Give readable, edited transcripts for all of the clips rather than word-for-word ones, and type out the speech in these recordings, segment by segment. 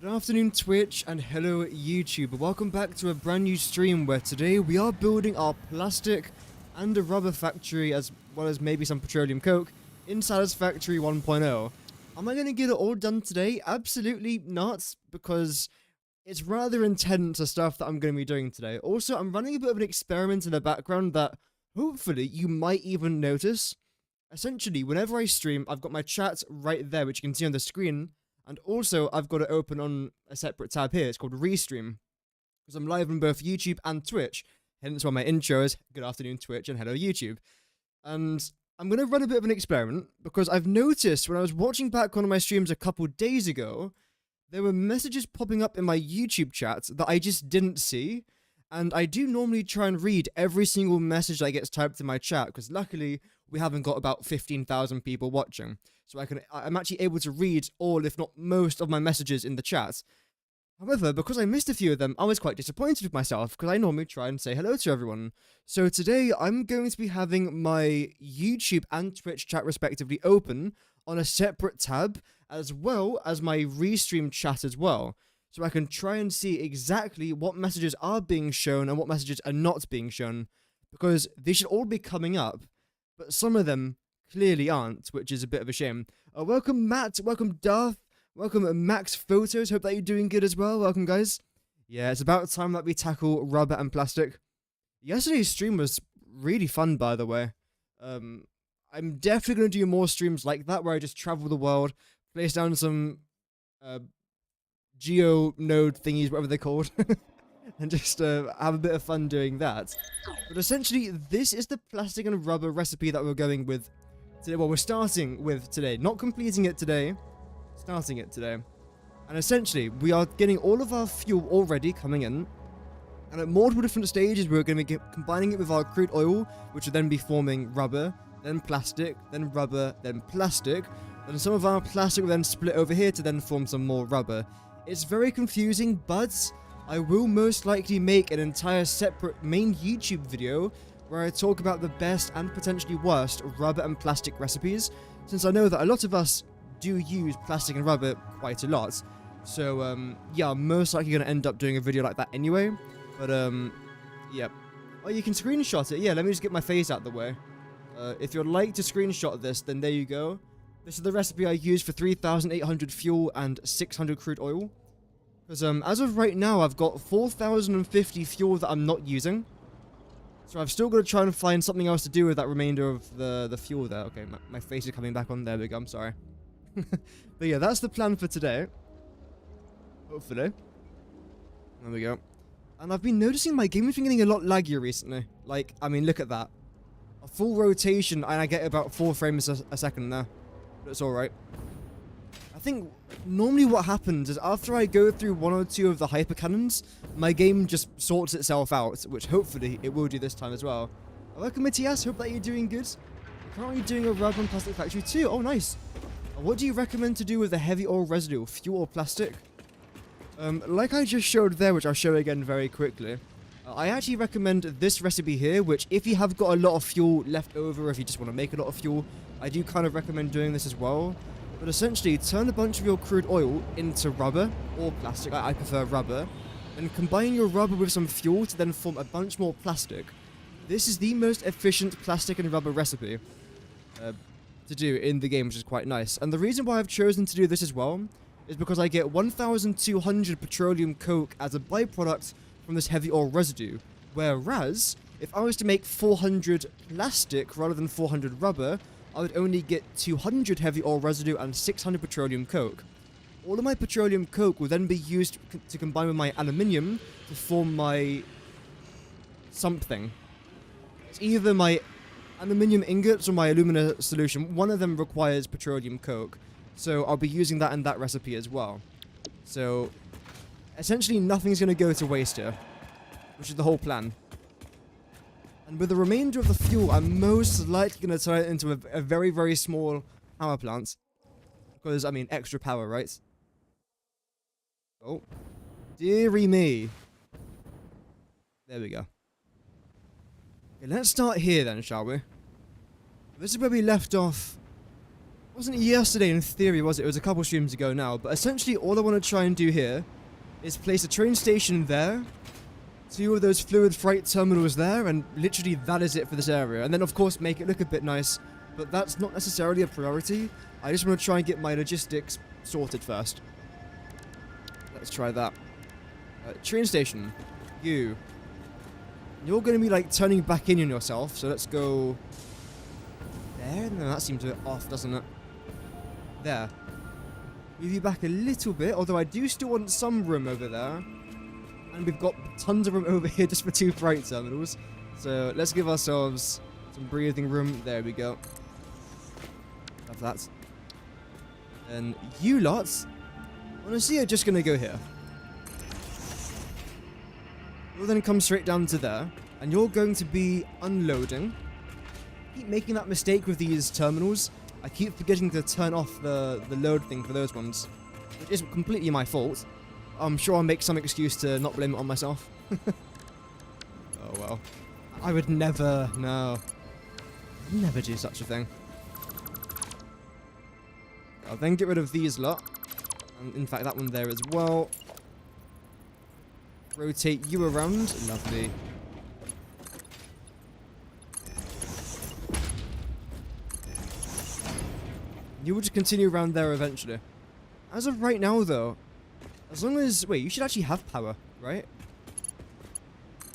Good afternoon Twitch and hello YouTube. Welcome back to a brand new stream where today we are building our plastic and a rubber factory as well as maybe some petroleum coke in Satisfactory 1.0. Am I going to get it all done today? Absolutely not, because it's rather intense the stuff that I'm going to be doing today. Also, I'm running a bit of an experiment in the background that hopefully you might even notice. Essentially, whenever I stream, I've got my chat right there, which you can see on the screen. And also, I've got it open on a separate tab here. It's called Restream. Because I'm live on both YouTube and Twitch. Hence why my intro is good afternoon Twitch and hello YouTube. And I'm going to run a bit of an experiment. Because I've noticed when I was watching back one of my streams a couple days ago, there were messages popping up in my YouTube chat that I just didn't see. And I do normally try and read every single message that gets typed in my chat. Because luckily, we haven't got about 15,000 people watching. So I'm actually able to read all, if not most, of my messages in the chat. However, because I missed a few of them, I was quite disappointed with myself, because I normally try and say hello to everyone. So today, I'm going to be having my YouTube and Twitch chat respectively open on a separate tab, as well as my Restream chat as well. So I can try and see exactly what messages are being shown and what messages are not being shown. Because they should all be coming up, but some of them clearly aren't, which is a bit of a shame. Welcome Matt, welcome Darth, welcome Max Photos, hope that you're doing good as well, welcome guys. Yeah, it's about time that we tackle rubber and plastic. Yesterday's stream was really fun, by the way. I'm definitely going to do more streams like that, where I just travel the world, place down some geo node thingies, whatever they're called, and just have a bit of fun doing that. But essentially, this is the plastic and rubber recipe that we're going with today. Well, we're starting with today, not completing it today, starting it today. And essentially, we are getting all of our fuel already coming in, and at multiple different stages, we're going to be combining it with our crude oil, which will then be forming rubber, then plastic, then rubber, then plastic. Then some of our plastic will then split over here to then form some more rubber. It's very confusing, but I will most likely make an entire separate main YouTube video where I talk about the best and potentially worst rubber and plastic recipes, since I know that a lot of us do use plastic and rubber quite a lot. So, yeah, I'm most likely going to end up doing a video like that anyway. But, yeah. Oh, you can screenshot it. Yeah, let me just get my face out of the way. If you'd like to screenshot this, then there you go. This is the recipe I used for 3,800 fuel and 600 crude oil. Because, as of right now, I've got 4,050 fuel that I'm not using. So I've still got to try and find something else to do with that remainder of the fuel there. Okay, my face is coming back on. There we go, I'm sorry. But yeah, that's the plan for today. Hopefully. There we go. And I've been noticing my game has been getting a lot laggier recently. Like, I mean, look at that. A full rotation and I get about 4 frames a second there. But it's alright. I think normally what happens is after I go through 1 or 2 of the hyper cannons, my game just sorts itself out, which hopefully it will do this time as well. Welcome Matthias, hope that you're doing good. I'm currently doing a rubber and plastic factory too. Oh, nice. What do you recommend to do with the heavy oil residue, fuel or plastic? Like I just showed there, which I'll show again very quickly, I actually recommend this recipe here, which if you have got a lot of fuel left over, or if you just want to make a lot of fuel, I do kind of recommend doing this as well. But essentially, turn a bunch of your crude oil into rubber, or plastic, I prefer rubber, and combine your rubber with some fuel to then form a bunch more plastic. This is the most efficient plastic and rubber recipe to do in the game, which is quite nice. And the reason why I've chosen to do this as well is because I get 1,200 petroleum coke as a byproduct from this heavy oil residue. Whereas, if I was to make 400 plastic rather than 400 rubber, I would only get 200 heavy oil residue and 600 petroleum coke. All of my petroleum coke will then be used to combine with my aluminium to form my something. It's either my aluminium ingots or my alumina solution. One of them requires petroleum coke, so I'll be using that in that recipe as well. So, essentially nothing's going to go to waste here, which is the whole plan. And with the remainder of the fuel, I'm most likely going to turn it into a very, very small power plant. Because, I mean, extra power, right? Oh. Dearie me. There we go. Okay, let's start here then, shall we? This is where we left off. Wasn't yesterday in theory, was it? It was a couple streams ago now. But essentially, all I want to try and do here is place a train station there, 2 of those fluid freight terminals there, and literally that is it for this area. And then, of course, make it look a bit nice. But that's not necessarily a priority. I just want to try and get my logistics sorted first. Let's try that. Train station. You're going to be, like, turning back in on yourself. So let's go there. No, that seems a bit off, doesn't it? There. Move you back a little bit, although I do still want some room over there. And we've got tons of room over here just for 2 freight terminals. So let's give ourselves some breathing room. There we go. Love that. And you lots, honestly, are just going to go here. You'll then come straight down to there. And you're going to be unloading. I keep making that mistake with these terminals. I keep forgetting to turn off the load thing for those ones, which is completely my fault. I'm sure I'll make some excuse to not blame it on myself. Oh well. I would never, no. I'd never do such a thing. I'll then get rid of these lot. And in fact, that one there as well. Rotate you around. Lovely. You will just continue around there eventually. As of right now, though, as long as... Wait, you should actually have power, right?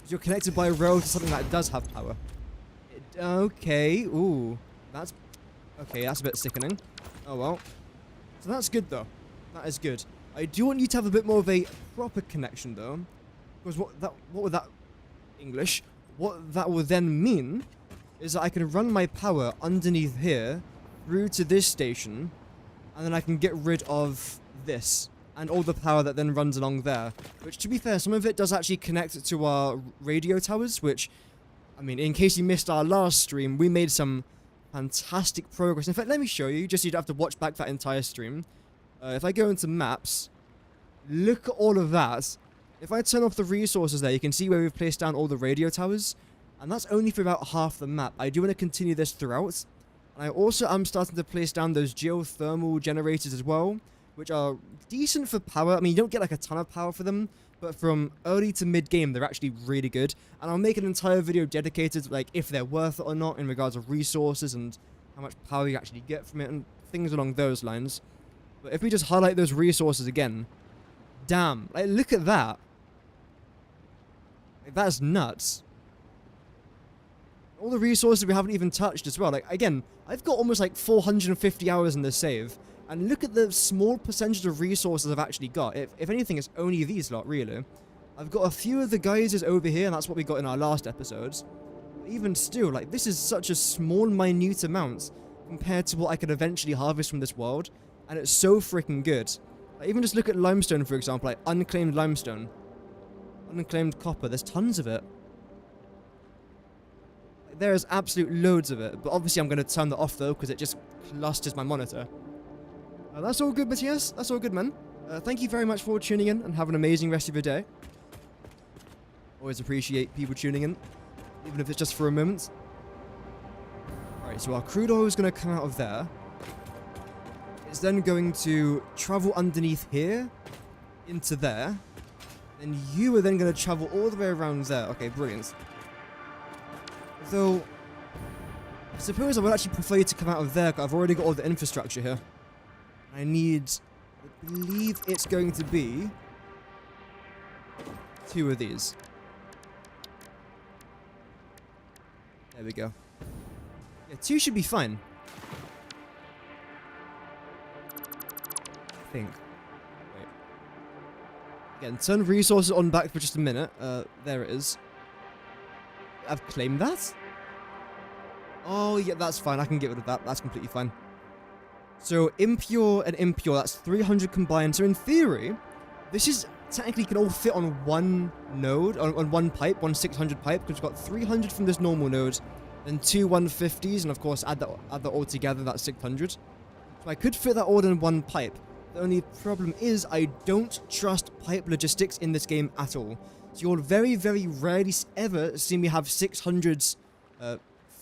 You're connected by a rail to something that does have power. Okay, ooh. That's... Okay, that's a bit sickening. Oh, well. So that's good, though. That is good. I do want you to have a bit more of a proper connection, though. Because what would that... English. What that will then mean is that I can run my power underneath here through to this station, and then I can get rid of this and all the power that then runs along there, which, to be fair, some of it does actually connect to our radio towers, which, I mean, in case you missed our last stream, we made some fantastic progress. In fact, let me show you, just so you don't have to watch back that entire stream. If I go into maps, look at all of that. If I turn off the resources there, you can see where we've placed down all the radio towers, and that's only for about half the map. I do want to continue this throughout. And I also am starting to place down those geothermal generators as well, which are decent for power. I mean, you don't get like a ton of power for them, but from early to mid-game, they're actually really good. And I'll make an entire video dedicated to, like, if they're worth it or not in regards of resources and how much power you actually get from it and things along those lines. But if we just highlight those resources again, damn, like, look at that. Like, that's nuts. All the resources we haven't even touched as well. Like, again, I've got almost like 450 hours in this save. And look at the small percentage of resources I've actually got. If anything, it's only these lot, really. I've got a few of the geysers over here, and that's what we got in our last episodes. But even still, like, this is such a small, minute amount compared to what I could eventually harvest from this world. And it's so freaking good. Like, even just look at limestone, for example, like unclaimed limestone. Unclaimed copper, there's tons of it. There's absolute loads of it, but obviously I'm going to turn that off though, because it just clusters my monitor. That's all good, Matthias. That's all good, man. Thank you very much for tuning in, and have an amazing rest of your day. Always appreciate people tuning in, even if it's just for a moment. Alright, so our crude oil is going to come out of there. It's then going to travel underneath here, into there. And you are then going to travel all the way around there. Okay, brilliant. Though, I suppose I would actually prefer you to come out of there, because I've already got all the infrastructure here. I believe it's going to be 2 of these. There we go. Yeah, 2 should be fine. I think. Wait. Again, turn resources on back for just a minute. There it is. I've claimed that? Oh, yeah, that's fine. I can get rid of that. That's completely fine. So, impure and impure, that's 300 combined. So, in theory, this is technically can all fit on one node, on one pipe, one 600 pipe, because we've got 300 from this normal node, then 2 150s, and of course, add that all together, that's 600. So, I could fit that all in one pipe. The only problem is, I don't trust pipe logistics in this game at all. So you'll very, very rarely ever see me have 600s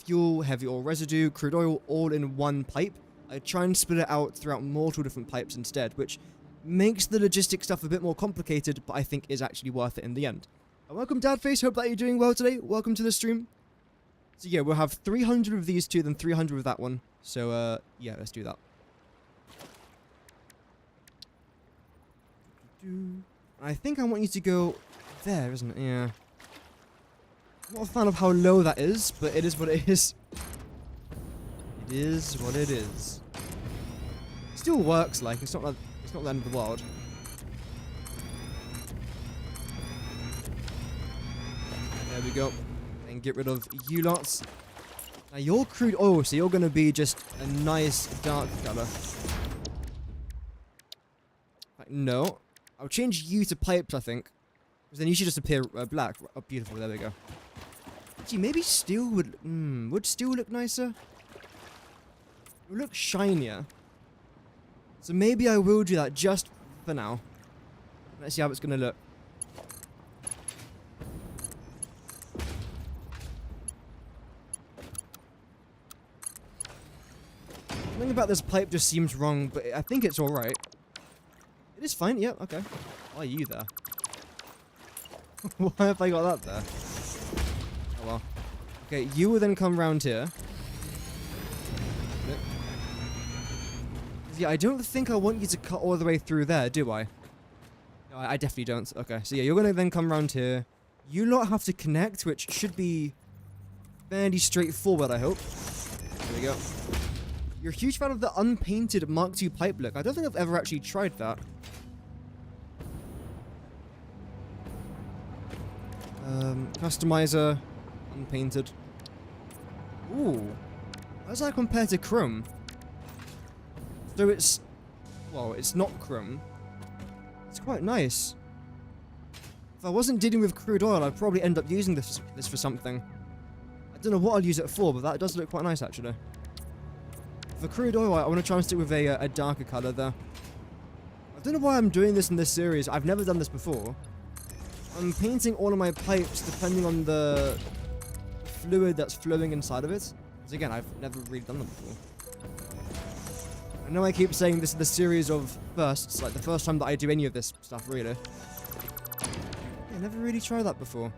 fuel, heavy oil residue, crude oil all in one pipe. I try and split it out throughout multiple different pipes instead, which makes the logistic stuff a bit more complicated, but I think is actually worth it in the end. And welcome, Dadface. Hope that you're doing well today. Welcome to the stream. So yeah, we'll have 300 of these two, then 300 of that one. So yeah, let's do that. I think I want you to go there, isn't it? Yeah. I'm not a fan of how low that is, but it is what it is. It is what it is. It still works, like, it's not the end of the world. There we go. And get rid of you lots. Now you're crude oil, so you're going to be just a nice dark color. Like, no. I'll change you to pipes, I think. Because then you should just appear black. Oh, beautiful. There we go. Actually, maybe steel would steel look nicer? It would look shinier. So maybe I will do that just for now. Let's see how it's going to look. Something about this pipe just seems wrong, but I think it's alright. It is fine, yep, okay. Why are you there? Why have I got that there? Oh well. Okay, you will then come round here. Yeah, I don't think I want you to cut all the way through there, do I? No, I definitely don't. Okay, so yeah, you're going to then come round here. You lot have to connect, which should be fairly straightforward, I hope. There we go. You're a huge fan of the unpainted Mark II pipe look. I don't think I've ever actually tried that. Customizer, unpainted. Ooh. How does that compare to chrome? So it's, well, it's not chrome. It's quite nice. If I wasn't dealing with crude oil, I'd probably end up using this for something. I don't know what I'll use it for, but that does look quite nice, actually. For crude oil, I want to try and stick with a darker color there. I don't know why I'm doing this in this series. I've never done this before. I'm painting all of my pipes depending on the fluid that's flowing inside of it. Because again, I've never really done them before. I know I keep saying this is the series of firsts, like the first time that I do any of this stuff, really. Yeah, I never really tried that before.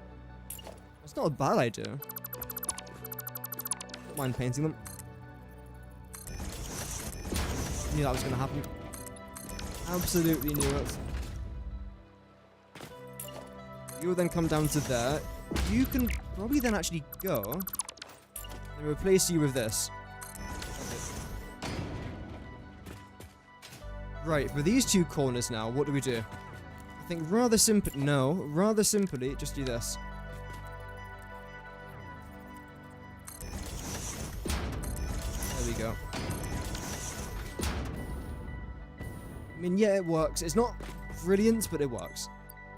It's not a bad idea. Don't mind painting them. Knew that was going to happen. Absolutely knew it. You will then come down to there. You can probably then actually go and replace you with this. Right, for these two corners now, what do we do? I think rather simply, just do this. There we go. I mean, yeah, it works. It's not brilliant, but it works.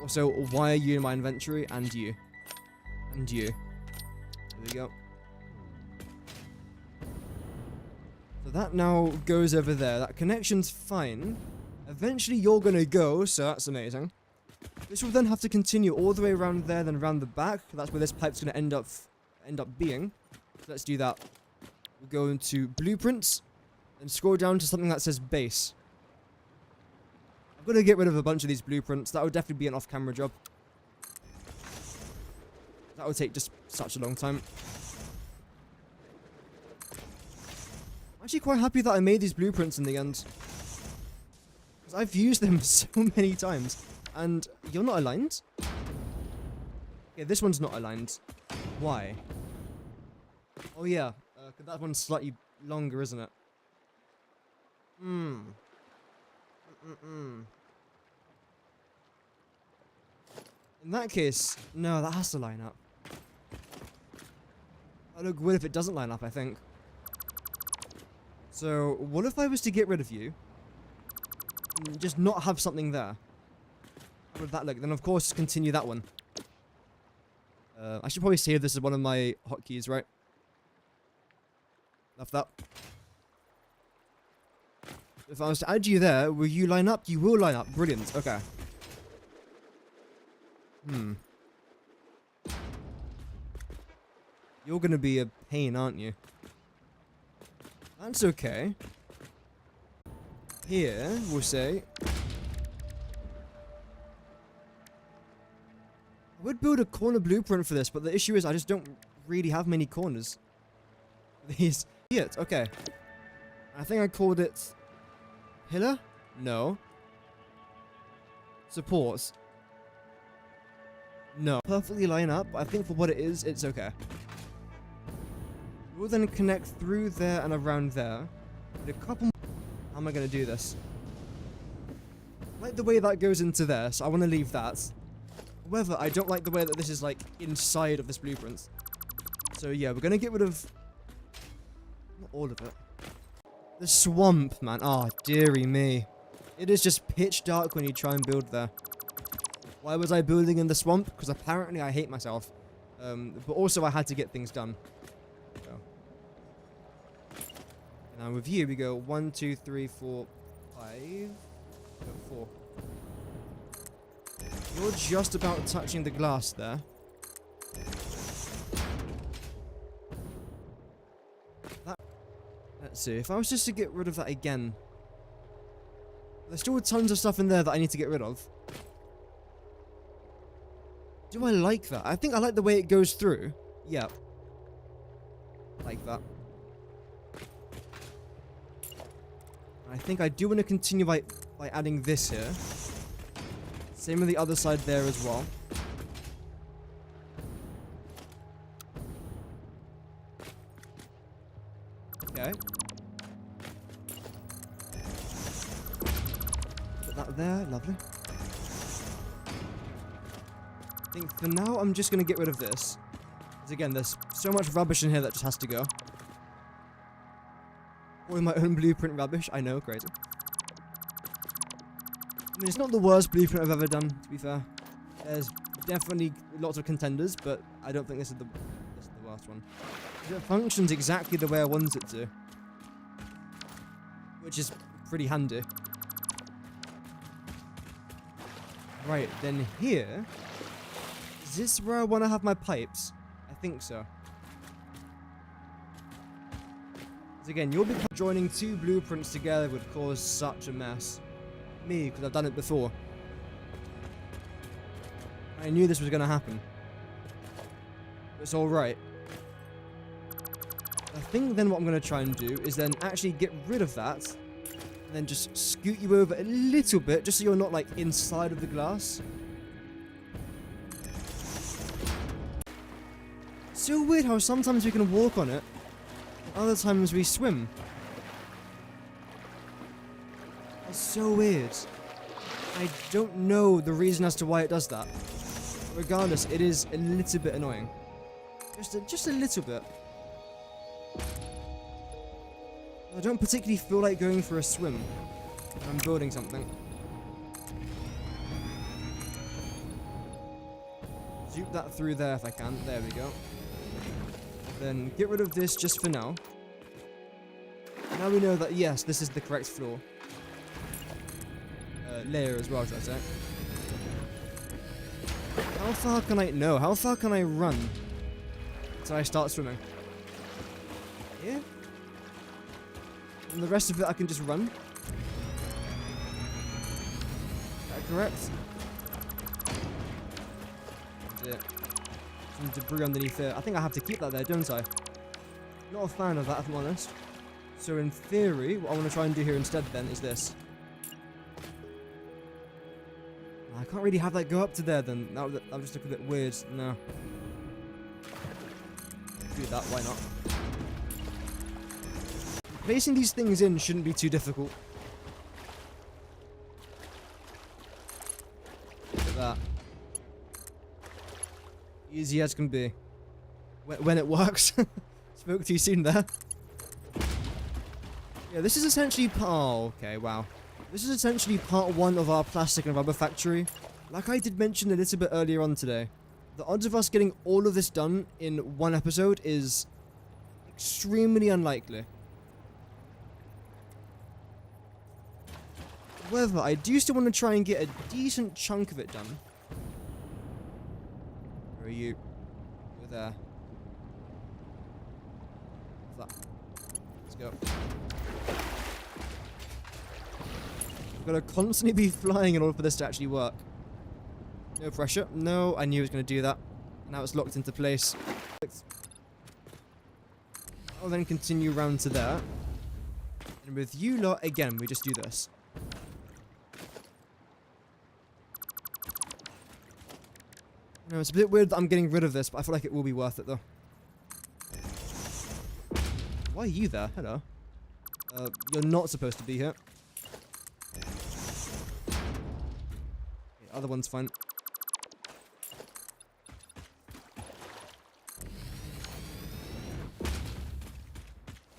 Also, why are you in my inventory? And you. And you. There we go. So that now goes over there. That connection's fine. Eventually you're gonna go, so that's amazing. This will then have to continue all the way around there, then around the back. That's where this pipe's gonna end up being. So let's do that. We'll go into blueprints and scroll down to something that says base. I'm gonna get rid of a bunch of these blueprints. That would definitely be an off-camera job. That would take just such a long time. I'm actually quite happy that I made these blueprints in the end. Because I've used them so many times. And you're not aligned? Yeah, this one's not aligned. Why? Oh yeah, that one's slightly longer, isn't it? In that case, no, that has to line up. That'll look weird if it doesn't line up, I think. So, what if I was to get rid of you? And just not have something there? How would that look? Then, of course, continue that one. I should probably save this as one of my hotkeys, right? Love that. If I was to add you there, will you line up? You will line up. Brilliant. Okay. You're gonna be a pain, aren't you? That's okay. here, we'll say. I would build a corner blueprint for this, but the issue is I just don't really have many corners. These. Okay. I think I called it pillar? No. Supports. No. Perfectly line up. I think for what it is, it's okay. We'll then connect through there and around there. With a couple. How am I going to do this? I like the way that goes into there, so I want to leave that. However, I don't like the way that this is like inside of this blueprint. So yeah, we're going to get rid of not all of it. The swamp, man. Oh, dearie me. It is just pitch dark when you try and build there. Why was I building in the swamp? Because apparently I hate myself. But also I had to get things done. So. Now with you, we go 1, 2, 3, 4, 5. No, 4. You're just about touching the glass there. Let's see, if I was just to get rid of that again. There's still tons of stuff in there that I need to get rid of. Do I like that? I think I like the way it goes through. Yeah. Like that. I think I do want to continue by adding this here. Same with the other side there as well. Okay. Put that there, lovely. I think for now I'm just going to get rid of this. Because again, there's so much rubbish in here that just has to go. All my own blueprint rubbish, I know, crazy. I mean, it's not the worst blueprint I've ever done, to be fair. There's definitely lots of contenders, but I don't think this is the worst one. It functions exactly the way I want it to. Which is pretty handy. Right, then here... Is this where I want to have my pipes? I think so. Because again, you'll be joining two blueprints together would cause such a mess. Me, because I've done it before. I knew this was going to happen. It's alright. I think then what I'm going to try and do is then actually get rid of that. And then just scoot you over a little bit, just so you're not like inside of the glass. So weird how sometimes we can walk on it, and other times we swim. It's so weird. I don't know the reason as to why it does that. Regardless, it is a little bit annoying. Just a little bit. I don't particularly feel like going for a swim when I'm building something. Zoop that through there if I can. There we go. Then get rid of this just for now. Now we know that, yes, this is the correct floor. Layer as well, should I say. How far can I... No, how far can I run until I start swimming? Here? And the rest of it I can just run? Is that correct? That's it. Some debris underneath there. I think I have to keep that there, don't I? Not a fan of that, if I'm honest. So in theory, what I want to try and do here instead then is this. I can't really have that go up to there then. That would just look a bit weird. No. Do that, why not? Placing these things in shouldn't be too difficult. Look at that. Easy as can be. When it works. Spoke too soon there. Yeah, this is essentially oh, okay, wow. This is essentially part 1 of our plastic and rubber factory. Like I did mention a little bit earlier on today, the odds of us getting all of this done in one episode is extremely unlikely. However, I do still want to try and get a decent chunk of it done. Where are you? You're there. What's that? Let's go. I've got to constantly be flying in order for this to actually work. No pressure. No, I knew it was going to do that. Now it's locked into place. I'll then continue round to there. And with you lot, again, we just do this. No, it's a bit weird that I'm getting rid of this, but I feel like it will be worth it, though. Why are you there? Hello. You're not supposed to be here. The other one's fine.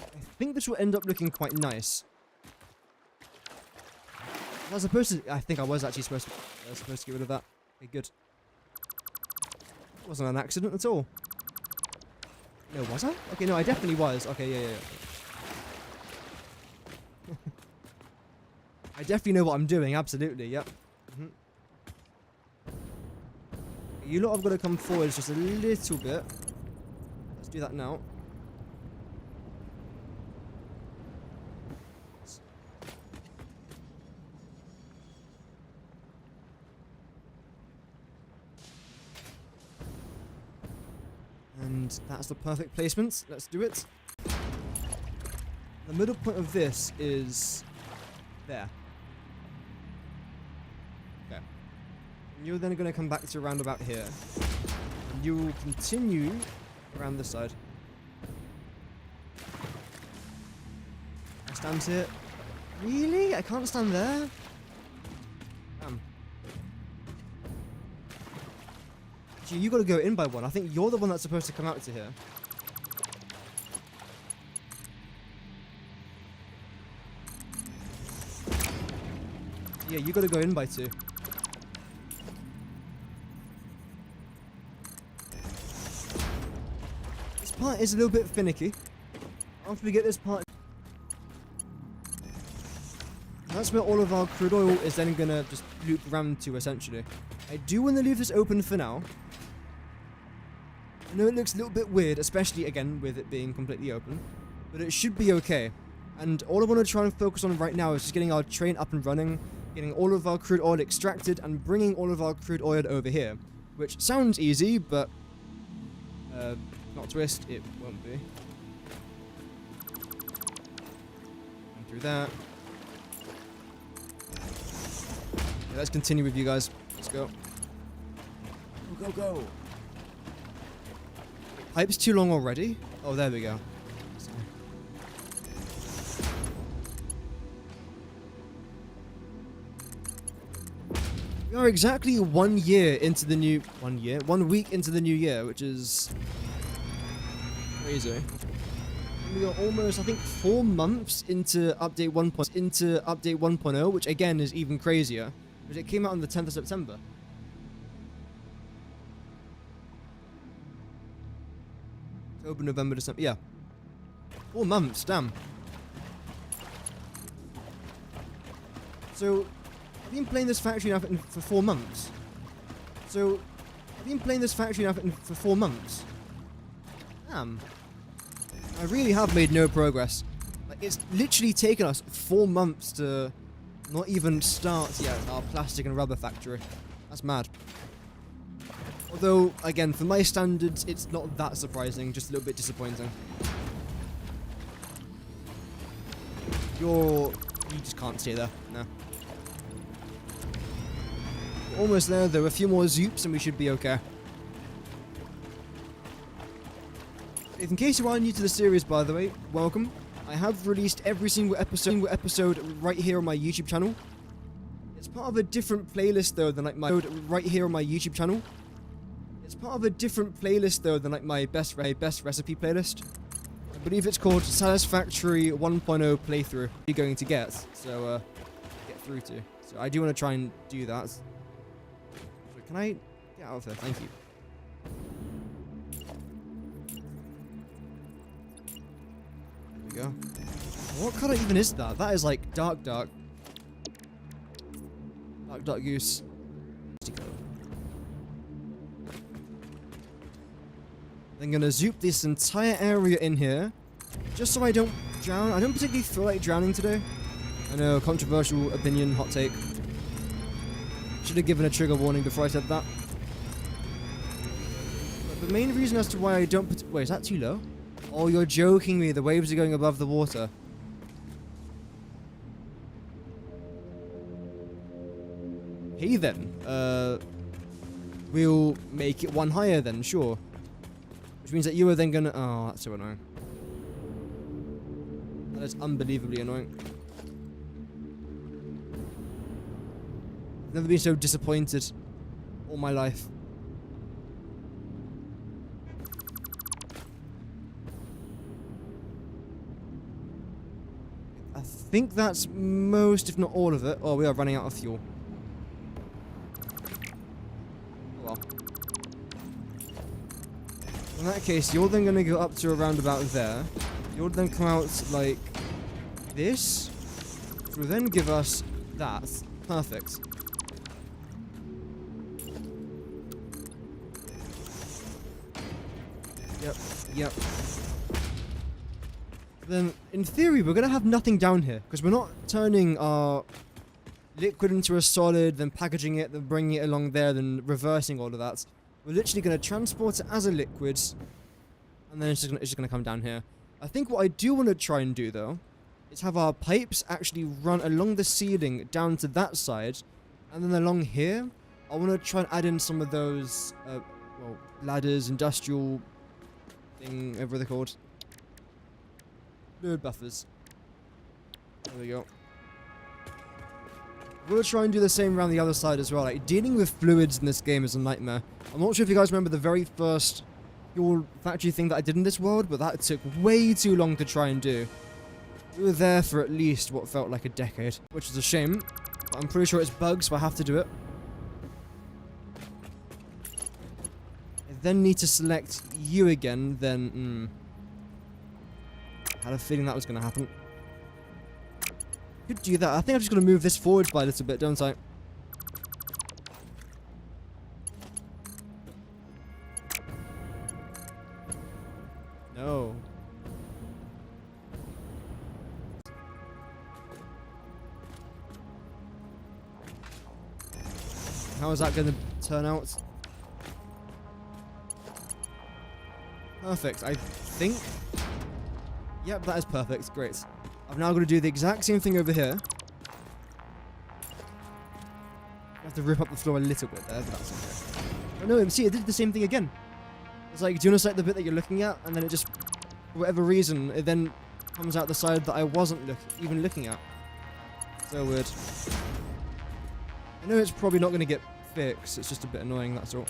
I think this will end up looking quite nice. I was supposed to... I think I was actually supposed to get rid of that. Okay, good. It wasn't an accident at all. No, was I? Okay, no, I definitely was. Okay, yeah. I definitely know what I'm doing, absolutely, yep. You lot have got to come forward just a little bit. Let's do that now. And that's the perfect placement. Let's do it. The middle point of this is there. Okay. And you're then going to come back to around about here. And you will continue around this side. I stand here. Really? I can't stand there? Damn. Actually, you got to go in by one. I think you're the one that's supposed to come out to here. Yeah, you got to go in by two. This part is a little bit finicky. After we get this part, that's where all of our crude oil is then going to just loop around to, essentially. I do want to leave this open for now. I know it looks a little bit weird, especially, again, with it being completely open. But it should be okay. And all I want to try and focus on right now is just getting our train up and running, getting all of our crude oil extracted, and bringing all of our crude oil over here. Which sounds easy, but... not twist, it won't be. And through that. Okay, let's continue with you guys. Let's go. Go, go, go. Pipe's too long already? Oh, there we go. Sorry. We are exactly 1 year into the new... 1 week into the new year, which is... crazy. And we are almost, I think, 4 months into update 1.0, which again is even crazier. Because it came out on the 10th of September. October, November, December, yeah. 4 months, damn. So, I've been playing this factory now for 4 months. So, I've been playing this factory now for 4 months. Damn. I really have made no progress. Like, it's literally taken us 4 months to not even start yet our plastic and rubber factory. That's mad. Although, again, for my standards, it's not that surprising, just a little bit disappointing. You just can't stay there, no. We're almost there, though. A few more zoops and we should be okay. If in case you are new to the series, by the way, welcome. I have released every single episode right here on my YouTube channel. It's part of a different playlist, though, than like my It's part of a different playlist, though, than like my best recipe playlist. I believe it's called Satisfactory 1.0 playthrough. You're going to get, so get through to. So I do want to try and do that. So can I get out of there? Thank you. There we go. What color even is that? That is like dark goose. I'm gonna zoop this entire area in here, just so I don't drown. I don't particularly feel like drowning today. I know, controversial opinion, hot take. Should have given a trigger warning before I said that. But the main reason as to why I don't put... Wait, is that too low? Oh, you're joking me. The waves are going above the water. Hey then. We'll make it one higher then, sure. Which means that you are then gonna... Oh, that's so annoying. That is unbelievably annoying. I've never been so disappointed all my life. I think that's most, if not all of it. Oh, we are running out of fuel. Oh well. In that case, you're then going to go up to around about there. You'll then come out like this. Which will then give us that. Perfect. Yep. Then, in theory, we're going to have nothing down here. Because we're not turning our liquid into a solid, then packaging it, then bringing it along there, then reversing all of that. We're literally going to transport it as a liquid. And then it's just going to come down here. I think what I do want to try and do, though, is have our pipes actually run along the ceiling down to that side. And then along here, I want to try and add in some of those, well, ladders, industrial... thing, whatever they're called. Fluid buffers. There we go. We'll try and do the same around the other side as well. Like, dealing with fluids in this game is a nightmare. I'm not sure if you guys remember the very first fuel factory thing that I did in this world, but that took way too long to try and do. We were there for at least what felt like a decade, which is a shame. But I'm pretty sure it's bugs, so I have to do it. Then need to select you again, then, I had a feeling that was going to happen. Could do that. I think I'm just going to move this forward by a little bit, don't I? No. How is that going to turn out? Perfect, I think. Yep, that is perfect. Great. I've now got to do the exact same thing over here. I have to rip up the floor a little bit there, but that's okay. Oh no, see, it did the same thing again. It's like, do you want to select the bit that you're looking at? And then it just, for whatever reason, it then comes out the side that I wasn't even looking at. So weird. I know it's probably not going to get fixed. It's just a bit annoying, that's all.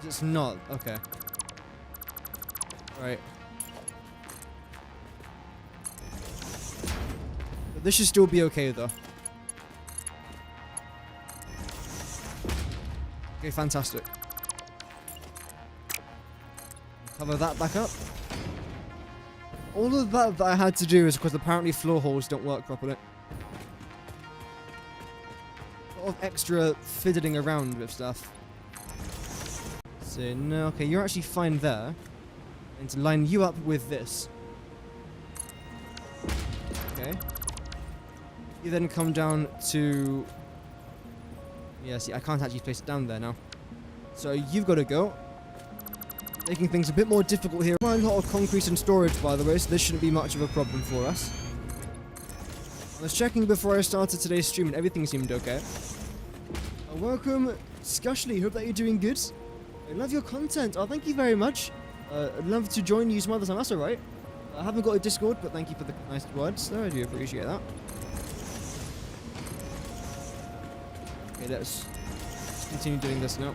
It's not. Okay. Right. But this should still be okay, though. Okay, fantastic. Cover that back up. All of that I had to do is because apparently floor holes don't work properly. A lot of extra fiddling around with stuff. So, no, okay, you're actually fine there. And to line you up with this. Okay. You then come down to... Yeah, see, I can't actually place it down there now. So you've got to go. Making things a bit more difficult here. Quite a lot of concrete and storage, by the way, so this shouldn't be much of a problem for us. I was checking before I started today's stream and everything seemed okay. Welcome, Scushly. Hope that you're doing good. I love your content. Oh, thank you very much. I'd love to join you some other time. That's alright. I haven't got a Discord, but thank you for the nice words. I do appreciate that. Okay, let's continue doing this now.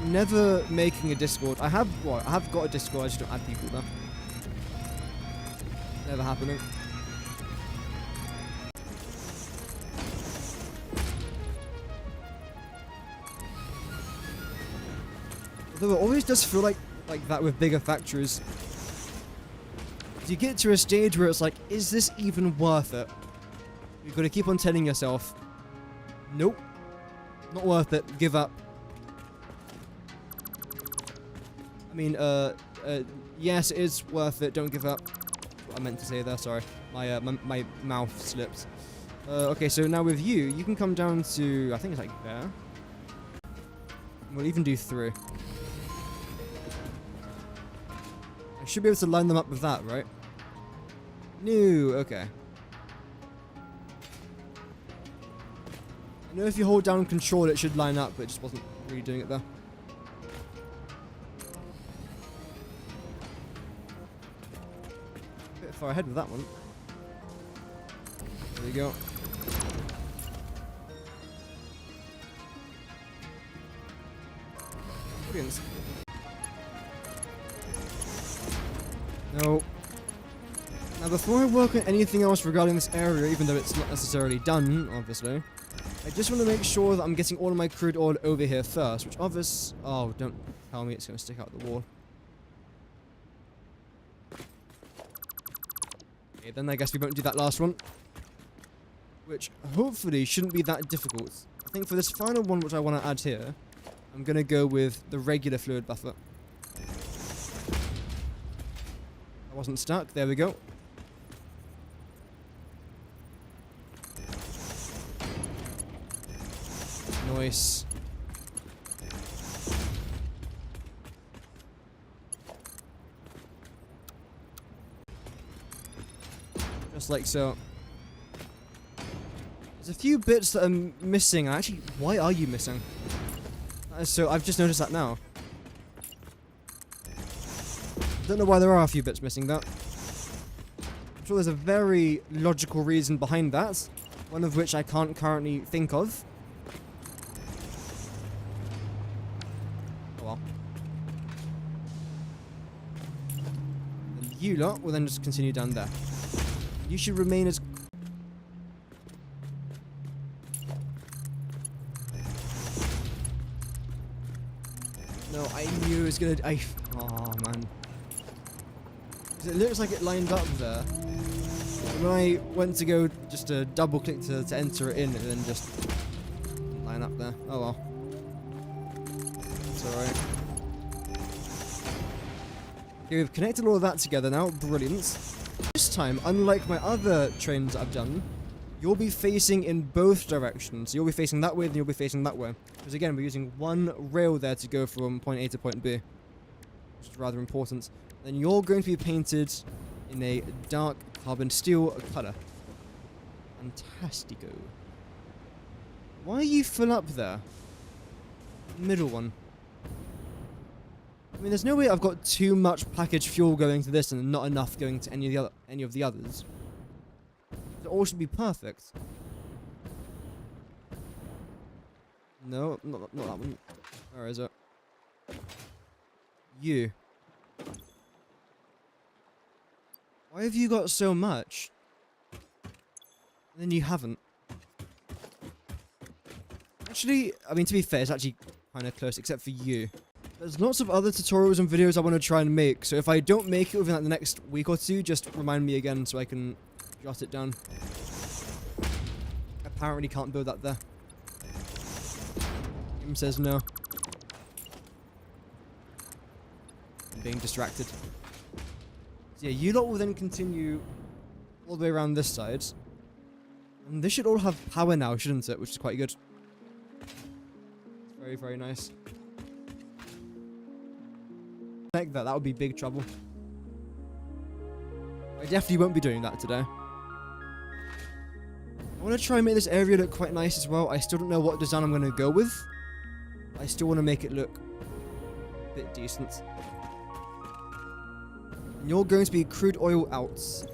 Never making a Discord. I have got a Discord. I just don't add people there. Never happening. Although it always does feel like that with bigger factories. You get to a stage where it's like, is this even worth it? You've got to keep on telling yourself, nope, not worth it, give up. I mean, yes, it is worth it. Don't give up. What I meant to say there, sorry. My mouth slipped. Okay, so now with you can come down to, I think it's like there. We'll even do 3. I should be able to line them up with that, right? No, okay. I know if you hold down control it should line up, but it just wasn't really doing it there. A bit far ahead with that one. There we go. Brilliant. No. Now before I work on anything else regarding this area, even though it's not necessarily done, obviously, I just want to make sure that I'm getting all of my crude oil over here first, which obviously... Oh, don't tell me it's going to stick out the wall. Okay, then I guess we won't do that last one. Which hopefully shouldn't be that difficult. I think for this final one which I want to add here, I'm going to go with the regular fluid buffer. I wasn't stuck, there we go. Nice. Just like so. There's a few bits that are missing. Actually, why are you missing? So I've just noticed that now. Don't know why there are a few bits missing though. I'm sure there's a very logical reason behind that. One of which I can't currently think of. Oh well. And you lot will then just continue down there. You should remain as... No, I knew it was gonna... Oh, man. It looks like it lined up there. When I went to go just to double click to enter it in, it then just didn't line up there. Oh well. It's alright. Okay, we've connected all of that together now. Brilliant. This time, unlike my other trains that I've done, you'll be facing in both directions. You'll be facing that way, and you'll be facing that way. Because again, we're using one rail there to go from point A to point B. Which is rather important. Then you're going to be painted in a dark carbon steel colour. Fantastico. Why are you full up there? Middle one. I mean, there's no way I've got too much packaged fuel going to this and not enough going to any of the others. It all should be perfect. No, not that one. Where is it? You. Why have you got so much? And then you haven't. Actually, I mean, to be fair, it's actually kind of close, except for you. There's lots of other tutorials and videos I want to try and make, so if I don't make it within like the next week or two, just remind me again so I can jot it down. Apparently can't build that there. Game says no. I'm being distracted. So yeah, you lot will then continue all the way around this side. And this should all have power now, shouldn't it? Which is quite good. Very, very nice. Like that would be big trouble. I definitely won't be doing that today. I want to try and make this area look quite nice as well. I still don't know what design I'm going to go with. I still want to make it look a bit decent. And you're going to be crude oil outs.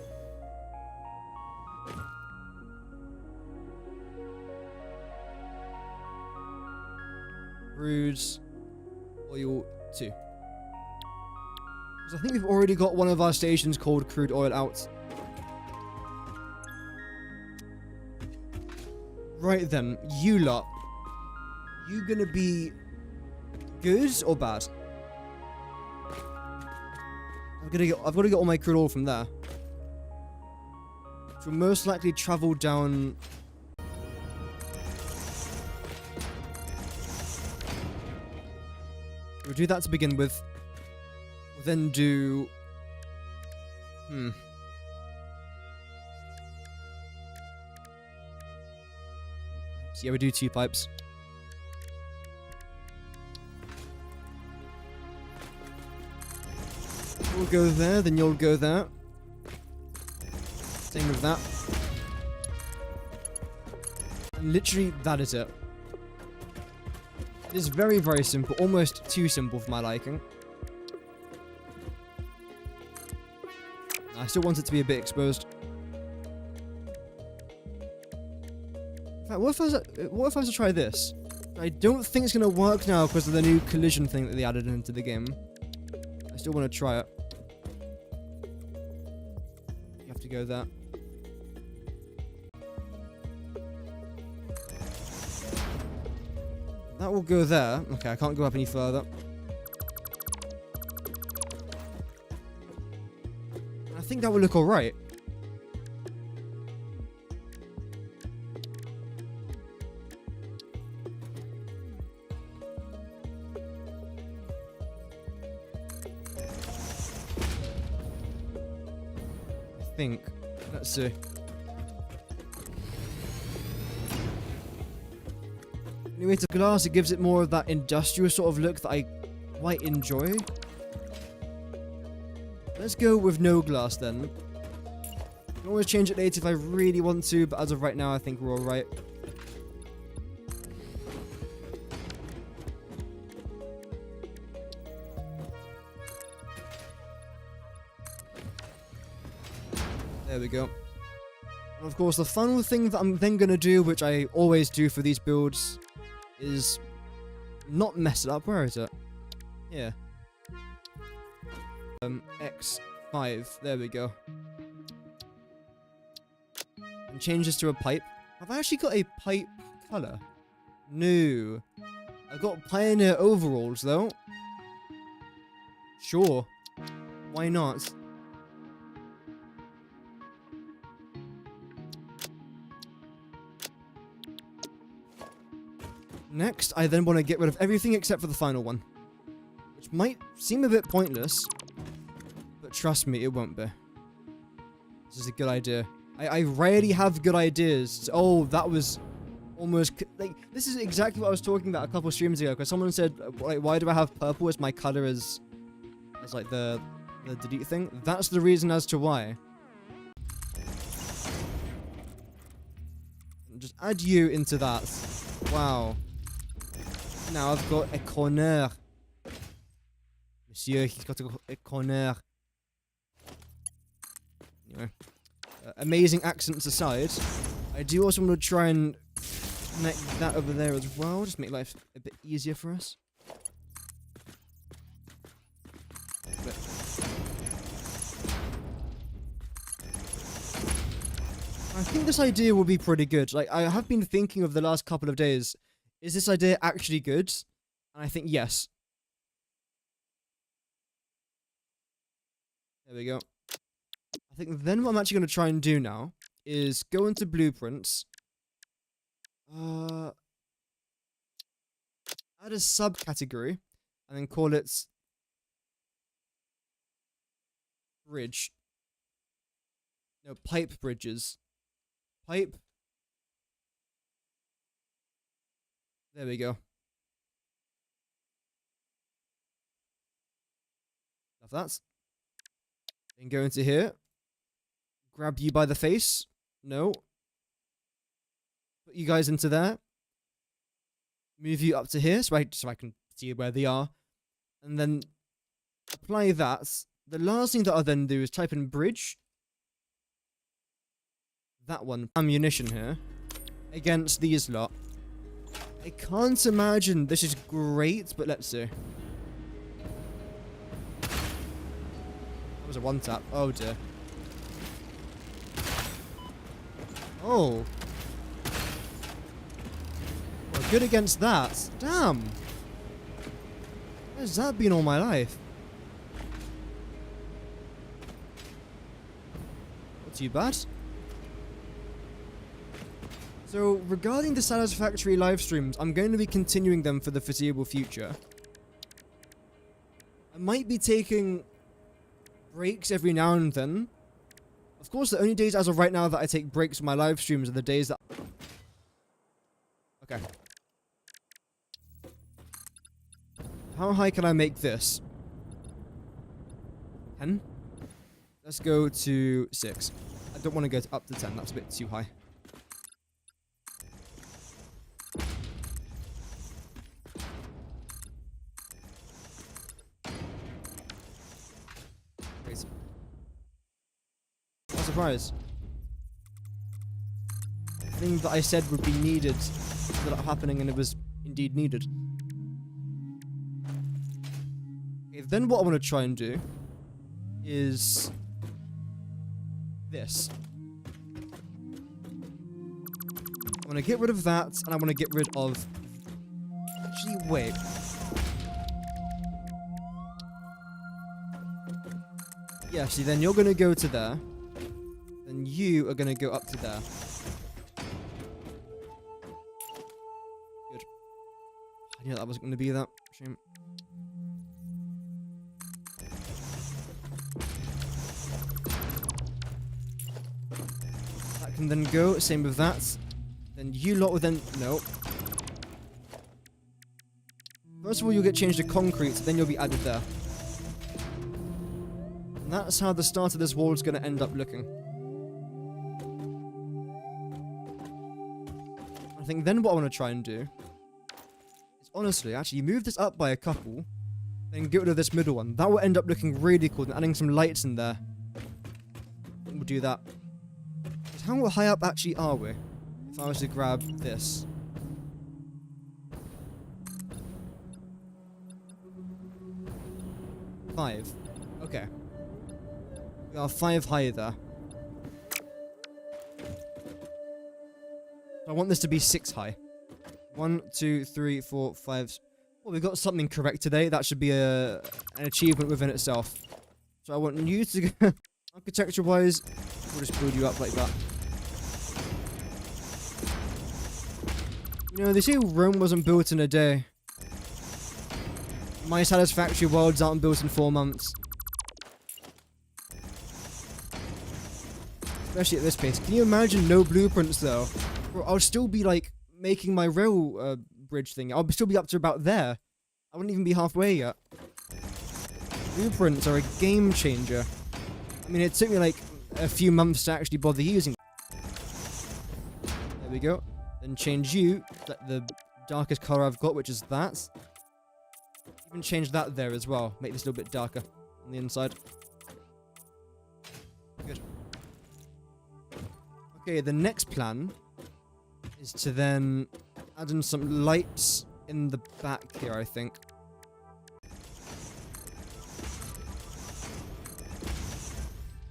Crude oil 2. Because I think we've already got one of our stations called crude oil out. Right then, you lot. You gonna be good or bad? I've got to get all my crude oil from there. Which will most likely travel down. We'll do that to begin with. then do... So yeah, we do 2 pipes. We'll go there, then you'll go there. Same with that. And literally, that is it. It is very, very simple. Almost too simple for my liking. I still want it to be a bit exposed. In fact, what if I was to try this? I don't think it's going to work now because of the new collision thing that they added into the game. I still want to try it. You have to go there. That will go there. Okay, I can't go up any further. I think that will look alright. I think. Let's see. Anyway, to glass, it gives it more of that industrial sort of look that I quite enjoy. Let's go with no glass then. I can always change it later if I really want to, but as of right now, I think we're alright. There we go. And of course, the final thing that I'm then going to do, which I always do for these builds, is not mess it up. Where is it? Yeah. X5. There we go. And change this to a pipe. Have I actually got a pipe color? No. I've got Pioneer overalls, though. Sure. Why not? Next, I then want to get rid of everything except for the final one. Which might seem a bit pointless. But trust me, it won't be. This is a good idea. I rarely have good ideas. Oh, that was almost... like, this is exactly what I was talking about a couple of streams ago. Because someone said, like, why do I have purple as my color as like, the delete thing? That's the reason as to why. Just add you into that. Wow. Now I've got a corner. Monsieur, he's got a corner. Anyway. Amazing accents aside, I do also want to try and connect that over there as well. Just make life a bit easier for us. But I think this idea will be pretty good. Like, I have been thinking of the last couple of days, is this idea actually good? And I think yes. There we go. I think then what I'm actually going to try and do now is go into blueprints. Add a subcategory and then call it bridge. No, pipe bridges. Pipe. There we go. Love that. Then go into here. Grab you by the face. No. Put you guys into there. Move you up to here so I can see where they are. And then apply that. The last thing that I'll then do is type in bridge. That one. Ammunition here. Against these lot. I can't imagine this is great, but let's see. That was a one tap. Oh dear. Oh. Well, good against that. Damn. Where's that been all my life? Not too bad. So, regarding the Satisfactory live streams, I'm going to be continuing them for the foreseeable future. I might be taking breaks every now and then. Of course, the only days as of right now that I take breaks from my live streams are the days that... Okay. How high can I make this? 10? Let's go to 6. I don't want to go up to 10. That's a bit too high. Great. What a surprise. The thing that I said would be needed ended up happening, and it was indeed needed. Okay, then what I want to try and do is this. I want to get rid of that, and I want to get rid of... Actually, wait. Yeah, see, then you're going to go to there. Then you are going to go up to there. Good. I knew that wasn't going to be that. Shame. That can then go. Same with that. Then you lot will then... No. First of all, you'll get changed to concrete, then you'll be added there. And that's how the start of this wall is going to end up looking. I think then what I want to try and do is, honestly, actually move this up by a couple, then get rid of this middle one. That will end up looking really cool, and adding some lights in there. We'll do that. How high up actually are we? If I was to grab this. Five. Okay. We are 5 high there. I want this to be 6 high. 1, 2, 3, 4, 5. Well, we got something correct today. That should be an achievement within itself. So I want you to go... Architecture-wise, we'll just build you up like that. You know, they say Rome wasn't built in a day. My Satisfactory worlds aren't built in 4 months. Especially at this pace. Can you imagine no blueprints though? Bro, I'll still be like making my rail bridge thing. I'll still be up to about there. I wouldn't even be halfway yet. Blueprints are a game changer. I mean, it took me like a few months to actually bother using. There we go. Then change you, the darkest color I've got, which is that. Even change that there as well. Make this a little bit darker on the inside. Good. Okay, the next plan is to then add in some lights in the back here, I think.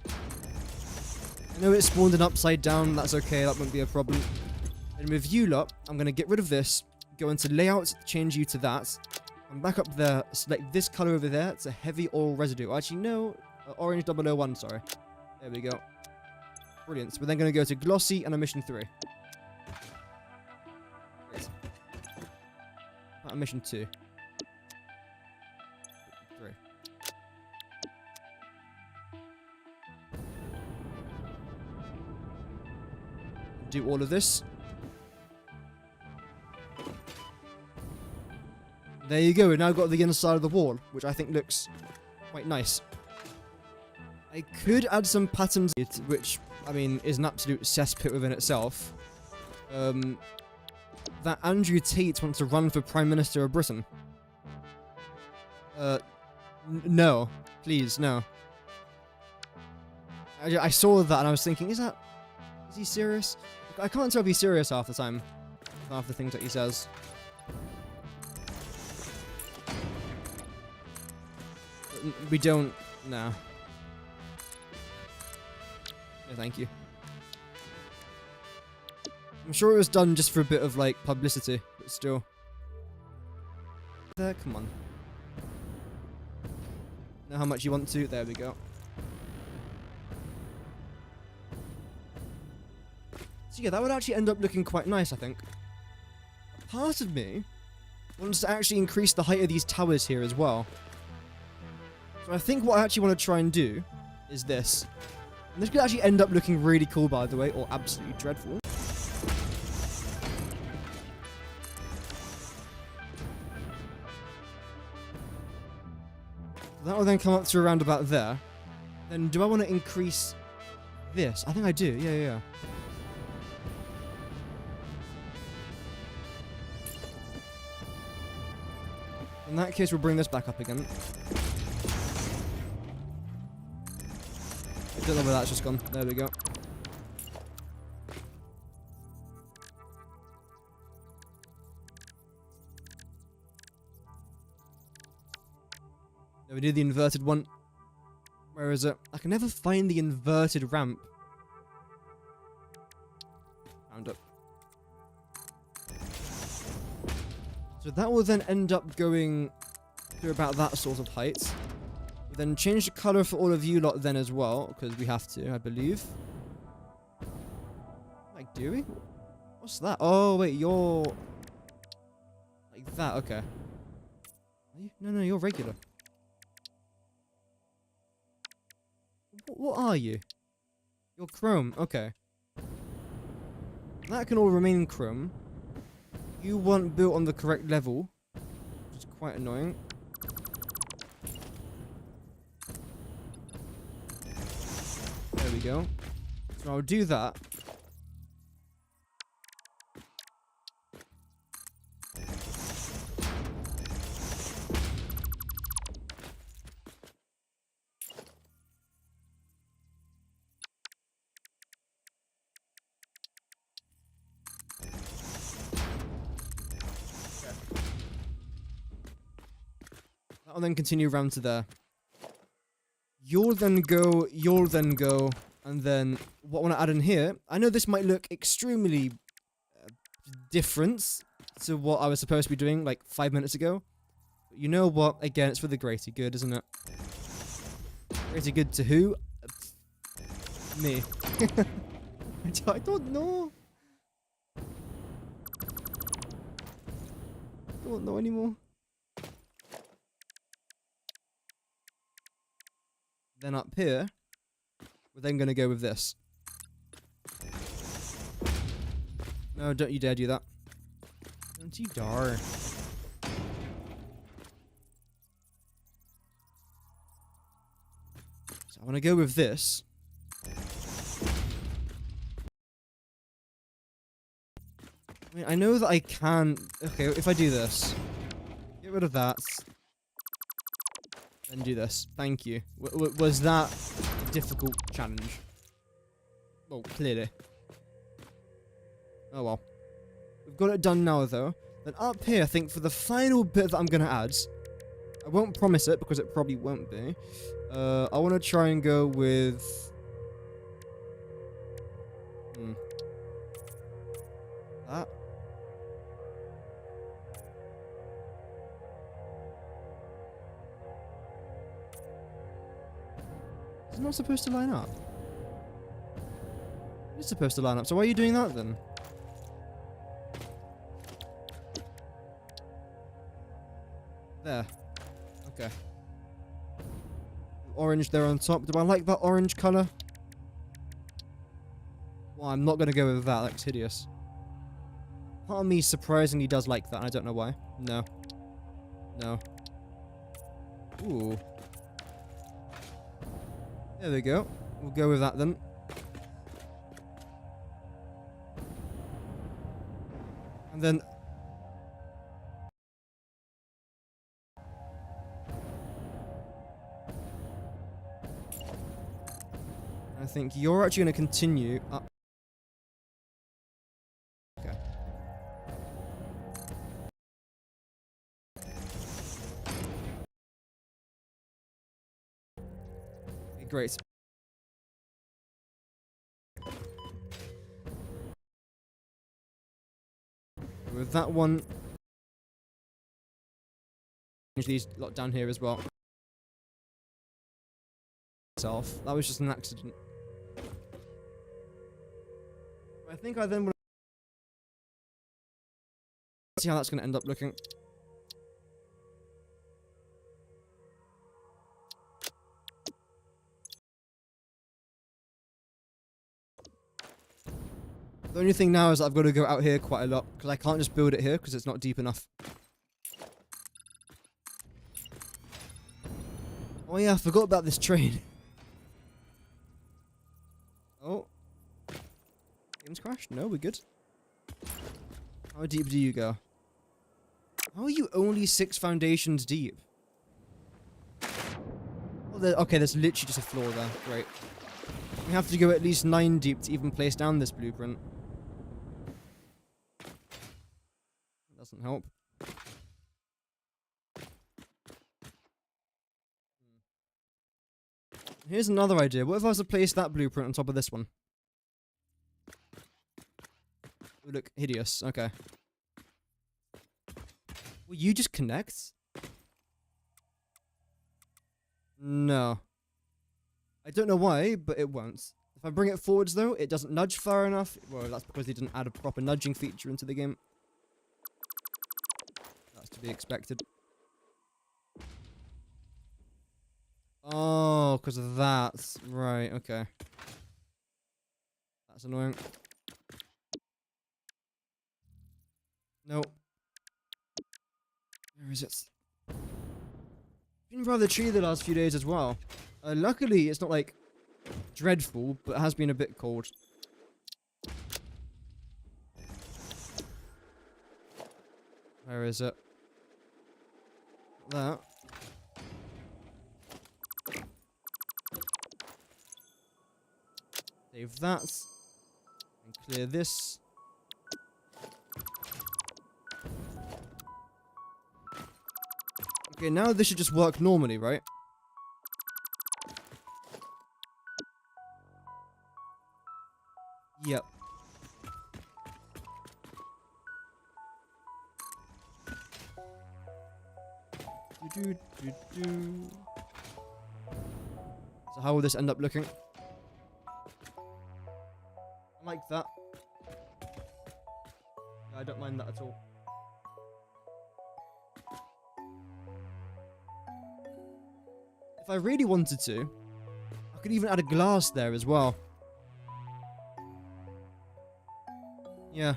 I know it spawned an upside down. That's okay. That won't be a problem. And with you lot, I'm going to get rid of this, go into layout, change you to that. I'm back up there, select this color over there. It's a heavy oil residue. Actually, no, orange 001, sorry. There we go. Brilliant. So we're then going to go to glossy and emission 3. Great. Emission 2. 3. Do all of this. There you go, we've now got the inside of the wall, which I think looks quite nice. I could add some patterns, which, I mean, is an absolute cesspit within itself. That Andrew Tate wants to run for Prime Minister of Britain. No. Please, no. I saw that and I was thinking, is he serious? I can't tell if he's serious half the time. Half the things that he says. We don't... No. No, thank you. I'm sure it was done just for a bit of, like, publicity, but still. There, come on. Know how much you want to? There we go. So yeah, that would actually end up looking quite nice, I think. Part of me wants to actually increase the height of these towers here as well. So I think what I actually want to try and do is this. And this could actually end up looking really cool, by the way, or absolutely dreadful. That will then come up to around about there. Then do I want to increase this? I think I do. Yeah. In that case, we'll bring this back up again. I don't know where that's just gone. There we go. We do the inverted one. Where is it? I can never find the inverted ramp. Found it. So that will then end up going to about that sort of height. We then change the colour for all of you lot then as well, because we have to, I believe. Like, do we? What's that? Oh, wait, you're... like that, okay. Are you? No, you're regular. What are you? You're chrome, okay. That can all remain chrome. You weren't built on the correct level, which is quite annoying. There we go. So I'll do that. I'll then continue around to there. You'll then go, and then what I want to add in here, I know this might look extremely different to what I was supposed to be doing like 5 minutes ago. But you know what? Again, it's for the greater good, isn't it? Greater good to who? Me. I don't know. I don't know anymore. Then up here, we're then going to go with this. No, don't you dare do that. Don't you dare. So I want to go with this. I mean, I know that I can... okay, if I do this. Get rid of that. And do this. Thank you. Was that a difficult challenge? Well, clearly. Oh well. We've got it done now, though. Then up here, I think for the final bit that I'm going to add, I won't promise it because it probably won't be. I want to try and go with... that. It's not supposed to line up. It's supposed to line up, so why are you doing that then? There. Okay. Orange there on top. Do I like that orange colour? Well, I'm not going to go with that. That's hideous. Part of me surprisingly does like that. I don't know why. No. No. Ooh. There we go. We'll go with that then. And then... I think you're actually going to continue up. Okay. Okay, great. With that one, change these lot down here as well. That was just an accident. I think I then want to see how that's going to end up looking. The only thing now is I've got to go out here quite a lot, because I can't just build it here, because it's not deep enough. Oh yeah, I forgot about this train. Oh. Game's crashed? No, we're good. How deep do you go? How are you only 6 foundations deep? Oh, okay, there's literally just a floor there. Great. We have to go at least 9 deep to even place down this blueprint. Doesn't help. Here's another idea. What if I was to place that blueprint on top of this one? It would look hideous. Okay. Will you just connect? No. I don't know why, but it won't. If I bring it forwards, though, it doesn't nudge far enough. Well, that's because they didn't add a proper nudging feature into the game. That's to be expected. Oh, because of that. Right, okay. That's annoying. Nope. Where is it? Been rather chilly the last few days as well. Luckily, it's not like dreadful, but it has been a bit cold. Where is it? That. Save that. And clear this. Okay, now this should just work normally, right? Yep. So how will this end up looking? I like that. Yeah, I don't mind that at all. If I really wanted to, I could even add a glass there as well. Yeah.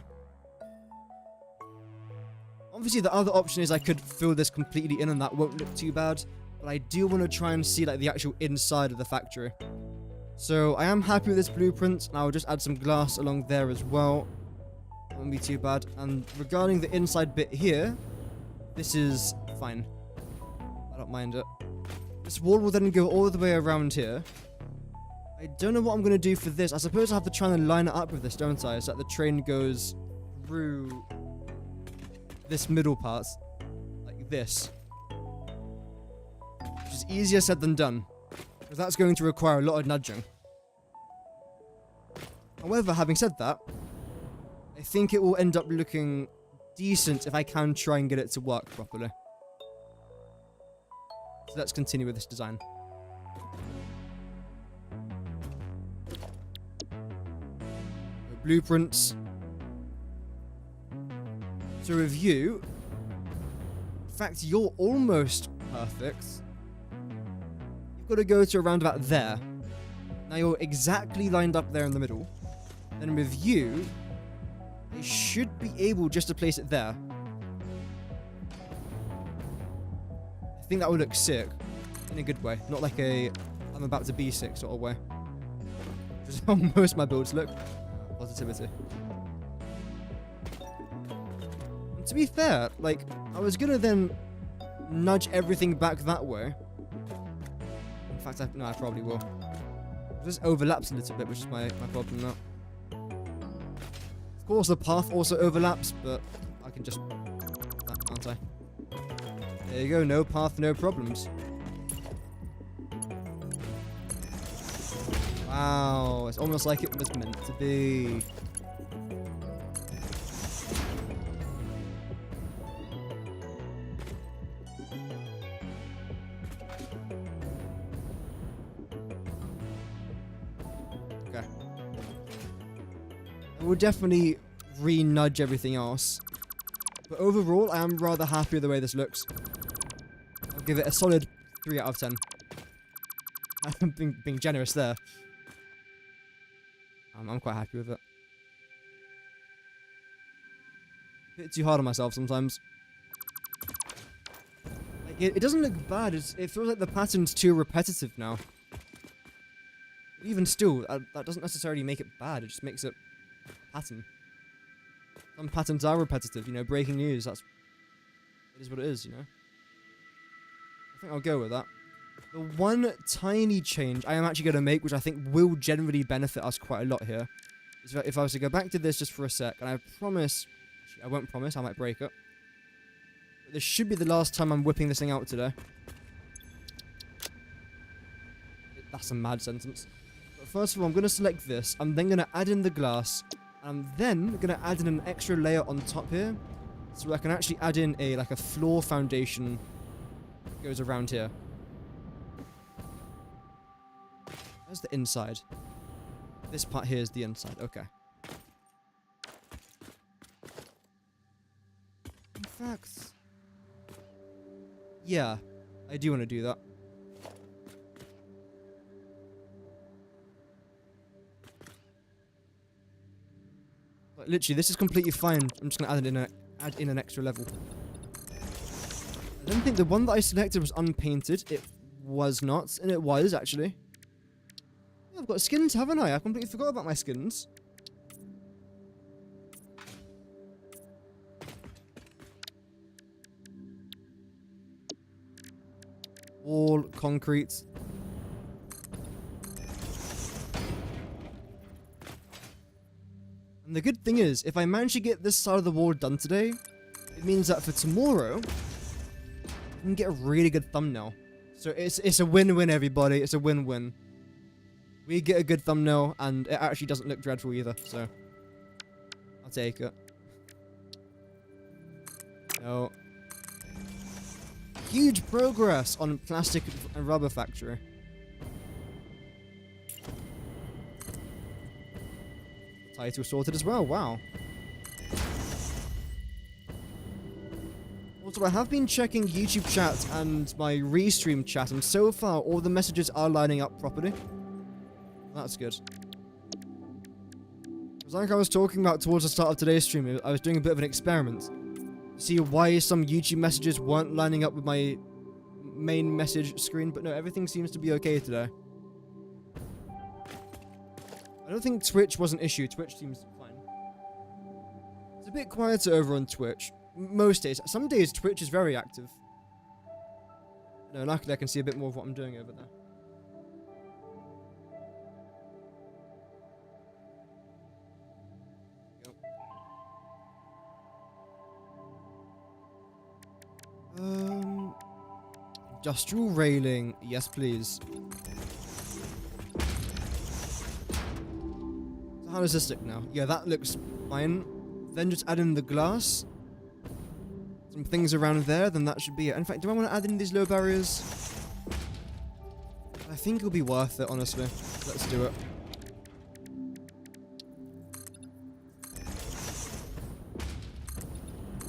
Obviously, the other option is I could fill this completely in and that won't look too bad. But I do want to try and see like the actual inside of the factory. So I am happy with this blueprint, and I'll just add some glass along there as well. Won't be too bad. And regarding the inside bit here, this is fine. I don't mind it. This wall will then go all the way around here. I don't know what I'm going to do for this. I suppose I have to try and line it up with this, don't I? So that the train goes through this middle part. Like this. Which is easier said than done. Because that's going to require a lot of nudging. However, having said that, I think it will end up looking decent if I can try and get it to work properly. So let's continue with this design. Blueprints. To review, in fact, you're almost perfect. You've got to go to around about there. Now you're exactly lined up there in the middle. Then with you, I should be able just to place it there. I think that would look sick. In a good way. Not like a I'm about to be sick sort of way. Which is how most of my builds look. Positivity. And to be fair, like, I was gonna then nudge everything back that way. In fact, no, I probably will. This overlaps a little bit, which is my problem now. Of course, the path also overlaps, but I can just... that, can't I? There you go, no path, no problems. Wow, it's almost like it was meant to be. Okay. I will definitely re-nudge everything else. But overall, I am rather happy with the way this looks. I'll give it a solid 3 out of 10. I'm being generous there. I'm quite happy with it. bit too hard on myself sometimes. Like, it doesn't look bad. It feels like the pattern's too repetitive now. But even still, that doesn't necessarily make it bad. It just makes it a pattern. Some patterns are repetitive, you know, breaking news. It is what it is, you know. I think I'll go with that. The one tiny change I am actually going to make, which I think will generally benefit us quite a lot here, is that if I was to go back to this just for a sec, and I promise, actually, I won't promise, I might break it. But this should be the last time I'm whipping this thing out today. That's a mad sentence. But first of all, I'm going to select this. I'm then going to add in the glass. I'm then going to add in an extra layer on top here. So I can actually add in like a floor foundation that goes around here. Where's the inside? This part here is the inside. Okay. In fact, yeah, I do want to do that. Like, literally, this is completely fine. I'm just gonna add in an extra level. I don't think the one that I selected was unpainted. It was not, and it was actually. Yeah, I've got skins, haven't I? I completely forgot about my skins. Wall, concrete. And the good thing is, if I manage to get this side of the wall done today, it means that for tomorrow, I can get a really good thumbnail. So it's a win-win, everybody. It's a win-win. We get a good thumbnail, and it actually doesn't look dreadful either, so I'll take it. No. Huge progress on plastic and rubber factory. Title sorted as well, wow. Also, I have been checking YouTube chat and my restream chat, and so far all the messages are lining up properly. That's good. It was like I was talking about towards the start of today's stream. I was doing a bit of an experiment to see why some YouTube messages weren't lining up with my main message screen, but no, everything seems to be okay today. I don't think Twitch was an issue. Twitch seems fine. It's a bit quieter over on Twitch. Most days. Some days Twitch is very active. No, luckily I can see a bit more of what I'm doing over there. Industrial railing. Yes, please. So how does this look now? Yeah, that looks fine. Then just add in the glass. Some things around there, then that should be it. In fact, do I want to add in these low barriers? I think it'll be worth it, honestly. Let's do it.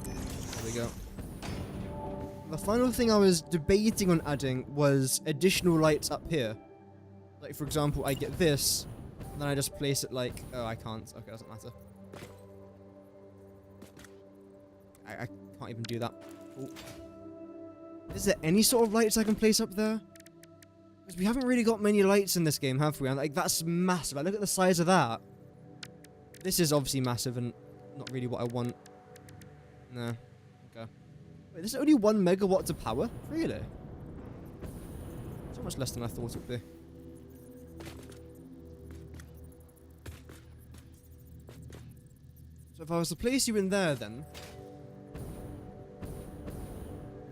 There we go. The final thing I was debating on adding was additional lights up here. Like, for example, I get this, and then I just place it like... Oh, I can't. Okay, doesn't matter. I can't even do that. Ooh. Is there any sort of lights I can place up there? Because we haven't really got many lights in this game, have we? And like, that's massive. Like, look at the size of that. This is obviously massive and not really what I want. No. Okay. Wait, this is only 1 megawatt to power? Really? So much less than I thought it would be. So if I was to place you in there, then...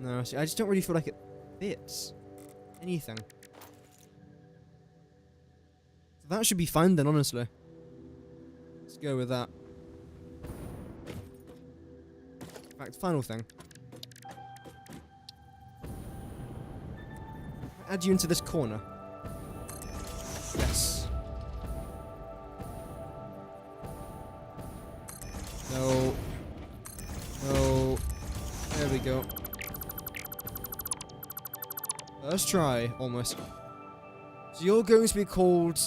No, see, I just don't really feel like it fits anything. So that should be fine then, honestly. Let's go with that. In fact, final thing. Add you into this corner. Yes. No. No. There we go. Let's try, almost. So you're going to be called...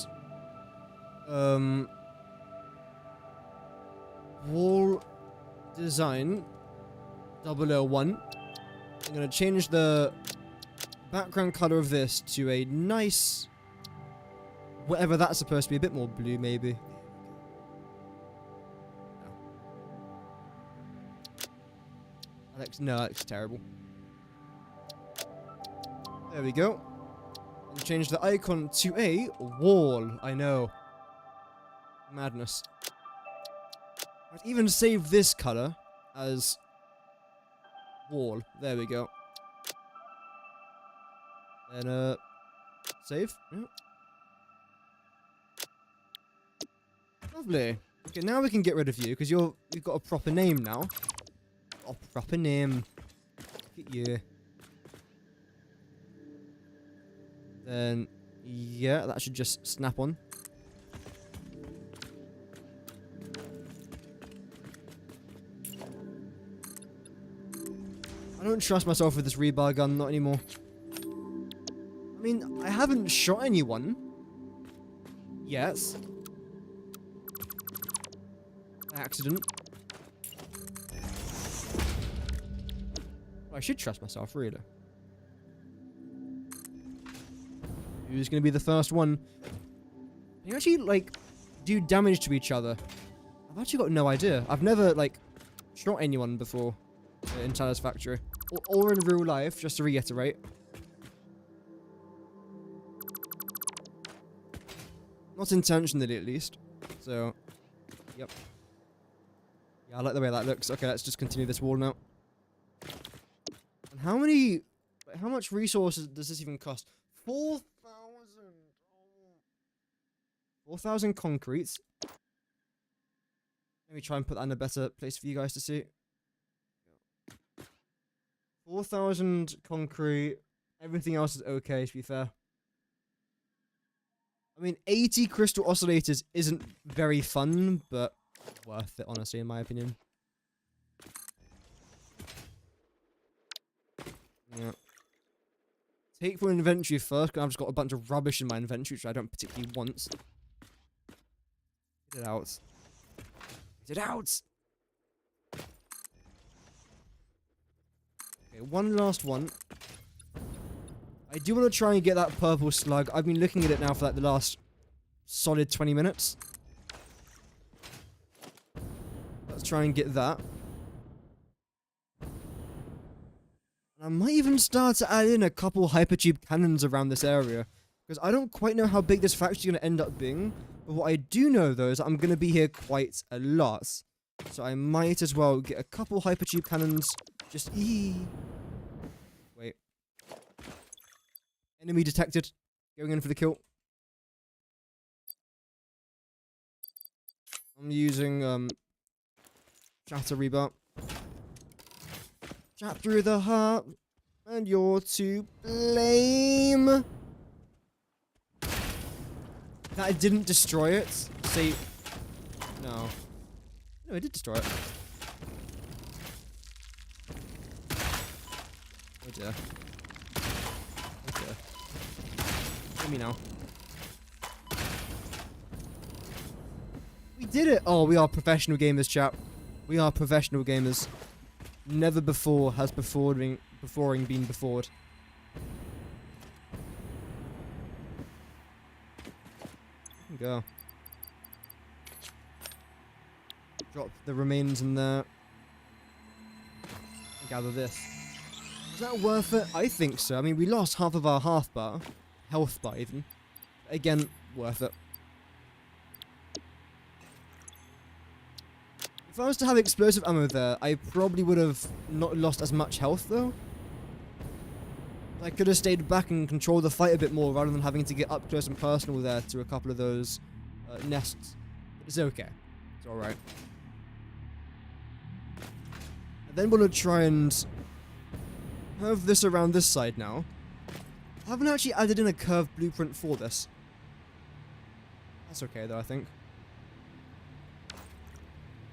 Wall design 001. I'm going to change the background color of this to a nice, whatever that's supposed to be, a bit more blue maybe. No, that looks terrible. There we go. And change the icon to a wall. I know. Madness. I'd even save this color as wall. There we go. Then, save. Yeah. Lovely. Okay, now we can get rid of you, because you've got a proper name now. A proper name. Look at you. Then, yeah, that should just snap on. I don't trust myself with this rebar gun, not anymore. I mean, I haven't shot anyone. Yes. By accident. I should trust myself, really. Who's gonna be the first one? Can you actually, like, do damage to each other? I've actually got no idea. I've never, like, shot anyone before in Satisfactory. Or in real life, just to reiterate. Not intentionally, at least. So, yep. Yeah, I like the way that looks. Okay, let's just continue this wall now. And how many... How much resources does this even cost? 4,000! 4,000 concretes. Let me try and put that in a better place for you guys to see. 4,000 concrete. Everything else is okay, to be fair. I mean, 80 crystal oscillators isn't very fun, but worth it, honestly, in my opinion. Yeah. Take from inventory first, because I've just got a bunch of rubbish in my inventory, which I don't particularly want. Get it out. Get it out! Okay, one last one. I do want to try and get that purple slug. I've been looking at it now for like the last solid 20 minutes. Let's try and get that. I might even start to add in a couple hypertube cannons around this area. Because I don't quite know how big this factory is going to end up being. But what I do know, though, is that I'm going to be here quite a lot. So I might as well get a couple hypertube cannons. Just Wait. Enemy detected. Going in for the kill. I'm using, Shatter Rebar. Chat through the heart. And you're to blame. That it didn't destroy it. See. No. No, it did destroy it. Oh dear. Oh dear. Let me know. We did it! Oh, we are professional gamers, chap. We are professional gamers. Never before has beforing been befored. Go. Drop the remains in there. Gather this. Is that worth it? I think so. I mean, we lost half of our health bar even. Again, worth it. If I was to have explosive ammo there, I probably would have not lost as much health though. I could have stayed back and controlled the fight a bit more rather than having to get up close and personal there to a couple of those nests. It's okay. It's alright. And then we'll try and curve this around this side now. I haven't actually added in a curved blueprint for this. That's okay though, I think.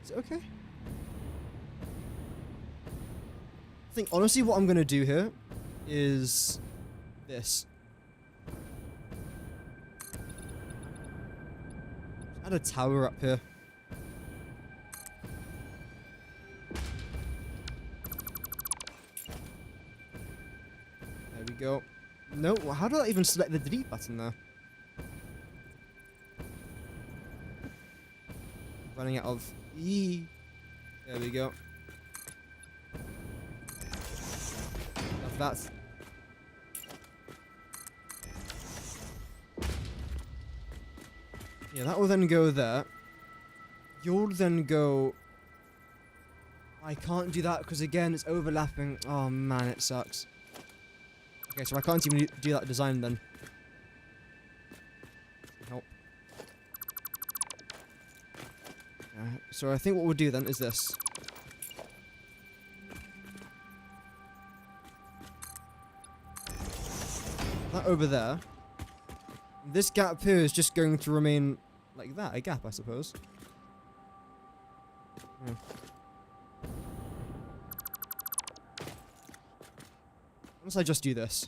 Is it okay? I think honestly what I'm going to do here is this. Add a tower up here. go. No, how do I even select the delete button there? Running out of E. There we go. Love that. Yeah, that will then go there. You'll then go... I can't do that because again it's overlapping. Oh man, it sucks. Okay, so I can't even do that design then. Help. So I think what we'll do then is this. That over there. This gap here is just going to remain like that, a gap I suppose. Yeah. Unless I just do this.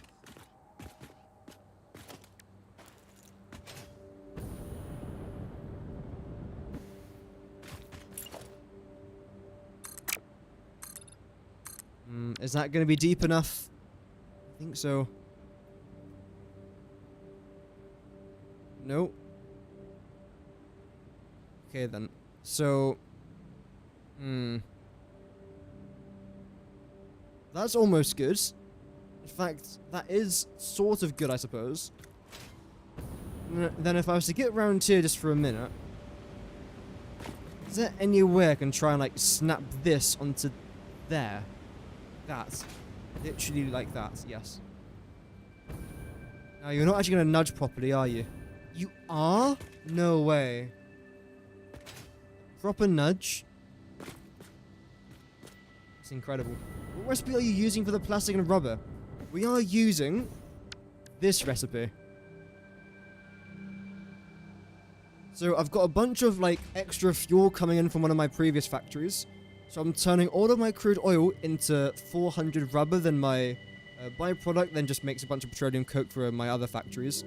Is that going to be deep enough? I think so. No. Okay then. So... That's almost good. In fact, that is sort of good, I suppose. Then if I was to get round here just for a minute... Is there any way I can try and, like, snap this onto there? That. Literally like that, yes. Now, you're not actually going to nudge properly, are you? You are? No way. Proper nudge. It's incredible. What recipe are you using for the plastic and rubber? We are using this recipe. So I've got a bunch of like extra fuel coming in from one of my previous factories. So I'm turning all of my crude oil into 400 rubber, then my byproduct then just makes a bunch of petroleum coke for my other factories.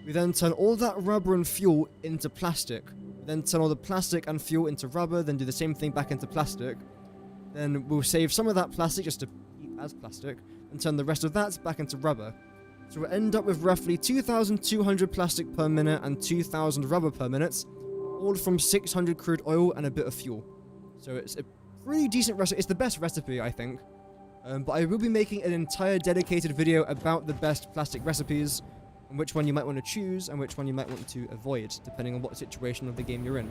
We then turn all that rubber and fuel into plastic. We then turn all the plastic and fuel into rubber, then do the same thing back into plastic. Then we'll save some of that plastic just to keep as plastic, and turn the rest of that back into rubber. So we'll end up with roughly 2,200 plastic per minute and 2,000 rubber per minute, all from 600 crude oil and a bit of fuel. So it's a pretty decent recipe. It's the best recipe, I think. But I will be making an entire dedicated video about the best plastic recipes, and which one you might want to choose, and which one you might want to avoid, depending on what situation of the game you're in.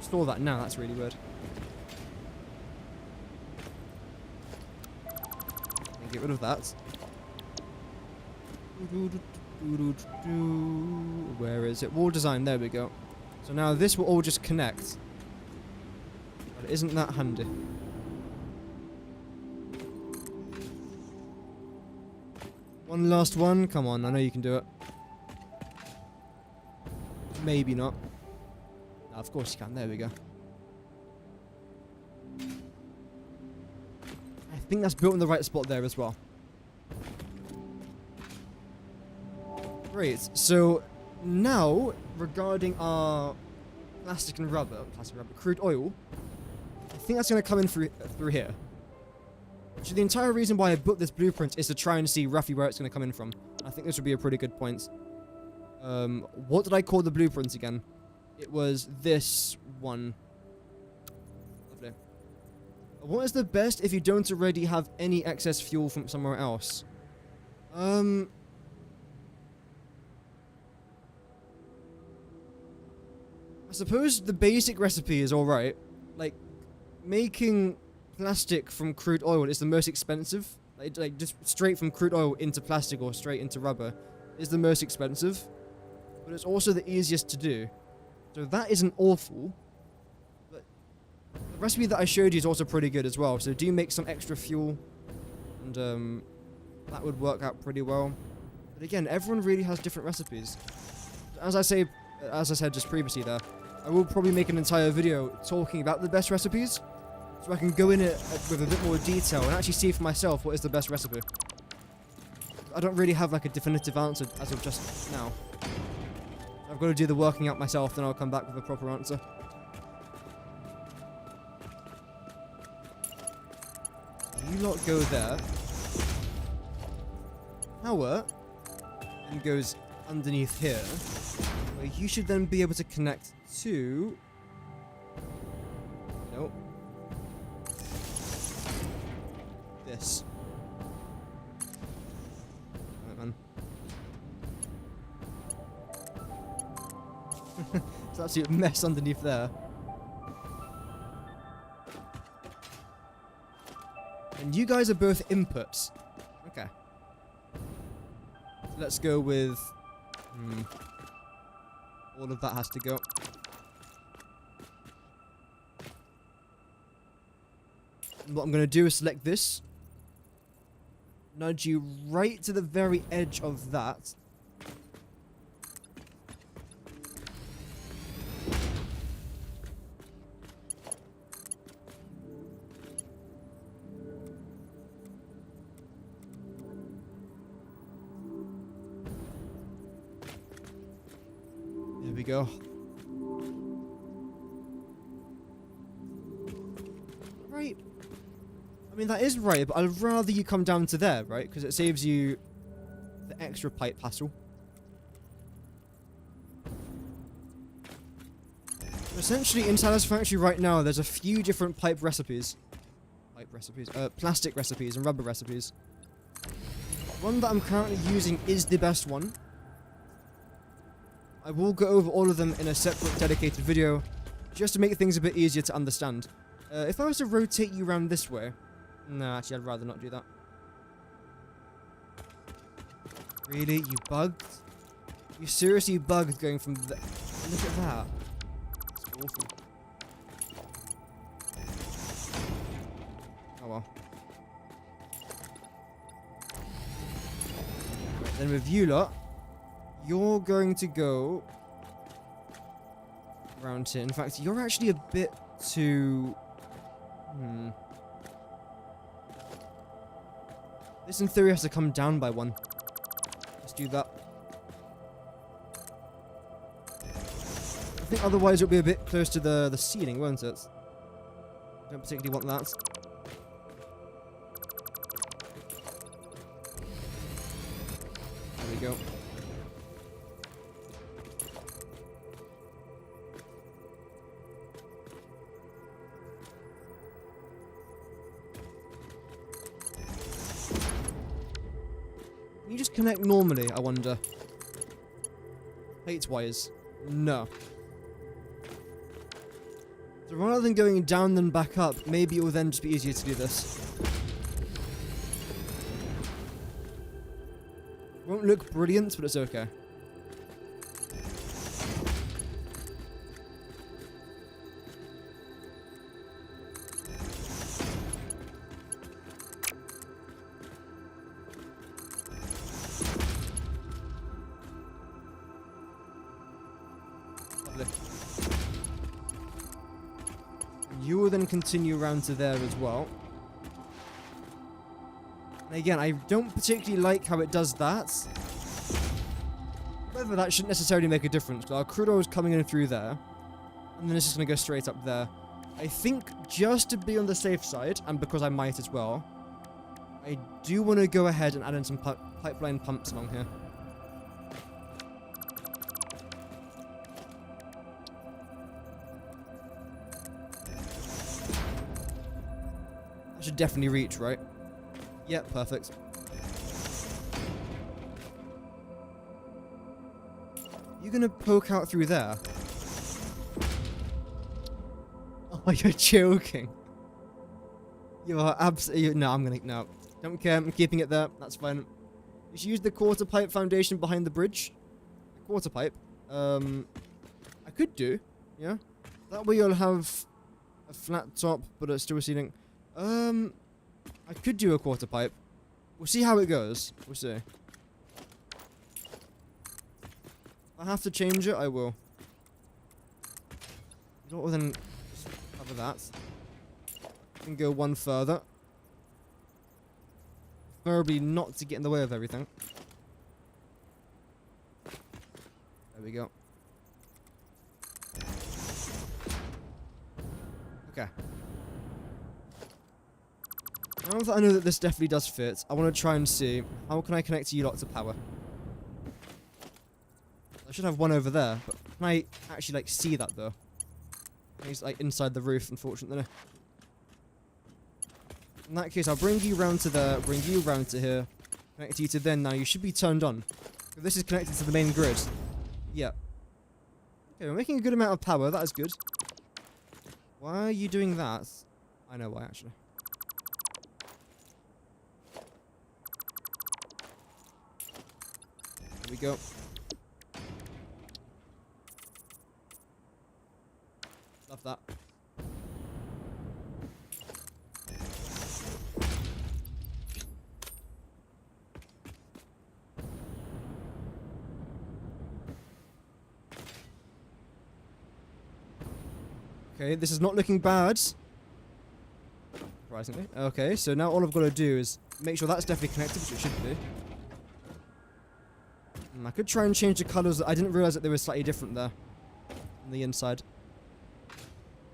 Store that now, that's really weird. Get rid of that. Where is it? Wall design, there we go. So now this will all just connect. But isn't that handy? One last one. Come on, I know you can do it. Maybe not. No, of course you can. There we go. I think that's built in the right spot there as well. Great. So now, regarding our plastic and rubber, crude oil, I think that's going to come in through here. So the entire reason why I booked this blueprint is to try and see roughly where it's going to come in from. I think this would be a pretty good point. What did I call the blueprint again? It was this one. Lovely. What is the best if you don't already have any excess fuel from somewhere else? I suppose the basic recipe is alright. Like, making plastic from crude oil is the most expensive. Like just straight from crude oil into plastic or straight into rubber is the most expensive. But it's also the easiest to do. So that isn't awful. But the recipe that I showed you is also pretty good as well. So do make some extra fuel. And that would work out pretty well. But again, everyone really has different recipes. As I said just previously there, I will probably make an entire video talking about the best recipes, so I can go in it with a bit more detail and actually see for myself what is the best recipe. I don't really have like a definitive answer as of just now. I've got to do the working out myself, then I'll come back with a proper answer. You lot go there. power and goes underneath here, where you should then be able to connect to... Nope. This. Right, man. It's actually a mess underneath there. And you guys are both inputs. Okay. So let's go with... all of that has to go. And what I'm going to do is select this. Nudge you right to the very edge of that. There we go. Right. I mean, that is right, but I'd rather you come down to there, right? Because it saves you the extra pipe hassle. Essentially, in Satisfactory right now, there's a few different plastic recipes and rubber recipes. One that I'm currently using is the best one. I will go over all of them in a separate dedicated video, just to make things a bit easier to understand. If I was to rotate you around this way... No, actually, I'd rather not do that. Really? You bugged? You seriously bugged going from the... Look at that. It's awful. Oh well. Right, then with you lot, you're going to go around here. In fact, you're actually a bit too... This in theory has to come down by one. Let's do that. I think otherwise it'll be a bit close to the ceiling, won't it? Don't particularly want that. There we go. Can you just connect normally, I wonder? Height-wise? No. So rather than going down then back up, maybe it will then just be easier to do this. Won't look brilliant, but it's okay. You will then continue around to there as well. And again, I don't particularly like how it does that. However, that shouldn't necessarily make a difference, but our crude oil is coming in through there. And then it's just going to go straight up there. I think just to be on the safe side, and because I might as well, I do want to go ahead and add in some pipeline pumps along here. Should definitely reach, right? Yep, perfect. You gonna poke out through there? Oh, you're joking. You are absolutely... No, I'm gonna... No. Don't care, I'm keeping it there. That's fine. You should use the quarter pipe foundation behind the bridge. The quarter pipe. I could do. Yeah? That way you'll have a flat top, but it's still a ceiling. I could do a quarter pipe. We'll see how it goes. We'll see. If I have to change it, I will. Well, then cover that. And go one further. Preferably not to get in the way of everything. There we go. Okay. Now that I know that this definitely does fit, I want to try and see how can I connect you lot to power. I should have one over there, but can I actually like see that though? He's like inside the roof, unfortunately. In that case, I'll bring you round to there, bring you round to here, connect you to then. Now you should be turned on. This is connected to the main grid. Yeah. Okay, we're making a good amount of power. That is good. Why are you doing that? I know why, actually. There we go. Love that. Okay, this is not looking bad. Surprisingly. Okay, so now all I've got to do is make sure that's definitely connected, which it should be. I could try and change the colours. I didn't realise that they were slightly different there. On the inside.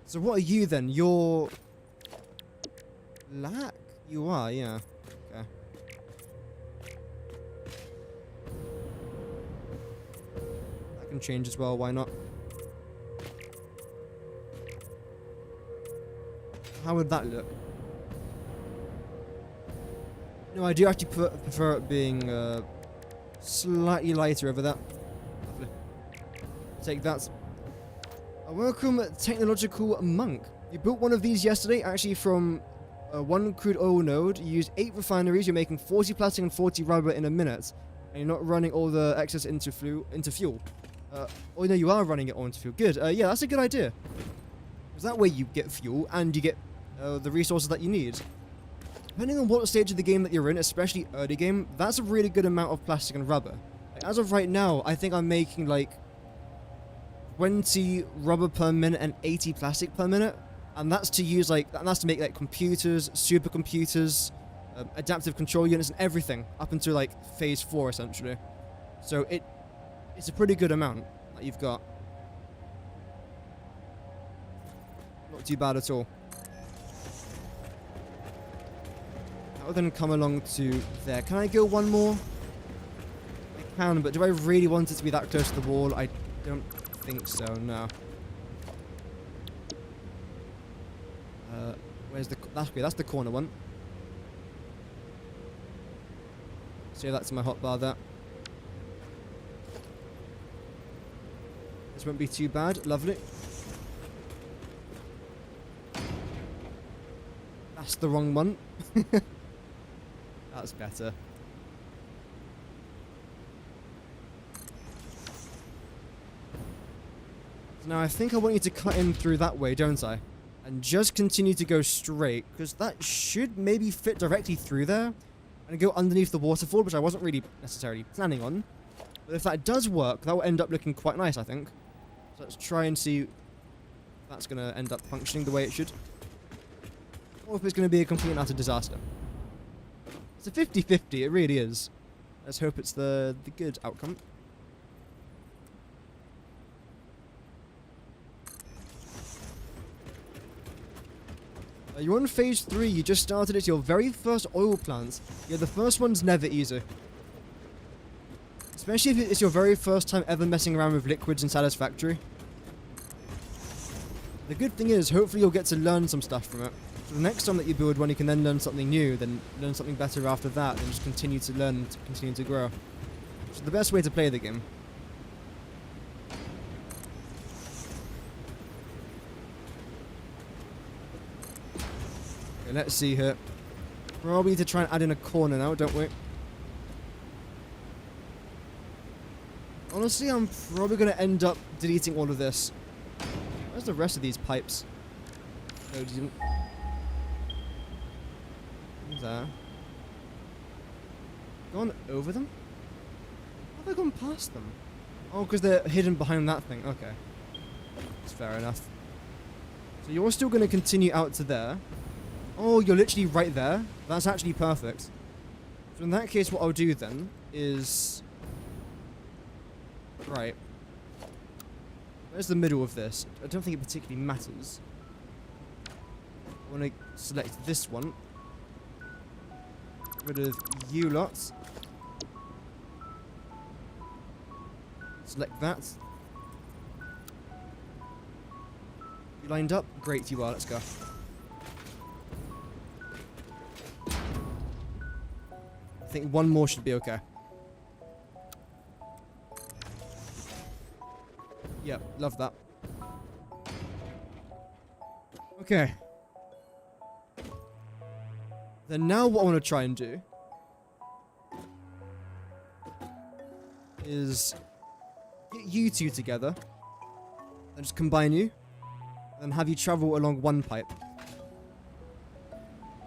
So what are you then? You're... Black? You are, yeah. Okay. That can change as well, why not? How would that look? No, I do actually prefer it being slightly lighter over that. Lovely. Take that. Welcome, Technological Monk. You built one of these yesterday, actually from one crude oil node. You used 8 refineries. You're making 40 plastic and 40 rubber in a minute, and you're not running all the excess into fuel. Oh no, you are running it all into fuel. Good. Yeah, that's a good idea. Because that way you get fuel and you get the resources that you need. Depending on what stage of the game that you're in, especially early game, that's a really good amount of plastic and rubber. Like, as of right now, I think I'm making like 20 rubber per minute and 80 plastic per minute. And that's to use like, that's to make like computers, supercomputers, adaptive control units and everything up until like phase 4 essentially. So it's a pretty good amount that you've got. Not too bad at all. Now we're going to come along to there. Can I go one more? I can, but do I really want it to be that close to the wall? I don't think so, no. Where's the... That's the corner one. Save that to my hotbar there. This won't be too bad. Lovely. That's the wrong one. That's better. So now I think I want you to cut in through that way, don't I? And just continue to go straight, because that should maybe fit directly through there and go underneath the waterfall, which I wasn't really necessarily planning on. But if that does work, that will end up looking quite nice, I think. So let's try and see if that's going to end up functioning the way it should. Or if it's going to be a complete and utter disaster. It's a 50-50, it really is. Let's hope it's the good outcome. You're on phase 3, you just started. It's your very first oil plant. Yeah, the first one's never easy. Especially if it's your very first time ever messing around with liquids in Satisfactory. The good thing is, hopefully you'll get to learn some stuff from it. So the next time that you build one, you can then learn something new, then learn something better after that, and just continue to learn and continue to grow. Which is the best way to play the game. Okay, let's see here. Probably need to try and add in a corner now, don't we? Honestly, I'm probably going to end up deleting all of this. Where's the rest of these pipes? No, didn't. There. Gone over them? How have I gone past them? Oh, because they're hidden behind that thing. Okay. That's fair enough. So you're still going to continue out to there. Oh, you're literally right there. That's actually perfect. So in that case, what I'll do then is... Right. Where's the middle of this? I don't think it particularly matters. I want to select this one. Get rid of you lots. Select that. You lined up? Great, you are. Let's go. I think one more should be okay. Yep, love that. Okay. Then now what I want to try and do is get you two together and just combine you and have you travel along one pipe.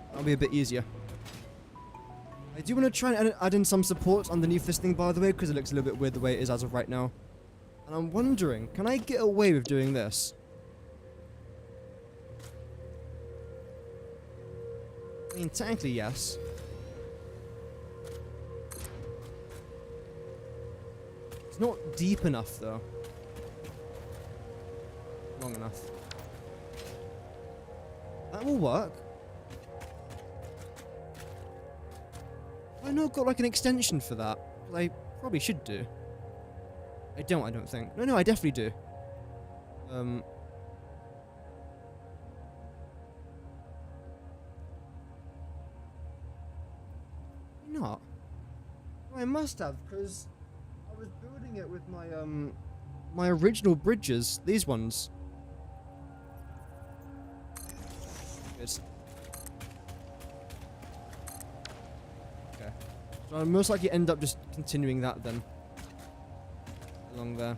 That'll be a bit easier. I do want to try and add in some support underneath this thing, by the way, because it looks a little bit weird the way it is as of right now. And I'm wondering, can I get away with doing this? I mean, technically, yes. It's not deep enough, though. Long enough. That will work. Have I not got, like, an extension for that? I probably should do. I don't think. No, I definitely do. Not. Oh, I must have, because I was building it with my, my original bridges. These ones. Good. Okay. So I'll most likely end up just continuing that then. Along there.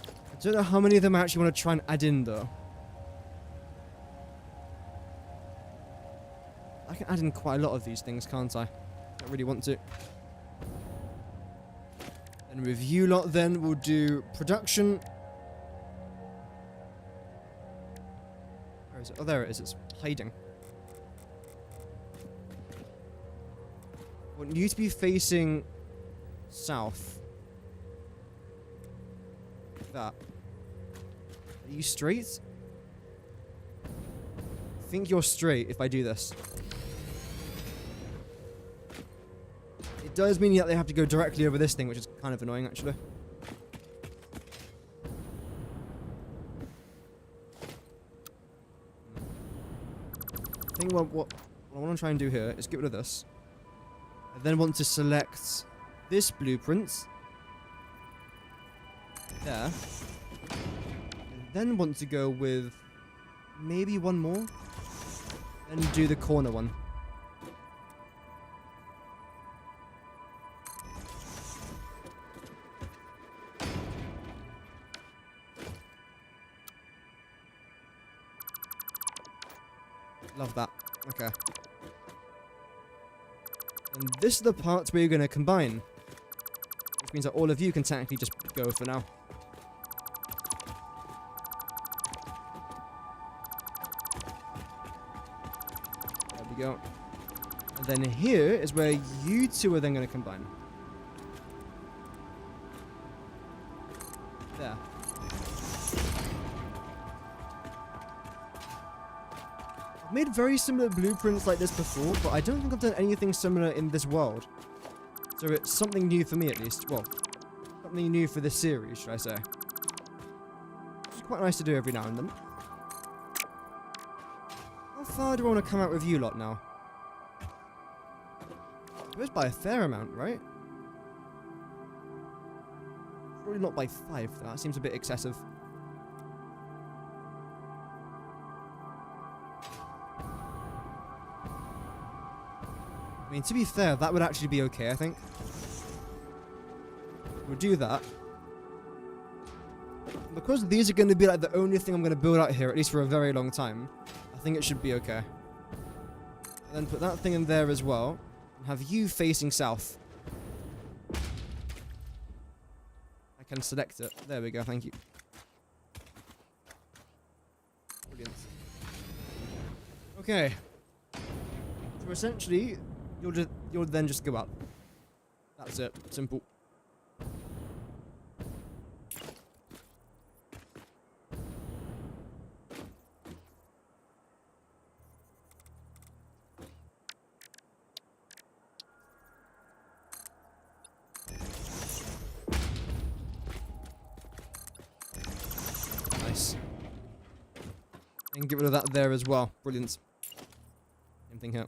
I don't know how many of them I actually want to try and add in, though. I can add in quite a lot of these things, can't I? I really want to. And with you lot, then we'll do production. Where is it? Oh, there it is. It's hiding. I want you to be facing south. Like that. Are you straight? I think you're straight if I do this. It does mean that they have to go directly over this thing, which is kind of annoying, actually. I think what I want to try and do here is get rid of this. I then want to select this blueprint. There. And then want to go with maybe one more. And do the corner one. Love that. Okay. And this is the part where you're going to combine. Which means that all of you can technically just go for now. There we go. And then here is where you two are then going to combine. There. I've made very similar blueprints like this before, but I don't think I've done anything similar in this world. So it's something new for me, at least. Well, something new for this series, should I say. It's quite nice to do every now and then. How far do I want to come out with you lot now? It was by a fair amount, right? Probably not by 5, though. That seems a bit excessive. I mean, to be fair, that would actually be okay, I think. We'll do that. Because these are going to be like the only thing I'm going to build out here, at least for a very long time, I think it should be okay. And then put that thing in there as well. And have you facing south. I can select it. There we go, thank you. Brilliant. Okay. So essentially, you'll then just go up. That's it. Simple. Nice. And get rid of that there as well. Brilliant. Same thing here.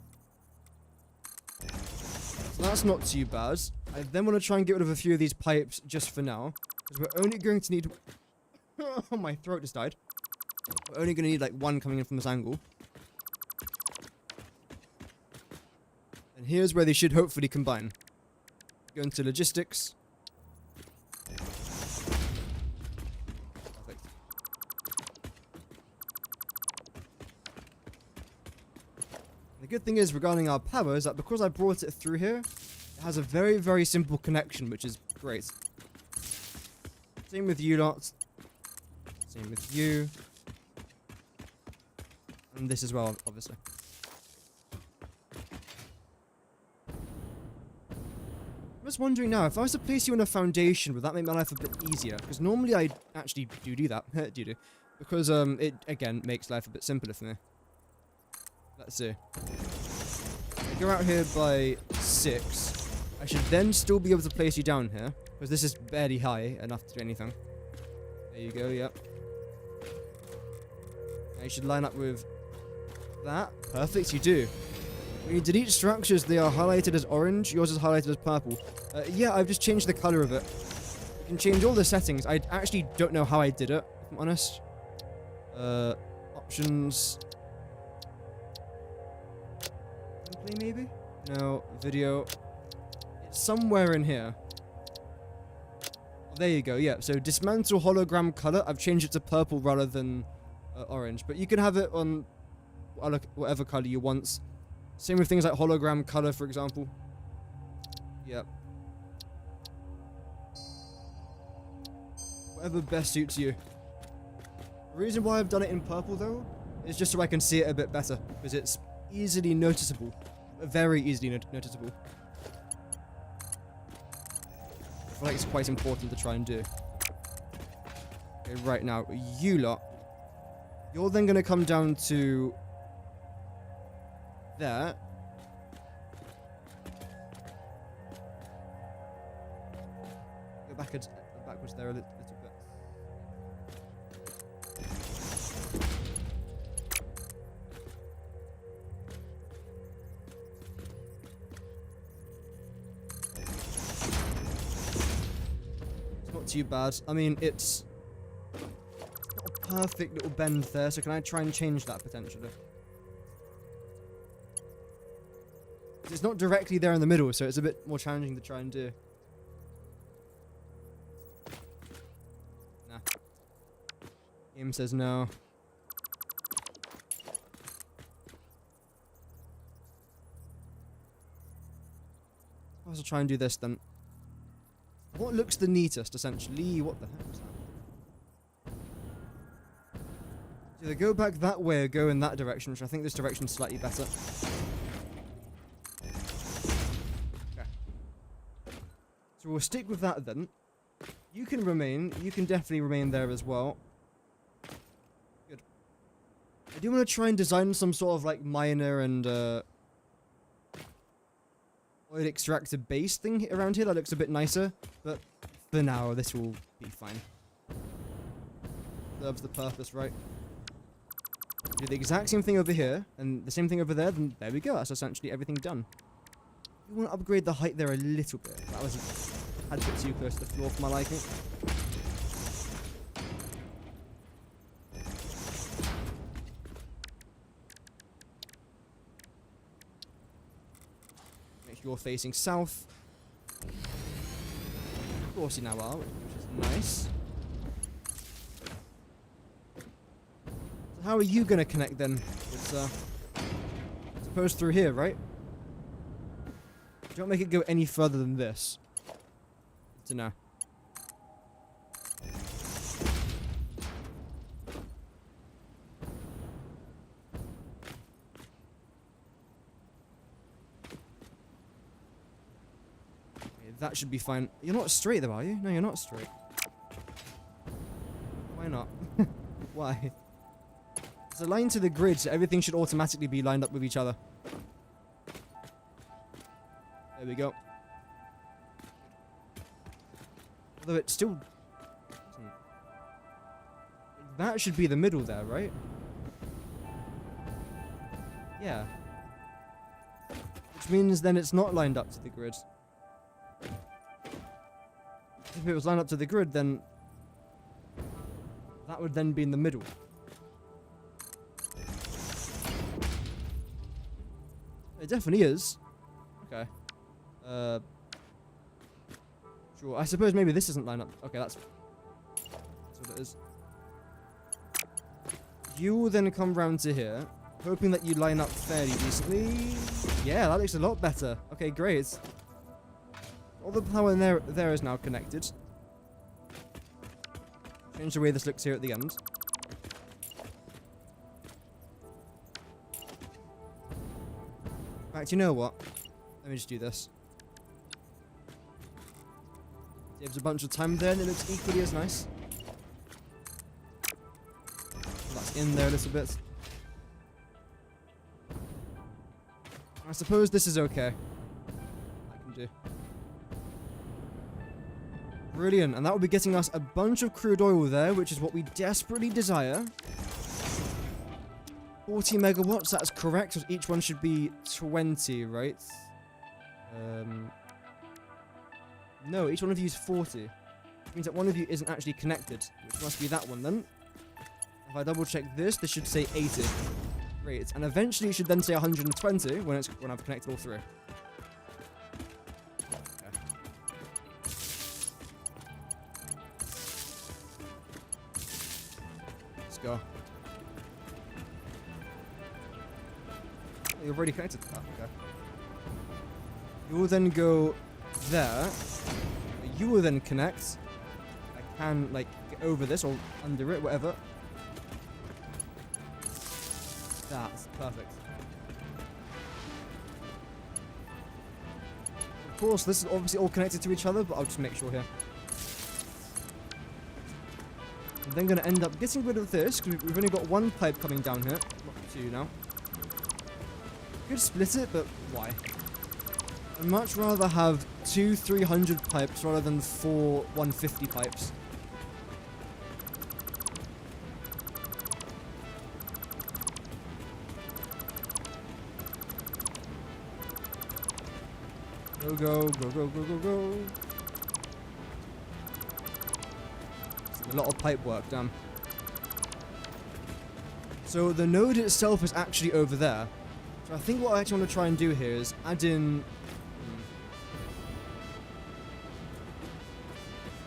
So that's not too bad. I then want to try and get rid of a few of these pipes just for now. Because we're only going to need... Oh, my throat just died. We're only going to need like one coming in from this angle. And here's where they should hopefully combine. Go into logistics. Perfect. The good thing is regarding our power is that because I brought it through here, it has a very, very simple connection, which is great. Same with you lot. Same with you. And this as well, obviously. I'm just wondering now, if I was to place you on a foundation, would that make my life a bit easier? Because normally I actually do that. do. Because it, again, makes life a bit simpler for me. Let's see. I go out here by 6. I should then still be able to place you down here. Because this is barely high enough to do anything. There you go, yep. Now you should line up with that. Perfect, you do. When you delete structures, they are highlighted as orange. Yours is highlighted as purple. Yeah, I've just changed the color of it. You can change all the settings. I actually don't know how I did it, if I'm honest. Options. Gameplay, maybe? No, video. It's somewhere in here. There you go, yeah. So dismantle hologram color. I've changed it to purple rather than orange. But you can have it on whatever color you want. Same with things like hologram color, for example. Yep. Whatever best suits you. The reason why I've done it in purple, though, is just so I can see it a bit better. Because it's easily noticeable. Very easily noticeable. I feel like it's quite important to try and do. Okay, right now, you lot. You're then going to come down to... there. Go backwards there a little bit. It's not too bad. I mean, it's not a perfect little bend there, so can I try and change that potentially? It's not directly there in the middle, so it's a bit more challenging to try and do. Nah. Game says no. I'll also try and do this then. What looks the neatest, essentially? What the heck was that? Either go back that way or go in that direction, which I think this direction's slightly better. So we'll stick with that then. You can remain. You can definitely remain there as well. Good. I do want to try and design some sort of like miner and oil extractor base thing around here that looks a bit nicer. But for now, this will be fine. Serves the purpose, right? Do the exact same thing over here and the same thing over there. Then there we go. That's essentially everything done. We want to upgrade the height there a little bit. That was had a bit too close to the floor for my liking. Make sure you're facing south. Of course you now are, which is nice. So how are you going to connect then? It's I suppose through here, right? Don't make it go any further than this. To know. Okay, that should be fine. You're not straight though, are you? No, you're not straight. Why not? Why? It's aligned to the grid, so everything should automatically be lined up with each other. There we go. Although it still... that should be the middle there, right? Yeah. Which means then it's not lined up to the grid. If it was lined up to the grid, then that would then be in the middle. It definitely is. Okay. Sure. I suppose maybe this isn't lined up. Okay, that's what it is. You will then come round to here, hoping that you line up fairly decently. Yeah, that looks a lot better. Okay, great. All the power in there is now connected. Change the way this looks here at the end. In fact, you know what? Let me just do this. Saves a bunch of time there, and it looks equally as nice. That's in there a little bit. I suppose this is okay. I can do. Brilliant, and that will be getting us a bunch of crude oil there, which is what we desperately desire. 40 megawatts, that's correct, so each one should be 20, right? No, each one of you is 40. Which means that one of you isn't actually connected, which must be that one then. If I double check this should say 80. Great, and eventually it should then say 120 when I've connected all three. Okay. Let's go. Oh, you've already connected to that, okay. You will then go there. You will then connect. I can, like, get over this or under it, whatever. That's perfect. Of course, this is obviously all connected to each other, but I'll just make sure here. I'm then going to end up getting rid of this, because we've only got one pipe coming down here. Not two now. Could split it, but why? I'd much rather have 2 300 pipes rather than 4 150 pipes. Go, go, go, go, go, go, go. A lot of pipe work, damn. So the node itself is actually over there. So I think what I actually want to try and do here is add in...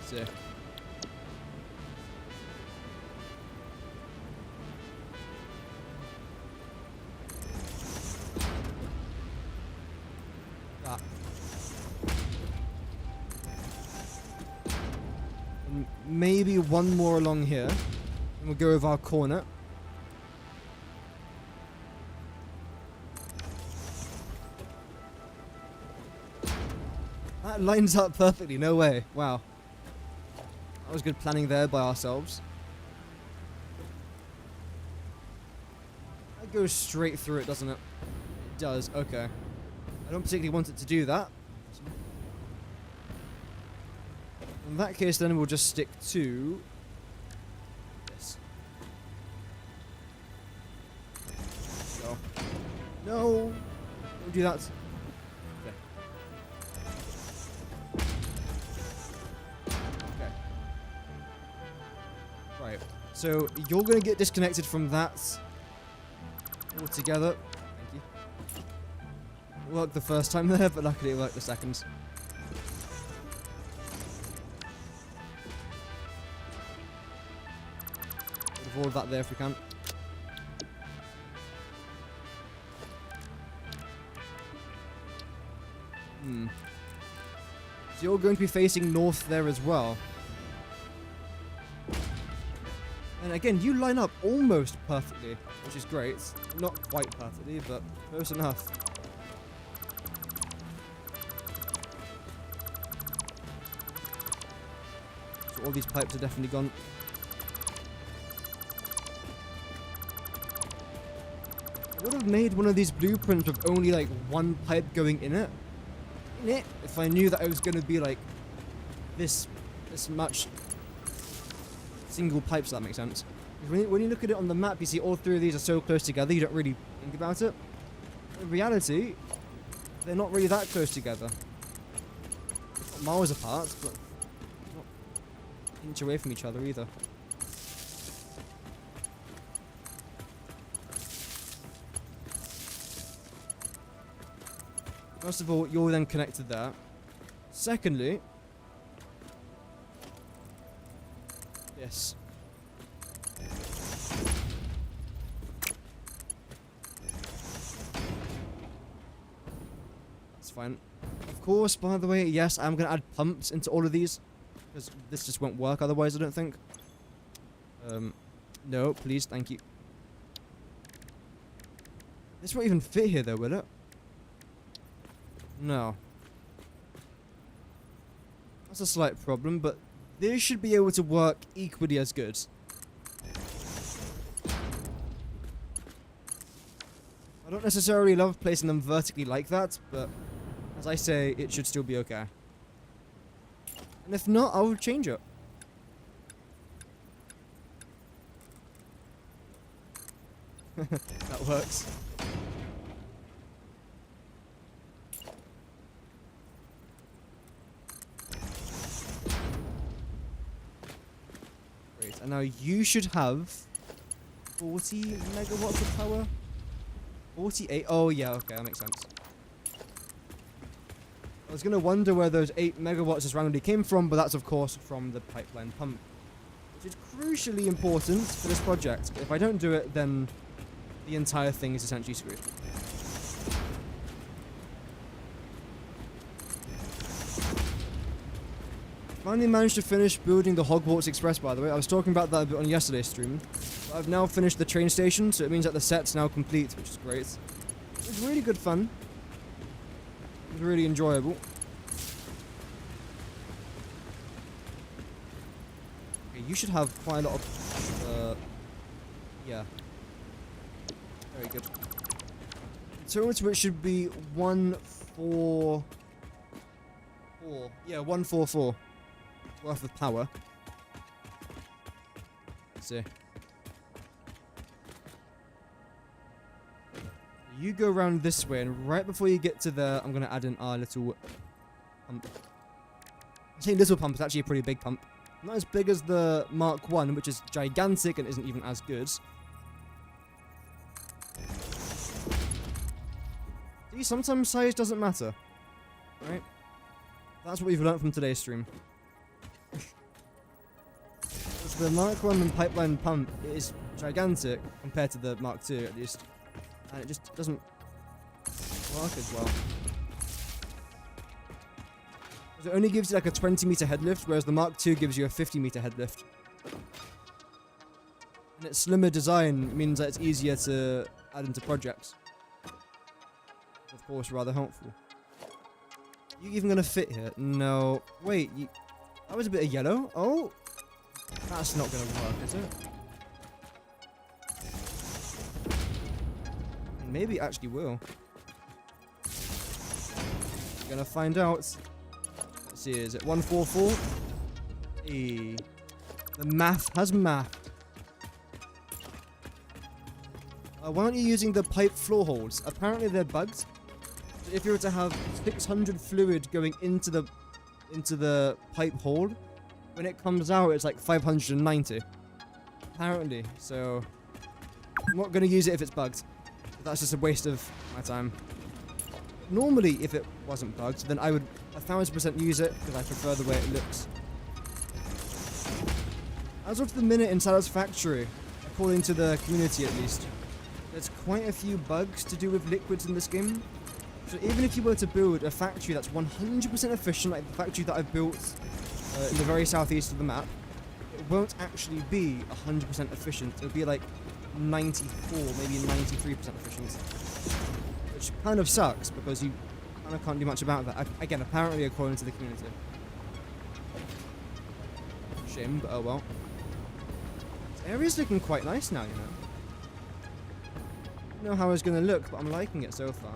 Sick. That. And maybe one more along here. And we'll go with our corner. That lines up perfectly, no way. Wow. That was good planning there by ourselves. That goes straight through it, doesn't it? It does, okay. I don't particularly want it to do that. In that case, then we'll just stick to this. Go. No! Don't do that. Right, so you're going to get disconnected from that altogether. Thank you. It worked the first time there, but luckily it worked the second. Avoid that there if we can. So you're going to be facing north there as well. And again, you line up almost perfectly, which is great. Not quite perfectly, but close enough. So all these pipes are definitely gone. I would have made one of these blueprints with only like one pipe going in it. If I knew that I was going to be like this much single pipes, if that makes sense. When you look at it on the map, you see all three of these are so close together, you don't really think about it. In reality, they're not really that close together. It's not miles apart, but not an inch away from each other either. First of all, you're then connected there. Secondly, yes. That's fine. Of course, by the way, yes, I'm going to add pumps into all of these. Because this just won't work otherwise, I don't think. No, please, thank you. This won't even fit here though, will it? No. That's a slight problem, but this should be able to work equally as good. I don't necessarily love placing them vertically like that, but as I say, it should still be okay. And if not, I'll change it. That works. Great, and now you should have 40 megawatts of power. 48? Oh yeah, okay, that makes sense. I was going to wonder where those 8 megawatts just randomly came from, but that's of course from the pipeline pump. Which is crucially important for this project. If I don't do it, then the entire thing is essentially screwed. Finally managed to finish building the Hogwarts Express, by the way. I was talking about that a bit on yesterday's stream. But I've now finished the train station, so it means that the set's now complete, which is great. It was really good fun. It was really enjoyable. Okay, you should have quite a lot of... yeah. Very good. The total it should be 144. Yeah, 144 worth of power. Let's see. You go around this way, and right before you get to there, I'm going to add in our little pump. I say little pump, it's actually a pretty big pump. Not as big as the Mark 1, which is gigantic and isn't even as good. See, sometimes size doesn't matter. Right? That's what we've learned from today's stream. The Mark 1 and pipeline pump is gigantic compared to the Mark 2 at least. And it just doesn't work as well. It only gives you like a 20-meter headlift, whereas the Mark 2 gives you a 50-meter headlift. And its slimmer design means that it's easier to add into projects. Of course, rather helpful. You even gonna fit here? No. Wait, that was a bit of yellow. Oh! That's not gonna work, is it? Maybe it actually will. We're gonna find out. Let's see, is it 144? Hey. The math has math. Why aren't you using the pipe floor holes? Apparently they're bugged. If you were to have 600 fluid going into the pipe hole, when it comes out it's like 590. Apparently, so I'm not going to use it if it's bugged. That's just a waste of my time. Normally, if it wasn't bugged, then I would 1000% use it because I prefer the way it looks. As of the minute in Satisfactory, according to the community at least, there's quite a few bugs to do with liquids in this game. So even if you were to build a factory that's 100% efficient, like the factory that I've built in the very southeast of the map, it won't actually be 100% efficient. It'll be like 94, maybe 93% efficient. Which kind of sucks, because you kind of can't do much about that. Again, apparently according to the community. Shame, but oh well. This area's looking quite nice now, you know. I don't know how it's going to look, but I'm liking it so far.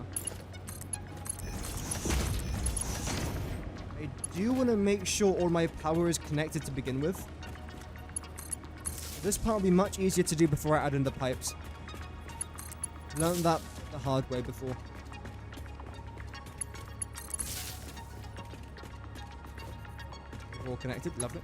I do want to make sure all my power is connected to begin with. This part will be much easier to do before I add in the pipes. Learned that the hard way before. All connected, lovely.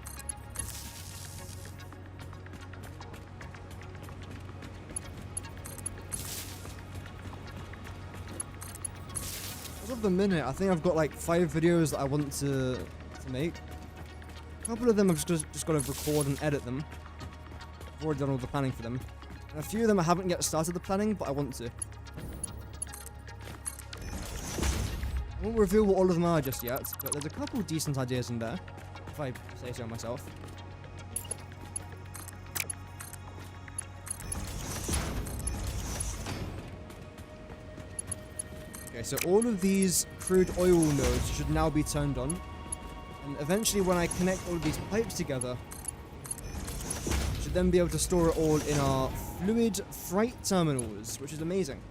As of the minute, I think I've got like 5 videos that I want to make. A couple of them I've just got to record and edit them. I've already done all the planning for them. And a few of them I haven't yet started the planning, but I want to. I won't reveal what all of them are just yet, but there's a couple decent ideas in there, if I say so myself. Okay, so all of these crude oil nodes should now be turned on. And eventually when I connect all of these pipes together, I should then be able to store it all in our fluid freight terminals, which is amazing.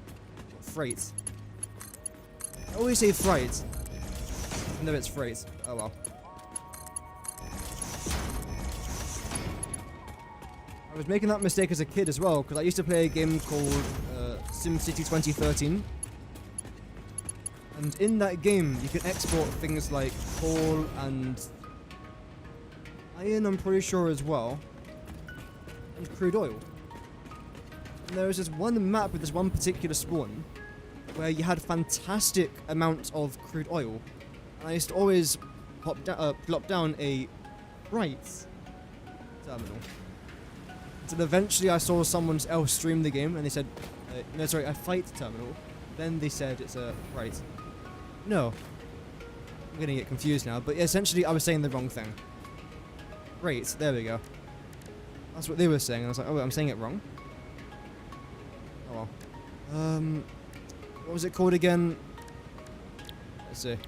Freight. I always say freight. Even though it's freight. Oh well. I was making that mistake as a kid as well, because I used to play a game called SimCity 2013. And in that game, you can export things like coal and iron, I'm pretty sure as well, and crude oil. And there was this one map with this one particular spawn where you had fantastic amounts of crude oil. And I used to always plop down a freight terminal. Until eventually I saw someone else stream the game and they said, no, sorry, a fight terminal. Then they said it's a freight. No. I'm gonna get confused now, but essentially I was saying the wrong thing. Great, there we go. That's what they were saying, and I was like, oh, I'm saying it wrong? Oh well. What was it called again? Let's see. It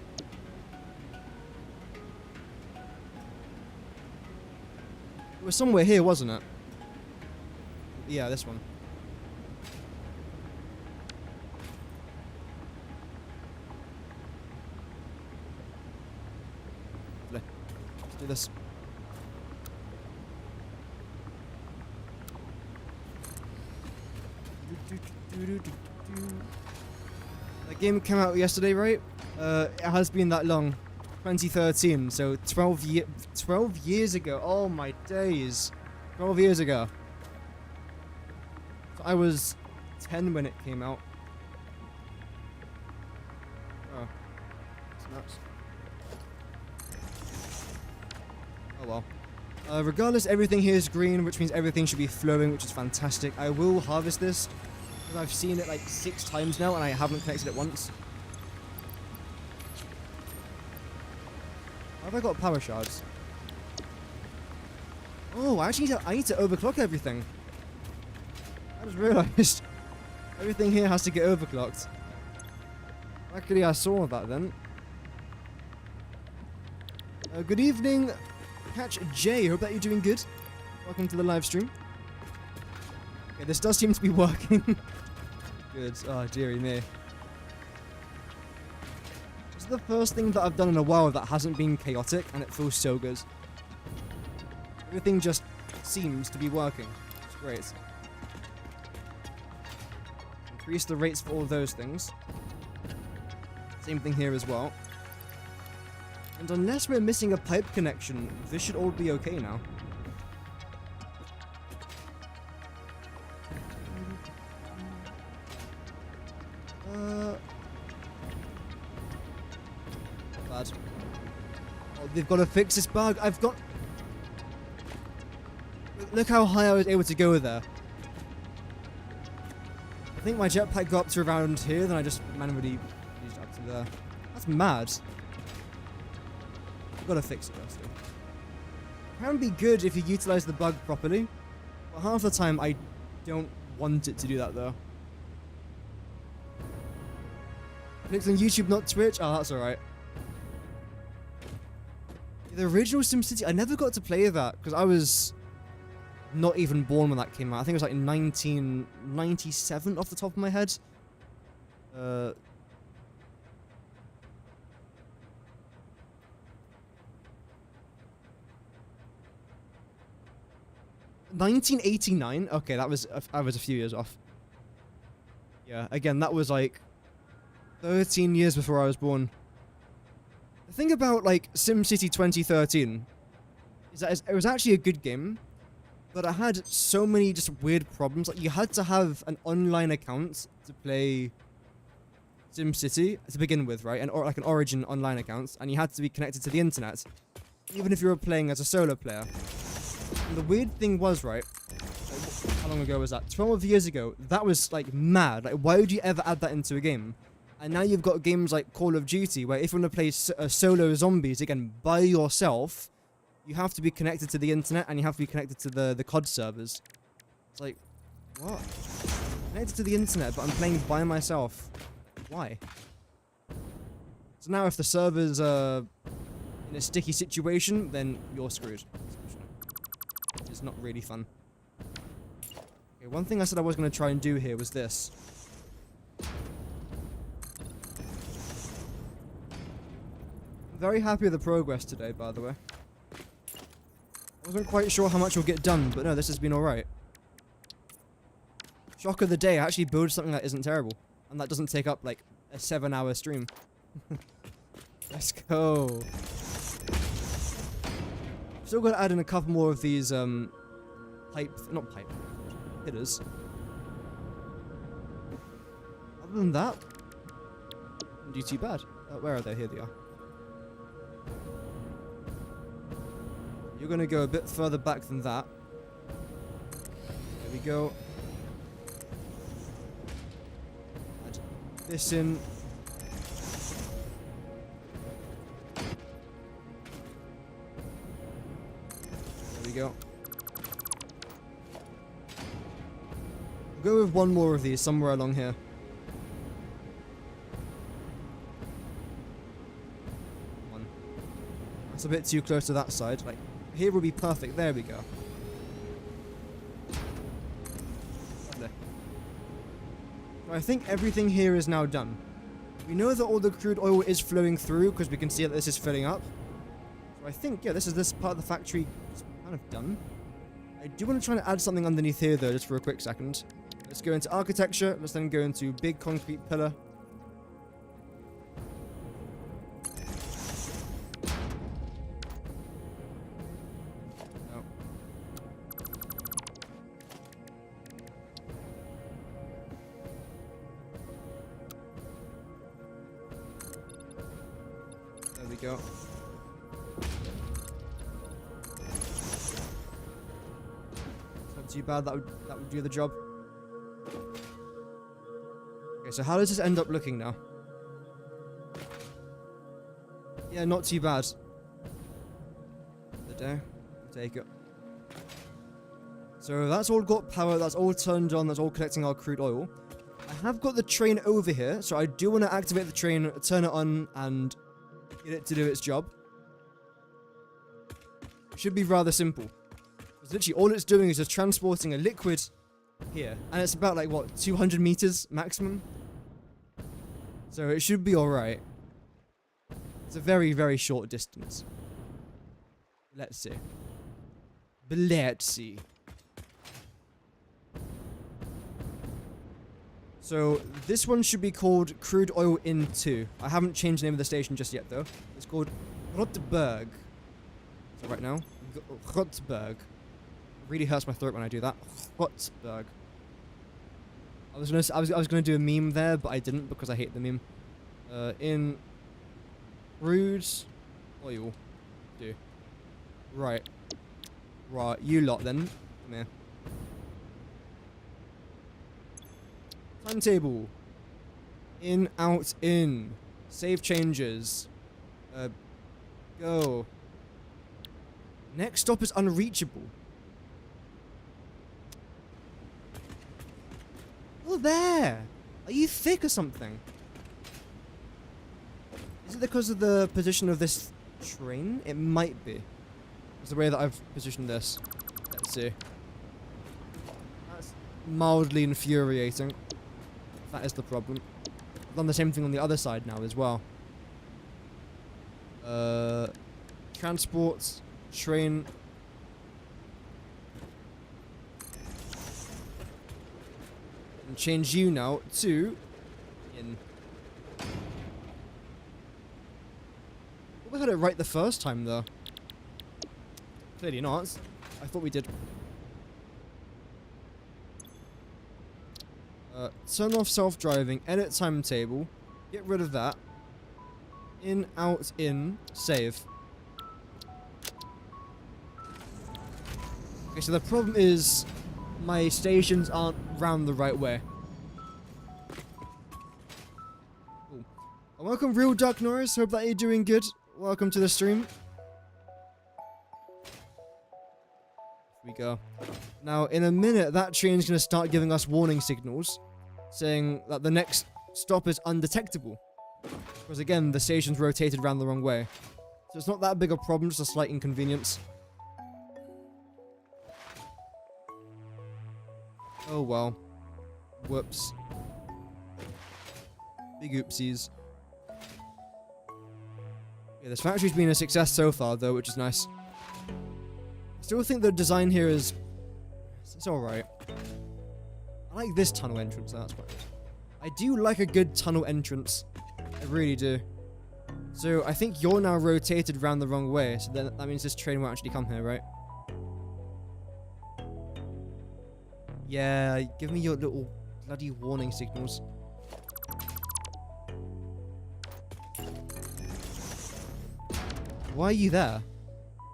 was somewhere here, wasn't it? Yeah, this one. Let's do this. The game came out yesterday, right? It has been that long. 2013, so 12 years ago. Oh my days. 12 years ago. So I was 10 when it came out. Oh. That's nuts. Oh well. Regardless, everything here is green, which means everything should be flowing, which is fantastic. I will harvest this, because I've seen it like 6 times now, and I haven't connected it once. How have I got power shards? Oh, I need to overclock everything. I just realised. Everything here has to get overclocked. Luckily, I saw that then. Good evening, Catch J. Hope that you're doing good. Welcome to the live stream. Okay, this does seem to be working. Good. Oh, dearie me. This is the first thing that I've done in a while that hasn't been chaotic, and it feels so good. Everything just seems to be working. It's great. Increase the rates for all those things. Same thing here as well. And unless we're missing a pipe connection, this should all be okay now. Bad. Oh, they've got to fix this bug. Look how high I was able to go there. I think my jetpack got up to around here, then I just manually used it up to there. That's mad. I've got to fix it, though. It can be good if you utilize the bug properly, but half the time I don't want it to do that, though. Clicked on YouTube, not Twitch? Oh, that's alright. The original SimCity, I never got to play that, because I was not even born when that came out. I think it was like in 1997 off the top of my head. 1989? Okay, I was a few years off. Yeah, again, that was like 13 years before I was born. The thing about, like, SimCity 2013 is that it was actually a good game, but it had so many just weird problems. Like, you had to have an online account to play SimCity to begin with, right? Or like an Origin online account, and you had to be connected to the internet, even if you were playing as a solo player. And the weird thing was, right? Like, how long ago was that? 12 years ago. That was like mad. Like, why would you ever add that into a game? And now you've got games like Call of Duty, where if you want to play solo zombies again by yourself, you have to be connected to the internet and you have to be connected to the COD servers. It's like, what? Connected to the internet, but I'm playing by myself. Why? So now if the server's in a sticky situation, then you're screwed. It's not really fun. Okay, one thing I said I was going to try and do here was this. I'm very happy with the progress today, by the way. I wasn't quite sure how much will get done, but no, this has been alright. Shock of the day, I actually built something that isn't terrible. And that doesn't take up, like, a 7-hour stream. Let's go. Still gotta add in a couple more of these, not pipe, hitters. Other than that, didn't do too bad. Where are they? Here they are. You're gonna go a bit further back than that. There we go. Add this in. There we go. We'll go with one more of these somewhere along here. One. That's a bit too close to that side. Like, here will be perfect. There we go. Lovely. I think everything here is now done. We know that all the crude oil is flowing through because we can see that this is filling up. So I think, yeah, this part of the factory is kind of done. I do want to try and add something underneath here though, just for a quick second. Let's go into architecture. Let's then go into big concrete pillar. There we go. It's not too bad. That would do the job. Okay, so how does this end up looking now? Yeah, not too bad. The day. Take it. So that's all got power. That's all turned on. That's all collecting our crude oil. I have got the train over here, so I do want to activate the train, turn it on, and get it to do its job. It should be rather simple. Because literally all it's doing is just transporting a liquid here. And it's about like, what, 200 meters maximum? So it should be alright. It's a very, very short distance. Let's see. But let's see. So this one should be called Crude Oil In 2. I haven't changed the name of the station just yet though. It's called Rotberg. So right now, Rotberg. Really hurts my throat when I do that. Rotberg. I was gonna do a meme there, but I didn't because I hate the meme. In crude oil. Do. Right. Right, you lot then. Come here. Timetable. In, out, in. Save changes. Go. Next stop is unreachable. Oh, there! Are you thick or something? Is it because of the position of this train? It might be. It's the way that I've positioned this. Let's see. That's mildly infuriating. That is the problem. I've done the same thing on the other side now as well. Transport, train. And change you now to in. We had it right the first time though. Clearly not. I thought we did. Turn off self-driving, edit timetable, get rid of that. In, out, in, save. Okay, so the problem is my stations aren't round the right way. Cool. Welcome, Real Dark Norris. Hope that you're doing good. Welcome to the stream. Here we go. Now, in a minute, that train's going to start giving us warning signals, saying that the next stop is undetectable. Because again, the station's rotated around the wrong way. So it's not that big a problem, just a slight inconvenience. Oh well. Whoops. Big oopsies. Yeah, this factory's been a success so far though, which is nice. I still think the design here is... it's alright. I like this tunnel entrance, so that's quite good. I do like a good tunnel entrance. I really do. So, I think you're now rotated around the wrong way, so then that means this train won't actually come here, right? Yeah, give me your little bloody warning signals. Why are you there?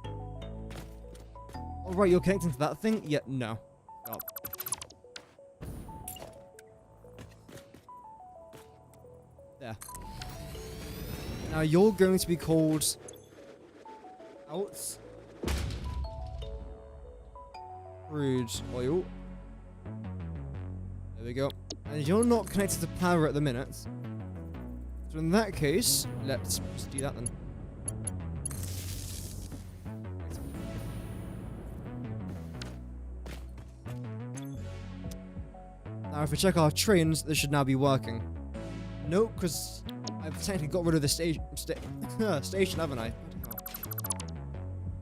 Oh, right, you're connecting to that thing? Yeah, no. Oh. There. Now you're going to be called out crude oil. There we go. And you're not connected to power at the minute. So in that case, let's just do that then. Now if we check our trains, this should now be working. Nope, because I've technically got rid of the station, haven't I?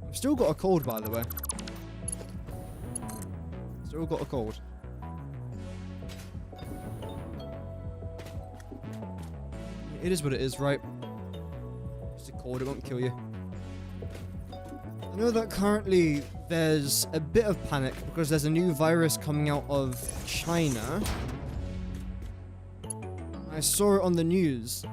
I've still got a cold, by the way. Still got a cold. It is what it is, right? Just a cold, it won't kill you. I know that currently there's a bit of panic because there's a new virus coming out of China. I saw it on the news.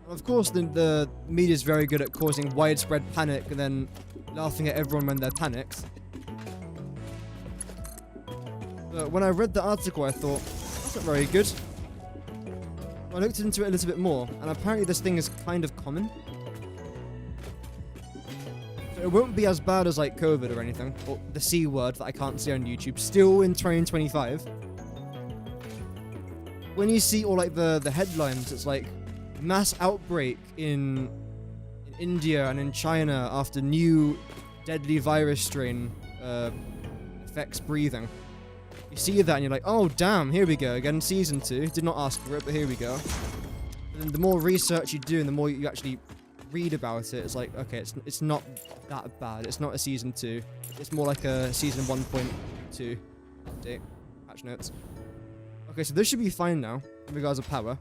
Of course, the media is very good at causing widespread panic and then laughing at everyone when they're panicked. But when I read the article, I thought, that's not very good. I looked into it a little bit more, and apparently this thing is kind of common. So it won't be as bad as like COVID or anything, or the C word that I can't say on YouTube, still in 2025. When you see all like the headlines, it's like mass outbreak in India and in China after new deadly virus strain affects breathing. You see that and you're like, oh damn, here we go again, season 2. Did not ask for it, but here we go. And the more research you do and the more you actually read about it, it's like, okay, it's not that bad. It's not a season 2. It's more like a season 1.2 update. Patch notes. Okay, so this should be fine now in regards to power.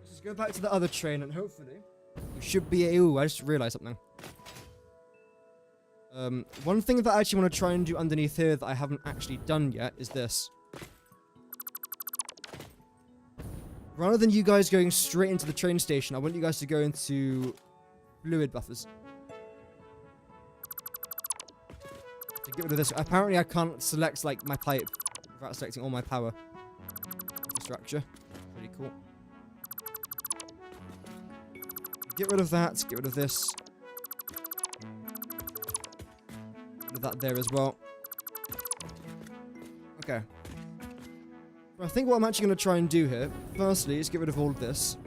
Let's just go back to the other train and hopefully we should be... Ooh, I just realized something. One thing that I actually want to try and do underneath here that I haven't actually done yet is this. Rather than you guys going straight into the train station, I want you guys to go into fluid buffers. To get rid of this, apparently I can't select like my pipe without selecting all my power infrastructure. Pretty cool. Get rid of that, get rid of this. That there as well. Okay. I think what I'm actually going to try and do here, firstly, is get rid of all of this.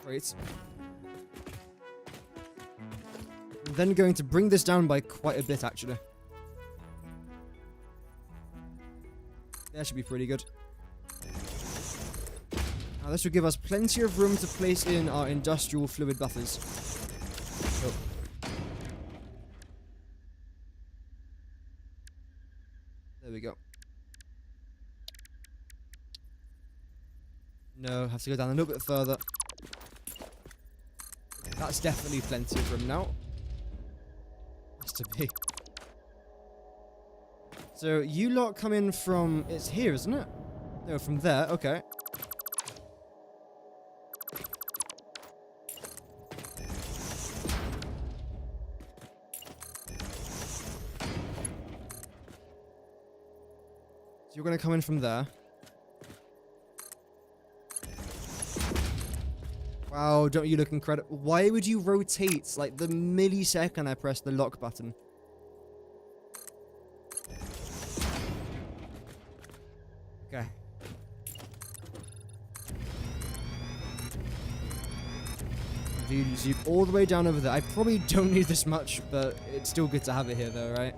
Great. I'm then going to bring this down by quite a bit, actually. That should be pretty good. Now, this will give us plenty of room to place in our industrial fluid buffers. So, There we go. No, have to go down a little bit further. That's definitely plenty of room now. Has to be. So you lot come in from... It's here, isn't it? No, from there. Okay. So you're going to come in from there. Wow, don't you look incredible. Why would you rotate like the millisecond I press the lock button? Okay. You zoom all the way down over there. I probably don't need this much, but it's still good to have it here though, right?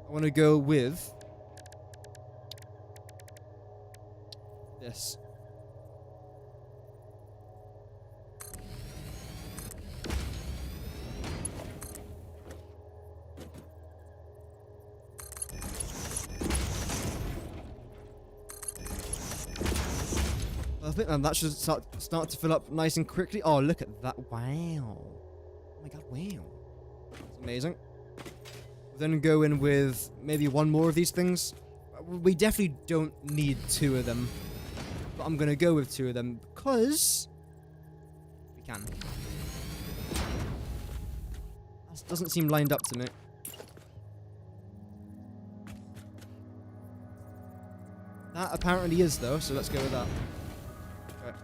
I want to go with this. Perfect, and that should start to fill up nice and quickly. Oh, look at that. Wow. Oh my god, wow. That's amazing. We'll then go in with maybe one more of these things. We definitely don't need 2 of them. But I'm going to go with 2 of them because we can. That doesn't seem lined up to me. That apparently is though, so let's go with that. Okay.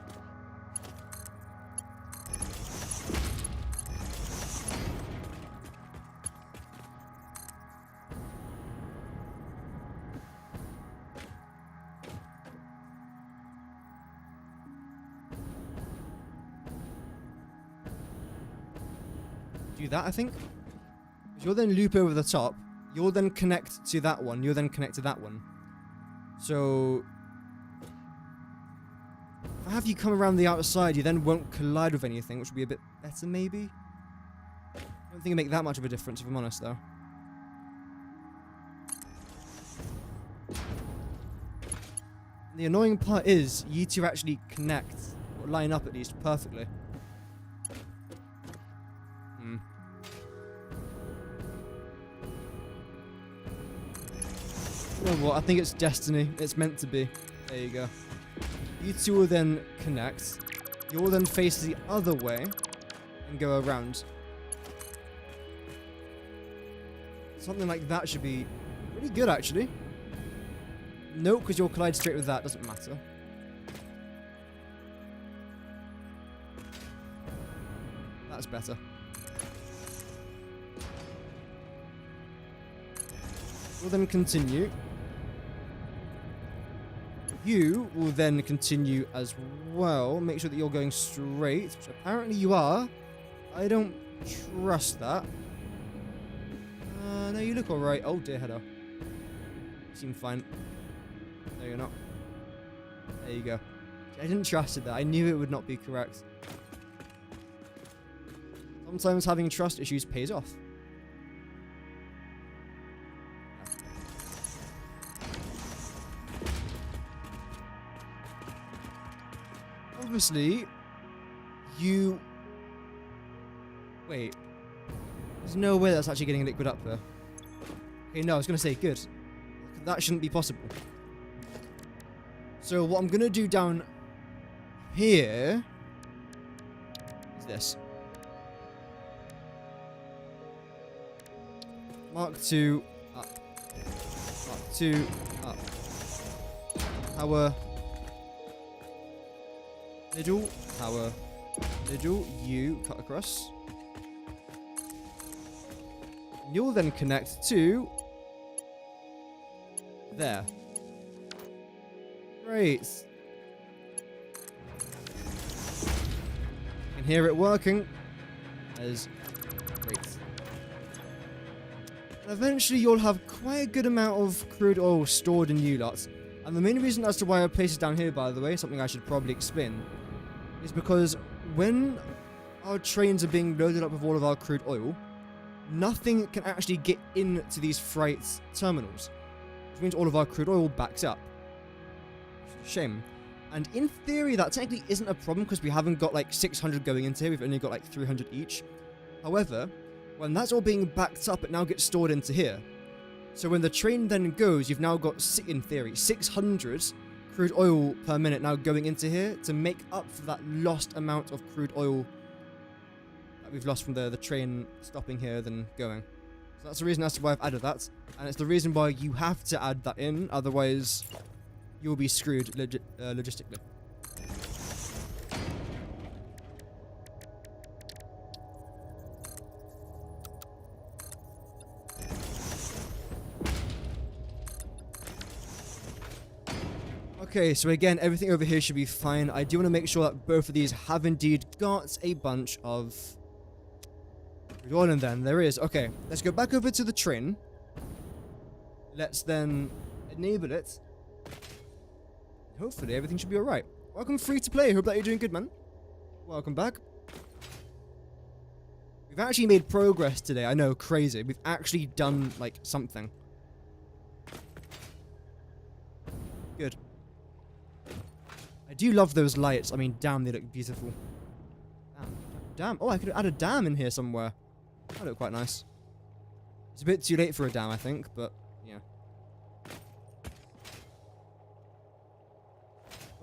Do that, I think. You'll then loop over the top. You'll then connect to that one. You'll then connect to that one. So, if I have you come around the outside, you then won't collide with anything, which would be a bit better, maybe? I don't think it'd make that much of a difference, if I'm honest, though. The annoying part is, you two actually connect, or line up at least, perfectly. You know what? I think it's destiny. It's meant to be. There you go. You two will then connect. You'll then face the other way and go around. Something like that should be pretty good, actually. Nope, because you'll collide straight with that. Doesn't matter. That's better. We'll then continue. You will then continue as well. Make sure that you're going straight, which apparently you are. I don't trust that. No, you look alright. Oh dear, header. You seem fine. No, you're not. There you go. I didn't trust it there. I knew it would not be correct. Sometimes having trust issues pays off. Obviously, you... Wait. There's no way that's actually getting liquid up there. Okay, no, I was going to say, good. That shouldn't be possible. So what I'm going to do down here is this. Mark 2 up. Mark 2 up. Power. Middle, power, middle, U, cut across. You'll then connect to there. Great. You can hear it working. That is great. And eventually you'll have quite a good amount of crude oil stored in you lots. And the main reason as to why I place it down here, by the way, something I should probably explain, is because when our trains are being loaded up with all of our crude oil, nothing can actually get into these freight terminals. which means all of our crude oil backs up. Shame. And in theory, that technically isn't a problem because we haven't got like 600 going into here. We've only got like 300 each. However, when that's all being backed up, it now gets stored into here. So when the train then goes, you've now got, in theory, 600 crude oil per minute now going into here to make up for that lost amount of crude oil that we've lost from the train stopping here then going. So that's the reason as to why I've added that. And it's the reason why you have to add that in, otherwise you'll be screwed logistically. Okay, so again, everything over here should be fine. I do want to make sure that both of these have indeed got a bunch of crude oil in them. There is. Okay, let's go back over to the train. Let's then enable it. Hopefully everything should be alright. Welcome free to play. Hope that you're doing good, man. Welcome back. We've actually made progress today. I know, crazy. We've actually done, like, something. Good. I do love those lights. I mean, damn, they look beautiful. Damn. Oh, I could add a dam in here somewhere. That look quite nice. It's a bit too late for a dam, I think, but yeah.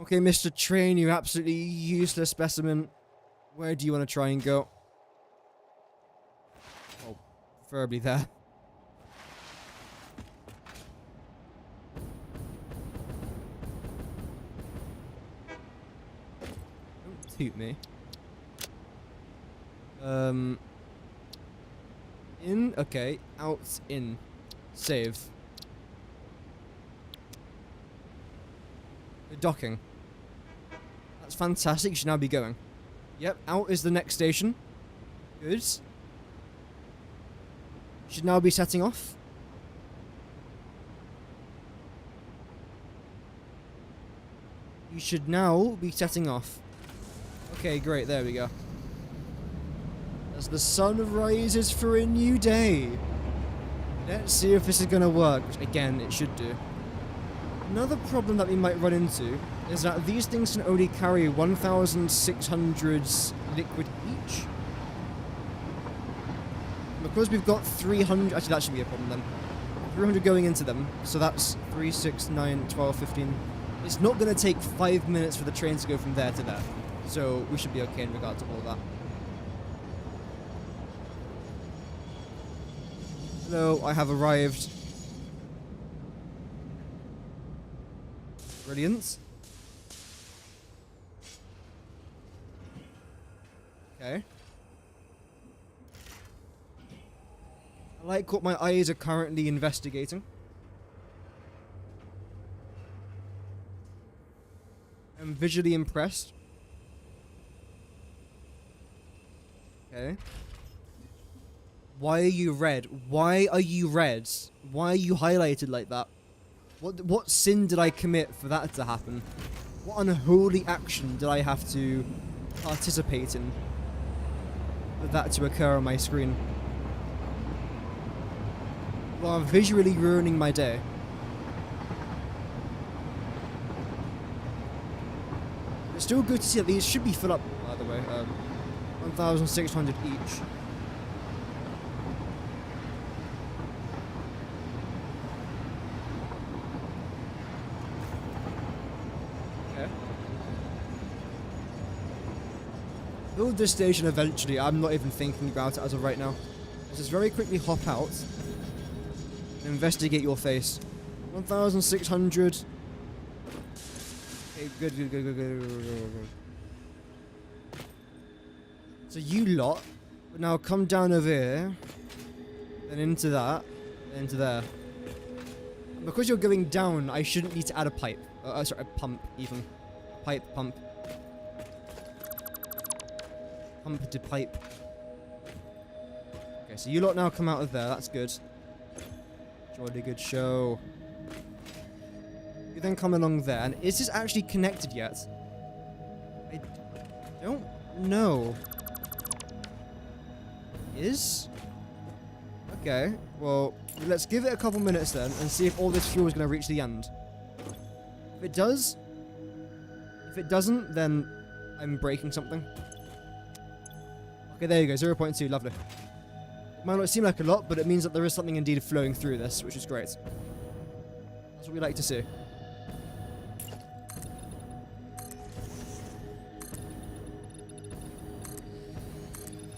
Okay, Mr. Train, you absolutely useless specimen. Where do you want to try and go? Oh, preferably there. Don't toot me. In, okay, out, in. Save. We're docking. That's fantastic, you should now be going. Yep, out is the next station. Good. Should now be setting off. You should now be setting off. Okay, great, there we go. As the sun rises for a new day. Let's see if this is going to work, which again, it should do. Another problem that we might run into is that these things can only carry 1,600 liquid each. Because we've got 300... Actually, that should be a problem then. 300 going into them. So that's 3, 6, 9, 12, 15. It's not going to take 5 minutes for the train to go from there to there. So we should be okay in regard to all that. Hello, I have arrived. Brilliant. Okay. I like what my eyes are currently investigating. I'm visually impressed. Okay. Why are you red? Why are you red? Why are you highlighted like that? What sin did I commit for that to happen? What unholy action did I have to participate in for that to occur on my screen? Well, I'm visually ruining my day. It's still good to see that these should be filled up, by the way. 1,600 each. Build this station eventually. I'm not even thinking about it as of right now. Let's just very quickly hop out and investigate your face. 1,600. Okay, good. So you lot would now come down over here, then into that, then into there. And because you're going down, I shouldn't need to add a pipe. Sorry, a pump even. Pipe, pump. Pump to pipe. Okay, so you lot now come out of there. That's good. Jolly good show. You then come along there. And is this actually connected yet? I don't know. Is? Okay, well, let's give it a couple minutes then and see if all this fuel is going to reach the end. If it does, if it doesn't, then I'm breaking something. Okay, there you go, 0.2, lovely. It might not seem like a lot, but it means that there is something indeed flowing through this, which is great. That's what we like to see.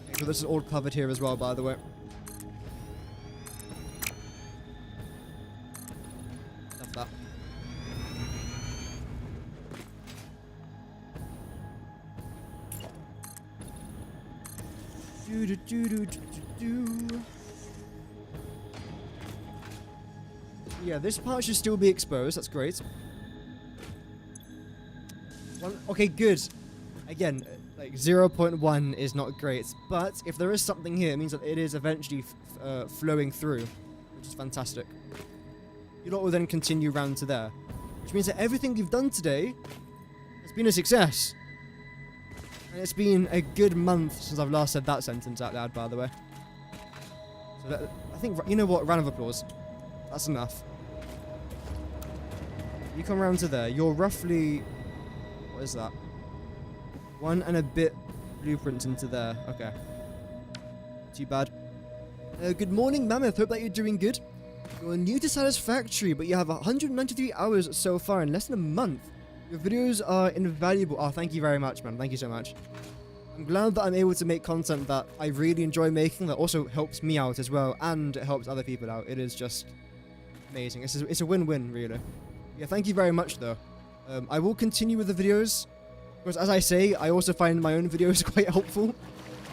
Okay, so this is all covered here as well, by the way. Love that. Yeah, this part should still be exposed. That's great. Okay, good. Again, like 0.1 is not great, but if there is something here, it means that it is eventually flowing through, which is fantastic. You lot will then continue round to there, which means that everything you've done today has been a success. And it's been a good month since I've last said that sentence out loud, by the way. So that, I think, you know what, round of applause. That's enough. You come round to there, you're roughly, what is that? 1 and a bit blueprint into there, okay. Too bad. Good morning, Mammoth, hope that you're doing good. You're new to Satisfactory, but you have 193 hours so far in less than a month. Your videos are invaluable. Oh, thank you very much, man. Thank you so much. I'm glad that I'm able to make content that I really enjoy making that also helps me out as well, and it helps other people out. It is just amazing. It's a win-win, really. Yeah, thank you very much, though. I will continue with the videos, because as I say, I also find my own videos quite helpful,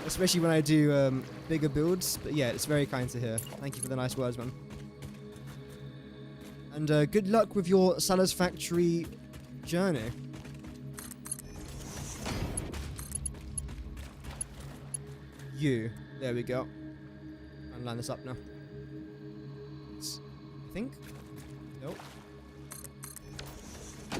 especially when I do bigger builds. But yeah, it's very kind to hear. Thank you for the nice words, man. And good luck with your Satisfactory journey. There we go. And line this up now. I think. Nope. I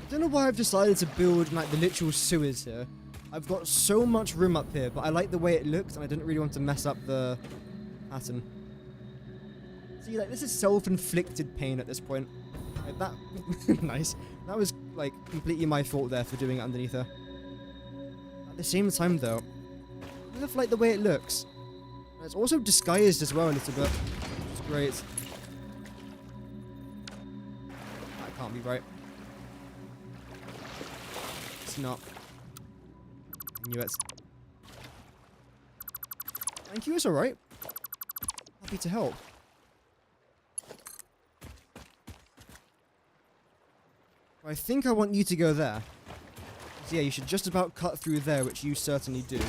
don't know why I've decided to build like the literal sewers here. I've got so much room up here, but I like the way it looks, and I didn't really want to mess up the pattern. See, like, this is self-inflicted pain at this point. Like, that... nice. That was, like, completely my fault there for doing it underneath her. At the same time, though, I love, like, the way it looks. And it's also disguised as well a little bit, which is great. That can't be right. It's not. I knew it. Thank you, it's alright. Happy to help. I think I want you to go there. So yeah, you should just about cut through there, which you certainly do.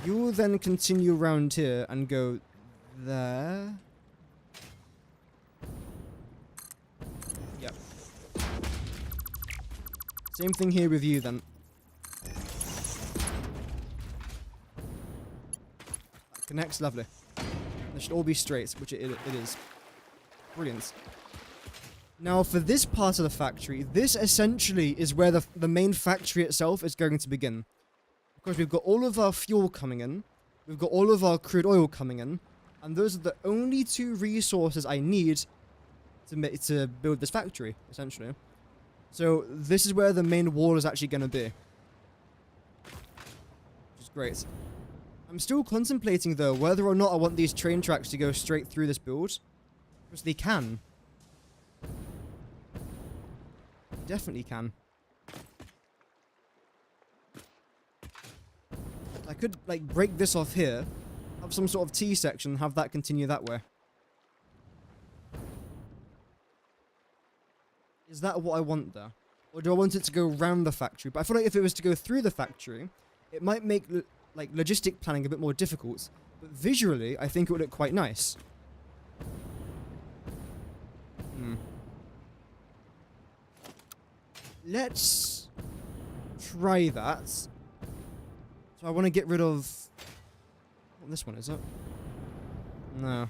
You will then continue around here and go there. Yep. Same thing here with you then. That connects, lovely. They should all be straight, which it is. Brilliant. Now, for this part of the factory, this essentially is where the main factory itself is going to begin. Because we've got all of our fuel coming in, we've got all of our crude oil coming in, and those are the only two resources I need to build this factory, essentially. So, this is where the main wall is actually going to be. Which is great. I'm still contemplating, though, whether or not I want these train tracks to go straight through this build. Because they can. Definitely can. I could, like, break this off here, have some sort of T section, have that continue that way. Is that what I want there? Or do I want it to go around the factory? But I feel like if it was to go through the factory, it might make, like, logistic planning a bit more difficult. But visually, I think it would look quite nice. Let's try that. So I want to get rid of... What this one is it? No.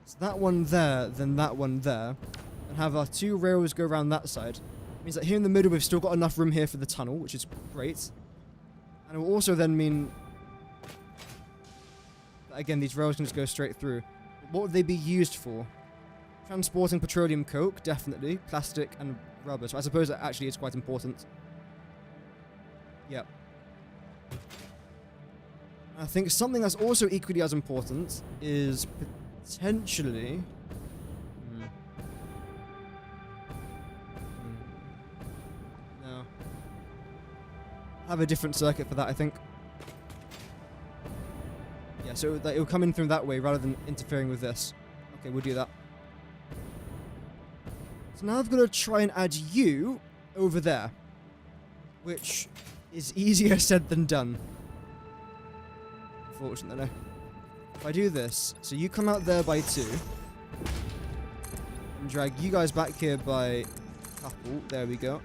It's that one there, then that one there. And have our two rails go around that side. Means that here in the middle we've still got enough room here for the tunnel, which is great. And it will also then mean But again, these rails can just go straight through. What would they be used for? Transporting petroleum coke, definitely. Plastic and rubber. So I suppose that actually is quite important. Yep. I think something that's also equally as important is potentially... No. Have a different circuit for that, I think. Yeah, so that it'll come in from that way rather than interfering with this. Okay, we'll do that. So now I've got to try and add you over there, which is easier said than done. Unfortunately. If I do this, so you come out there by 2, and drag you guys back here by a couple, there we go.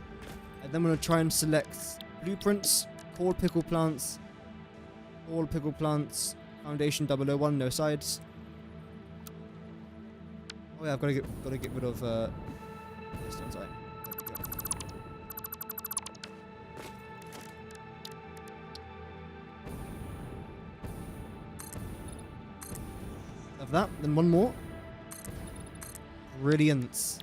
And then I'm going to try and select blueprints, cord pickle plants, foundation 001, no sides. Oh yeah, I've got to get rid of this one side. Have that, then one more. Brilliant.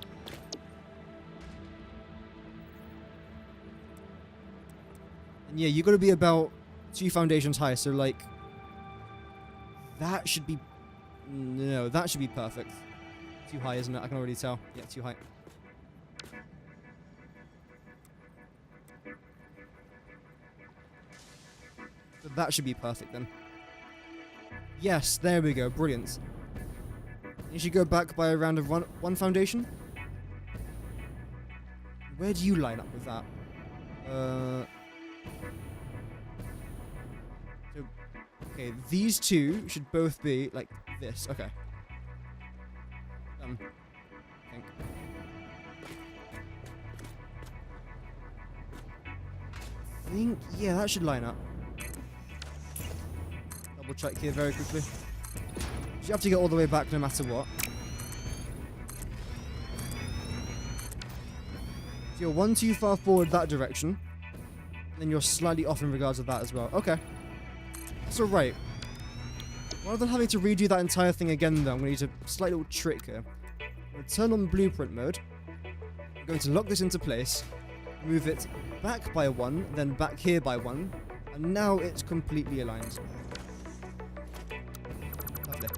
And yeah, you got to be about 2 foundations high, so like that should be that should be perfect. Too high, isn't it? I can already tell. Yeah, too high. So that should be perfect then. Yes, there we go. Brilliant. You should go back by a round of one foundation. Where do you line up with that? So, okay, these 2 should both be like this. Okay. Done. I think, yeah, that should line up. Double check here very quickly. You have to get all the way back no matter what. So you're 1 too far forward that direction. And then you're slightly off in regards to that as well. Okay. That's alright. Rather than having to redo that entire thing again though, I'm going to use a slight little trick here. I'm going to turn on blueprint mode. I'm going to lock this into place. Move it back by 1, then back here by 1. And now it's completely aligned. Lovely.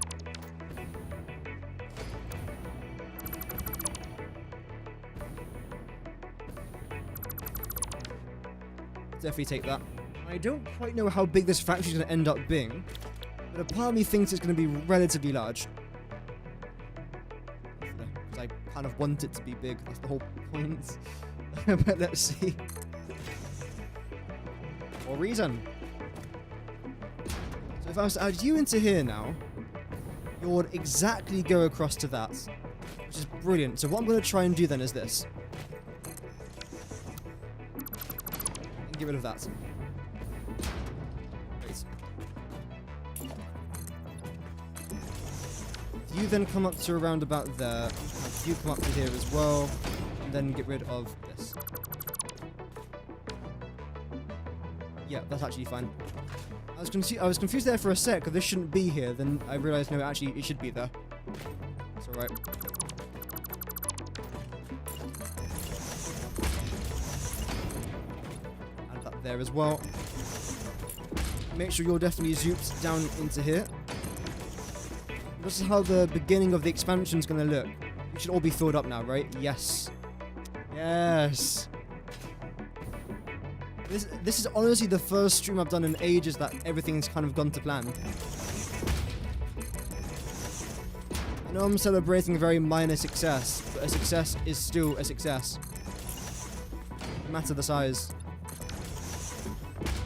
Definitely take that. I don't quite know how big this factory is going to end up being, but a part of me thinks it's going to be relatively large. Because I kind of want it to be big. That's the whole point. But let's see. For reason. So if I was to add you into here now, you would exactly go across to that, which is brilliant. So what I'm going to try and do then is this. And get rid of that. Great. If you then come up to around about there, you come up to here as well, and then get rid of this. Yeah, that's actually fine. I was confused there for a sec, because this shouldn't be here, then I realized, no, actually, it should be there. It's alright. Add that there as well. Make sure you're definitely zooped down into here. This is how the beginning of the expansion is going to look. You should all be filled up now, right? Yes. Yes. This is honestly the first stream I've done in ages that everything's kind of gone to plan. I know I'm celebrating a very minor success, but a success is still a success. No matter the size.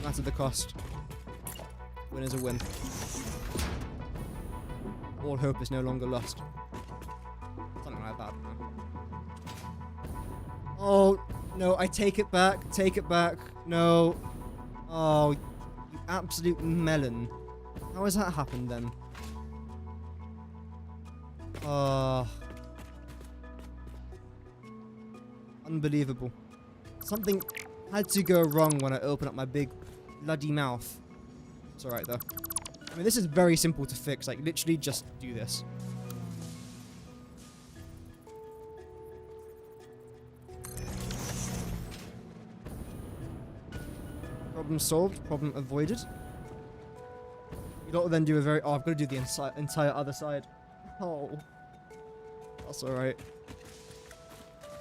No matter the cost. Win is a win. All hope is no longer lost. Something like that. Oh, no, I take it back. Take it back. No. Oh, you absolute melon. How has that happened then? Oh. Unbelievable. Something had to go wrong when I opened up my big bloody mouth. It's alright though. I mean, this is very simple to fix. Like, literally just do this. Problem solved. Problem avoided. You don't then do a very... Oh, I've got to do the entire other side. Oh. That's alright.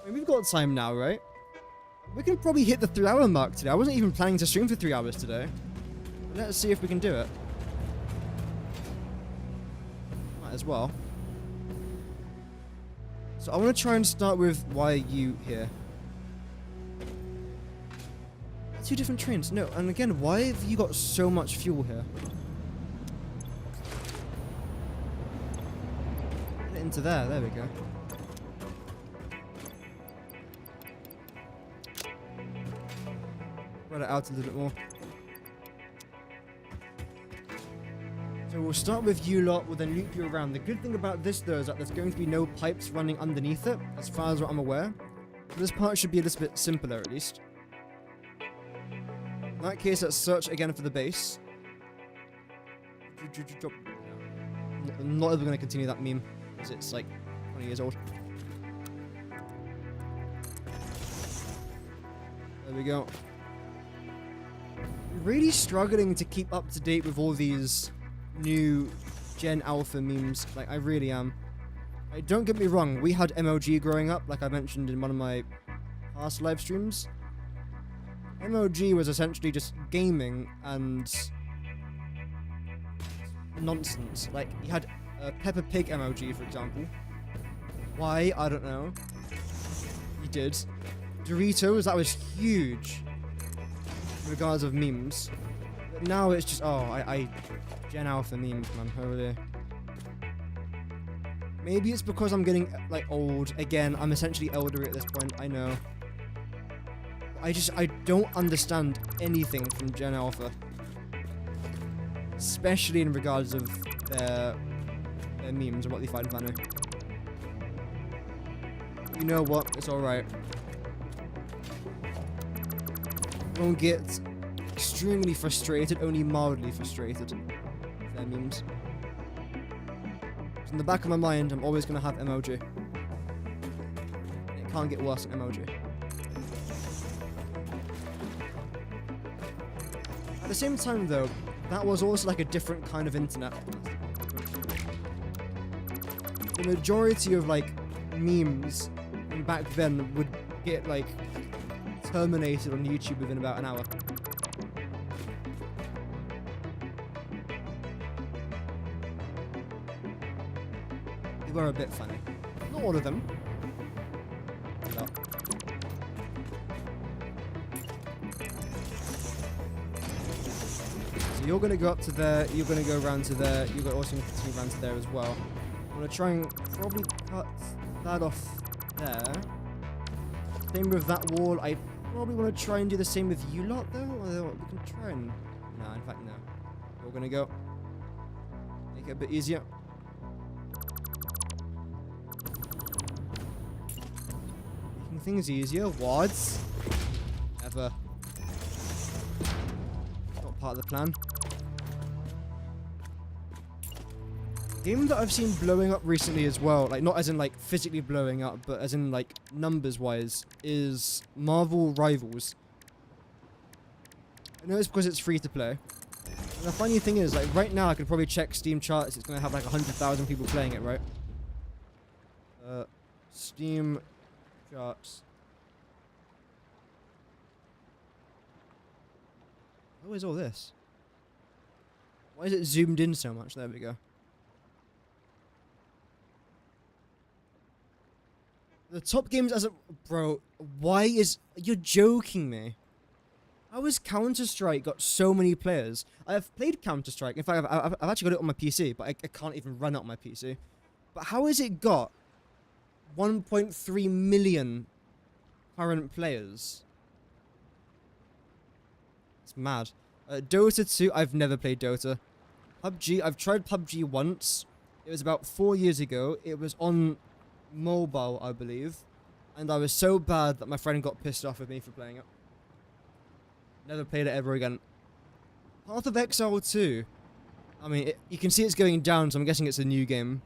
I mean, we've got time now, right? We can probably hit the 3-hour mark today. I wasn't even planning to stream for 3 hours today. Let's see if we can do it. Might as well. So I want to try and start with why are you here? 2 different trains. No, and again, why have you got so much fuel here? Get it into there. There we go. Spread it out a little bit more. So we'll start with you lot, we'll then loop you around. The good thing about this though is that there's going to be no pipes running underneath it, as far as what I'm aware. So this part should be a little bit simpler at least. In that case, let's search again for the base. I'm not ever going to continue that meme, because it's like 20 years old. There we go. Really struggling to keep up to date with all these new Gen Alpha memes. Like, I really am. Like, don't get me wrong, we had MLG growing up, like I mentioned in one of my past live streams. MLG was essentially just gaming and nonsense. Like, you had Peppa Pig MLG, for example. Why? I don't know. You did. Doritos, that was huge in regards of memes. But now it's just, oh, I Gen Alpha memes, man. Holy. Maybe it's because I'm getting, like, old. Again, I'm essentially elderly at this point, I know. I don't understand anything from Gen Alpha. Especially in regards of their memes and what they find funny. You know what? It's alright. Don't get extremely frustrated, only mildly frustrated with their memes. So in the back of my mind, I'm always going to have emoji. It can't get worse than emoji. At the same time though, that was also like a different kind of internet. The majority of like memes back then would get like terminated on YouTube within about an hour. They were a bit funny. Not all of them. No. So you're going to go up to there, you're going to go around to there, you're also going to continue around to there as well. I'm going to try and probably cut that off there. Same with that wall. I probably want to try and do the same with you lot though. Or we can try and... No, in fact no. We're going to go. Make it a bit easier. Making things easier. Wads. Ever. Not part of the plan. Game that I've seen blowing up recently as well, like not as in like physically blowing up, but as in like numbers wise, is Marvel Rivals. I know it's because it's free to play. And the funny thing is, like right now I could probably check Steam charts, it's gonna have like 100,000 people playing it, right? Steam charts. What is all this? Why is it zoomed in so much? There we go. The top games as a... Bro, why is... You're joking me. How has Counter-Strike got so many players? I have played Counter-Strike. In fact, I've actually got it on my PC, but I can't even run it on my PC. But how has it got 1.3 million current players? It's mad. Dota 2, I've never played Dota. PUBG, I've tried PUBG once. It was about 4 years ago. It was on... mobile, I believe, and I was so bad that my friend got pissed off with me for playing it. Never played it ever again. Path of Exile 2. I mean, you can see it's going down, so I'm guessing it's a new game.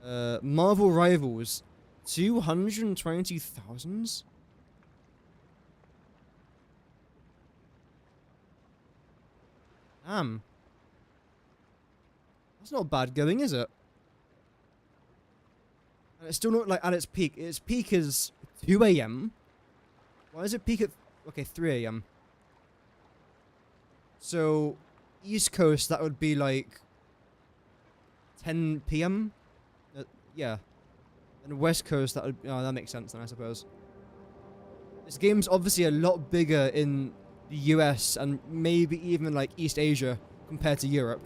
Marvel Rivals, 220,000? Damn. That's not bad going, is it? And it's still not like at its peak. Its peak is 2 AM. Why is it peak at... Okay, 3 AM. So, East Coast, that would be like 10 PM? Yeah. And West Coast, that would... Oh, that makes sense then, I suppose. This game's obviously a lot bigger in the US and maybe even like East Asia compared to Europe.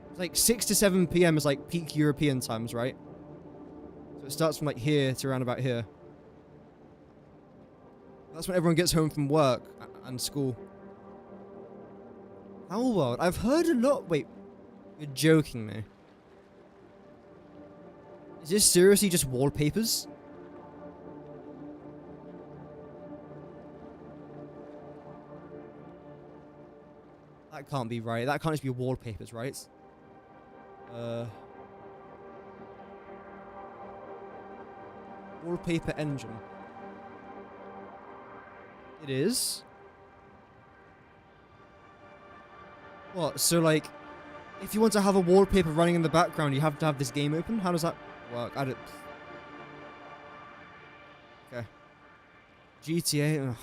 It's like 6 to 7 PM is like peak European times, right? So it starts from like here to around about here. That's when everyone gets home from work and school. How wild? I've heard a lot. Wait, you're joking me. Is this seriously just wallpapers? That can't be right. That can't just be wallpapers, right? Wallpaper engine. It is? What? So, like, if you want to have a wallpaper running in the background, you have to have this game open? How does that work? I don't... Okay. GTA... Ugh.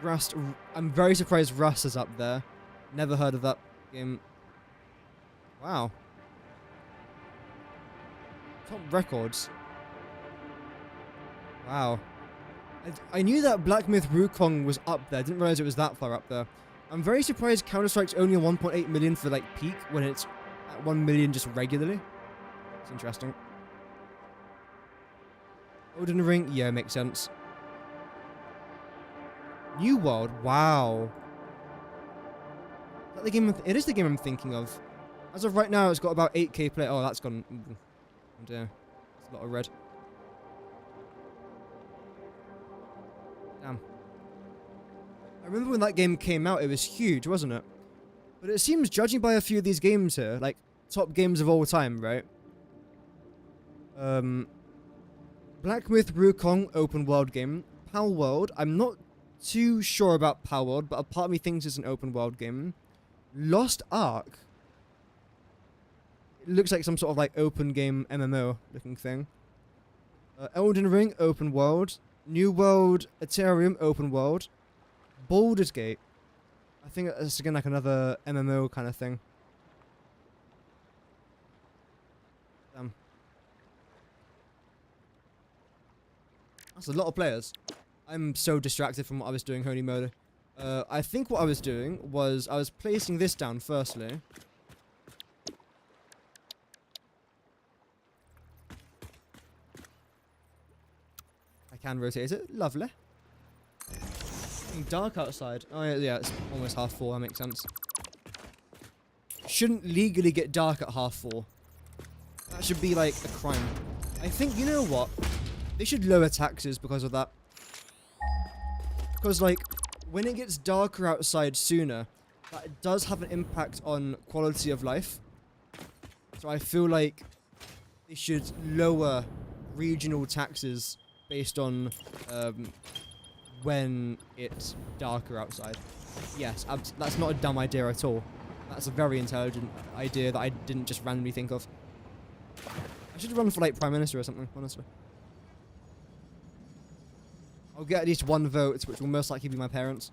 Rust... I'm very surprised Rust is up there. Never heard of that game. Wow. Top records. Wow. I knew that Black Myth Wukong was up there. Didn't realize it was that far up there. I'm very surprised Counter-Strike's only 1.8 million for like peak when it's at 1 million just regularly. It's interesting. Elden Ring, yeah, makes sense. New World, wow. Is that the game? It is the game I'm thinking of. As of right now, it's got about 8k play. Oh, that's gone. Oh dear, that's a lot of red. Damn. I remember when that game came out, it was huge, wasn't it? But it seems, judging by a few of these games here, like top games of all time, right? Black Myth Wukong open world game. Power World, I'm not too sure about Power World, but a part of me thinks it's an open world game. Lost Ark. It looks like some sort of like open game MMO looking thing. Elden Ring open world. New World Ethereum open world. Baldur's Gate. I think it's again like another MMO kind of thing. Damn. That's a lot of players. I'm so distracted from what I was doing, holy moly. I think what I was doing was I was placing this down firstly. I can rotate it. Lovely. It's getting dark outside. Oh yeah, it's almost 4:30. That makes sense. Shouldn't legally get dark at 4:30. That should be like a crime. I think, you know what? They should lower taxes because of that. Because, like, when it gets darker outside sooner, that does have an impact on quality of life. So I feel like they should lower regional taxes based on when it's darker outside. Yes, that's not a dumb idea at all. That's a very intelligent idea that I didn't just randomly think of. I should run for, like, Prime Minister or something, honestly. I'll get at least 1 vote, which will most likely be my parents.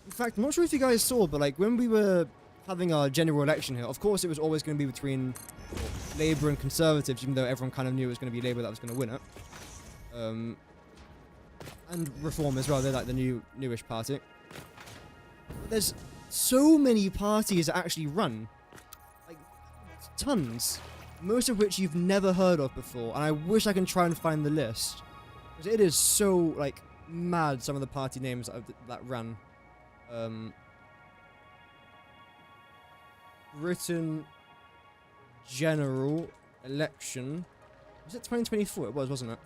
In fact, I'm not sure if you guys saw, but like when we were having our general election here, of course it was always going to be between Labour and Conservatives, even though everyone kind of knew it was going to be Labour that was going to win it. And Reform as well, they're like the newish party. But there's so many parties that actually run. Like, tons. Most of which you've never heard of before, and I wish I can try and find the list. Because it is so, like, mad, some of the party names that run. Britain General Election. Was it 2024? It was, wasn't it?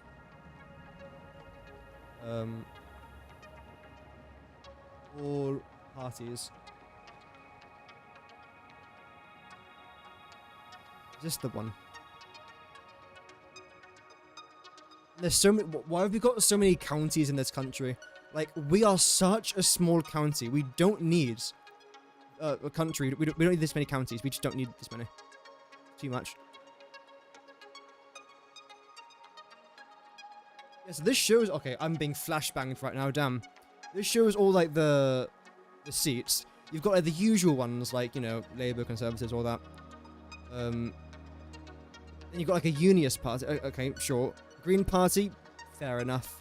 all parties. Is this the one? There's so many. Why have we got so many counties in this country? Like, we are such a small county. We don't need a country. We don't need this many counties. We just don't need this many. Too much. Yeah, so this shows. Okay, I'm being flashbanged right now. Damn. This shows all like the seats. You've got like the usual ones, like, you know, Labour, Conservatives, all that. Then you've got like a Unionist party. Okay, sure. Green Party, fair enough.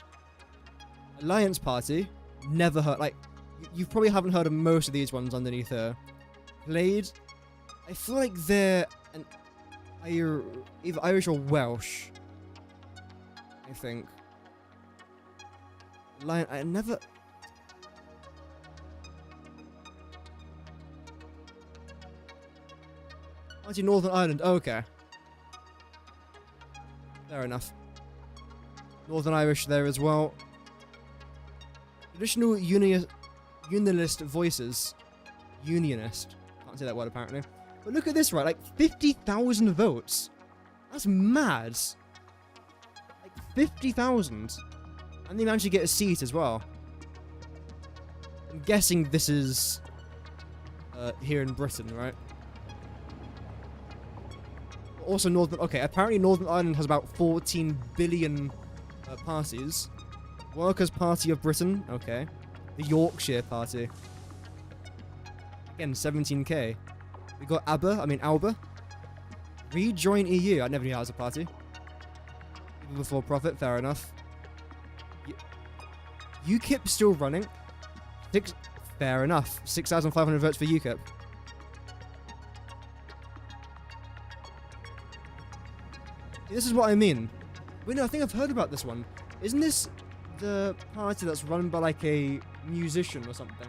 Alliance Party, never heard. Like, you probably haven't heard of most of these ones underneath here. Plaid, I feel like they're either Irish or Welsh. I think. Alliance, I never. Party Northern Ireland. Oh, okay. Fair enough. Northern Irish there as well. Traditional unionist voices. Unionist. Can't say that word apparently. But look at this, right? Like 50,000 votes. That's mad. Like 50,000. And they managed to get a seat as well. I'm guessing this is here in Britain, right? Also Northern... Okay, apparently Northern Ireland has about 14 billion parties. Workers' Party of Britain. Okay. The Yorkshire Party. Again, 17k. We got Alba. Rejoin EU. I never knew that was a party. People before profit. Fair enough. UKIP still running. Fair enough. 6,500 votes for UKIP. This is what I mean. Wait, no, I think I've heard about this one. Isn't this the party that's run by like a musician or something?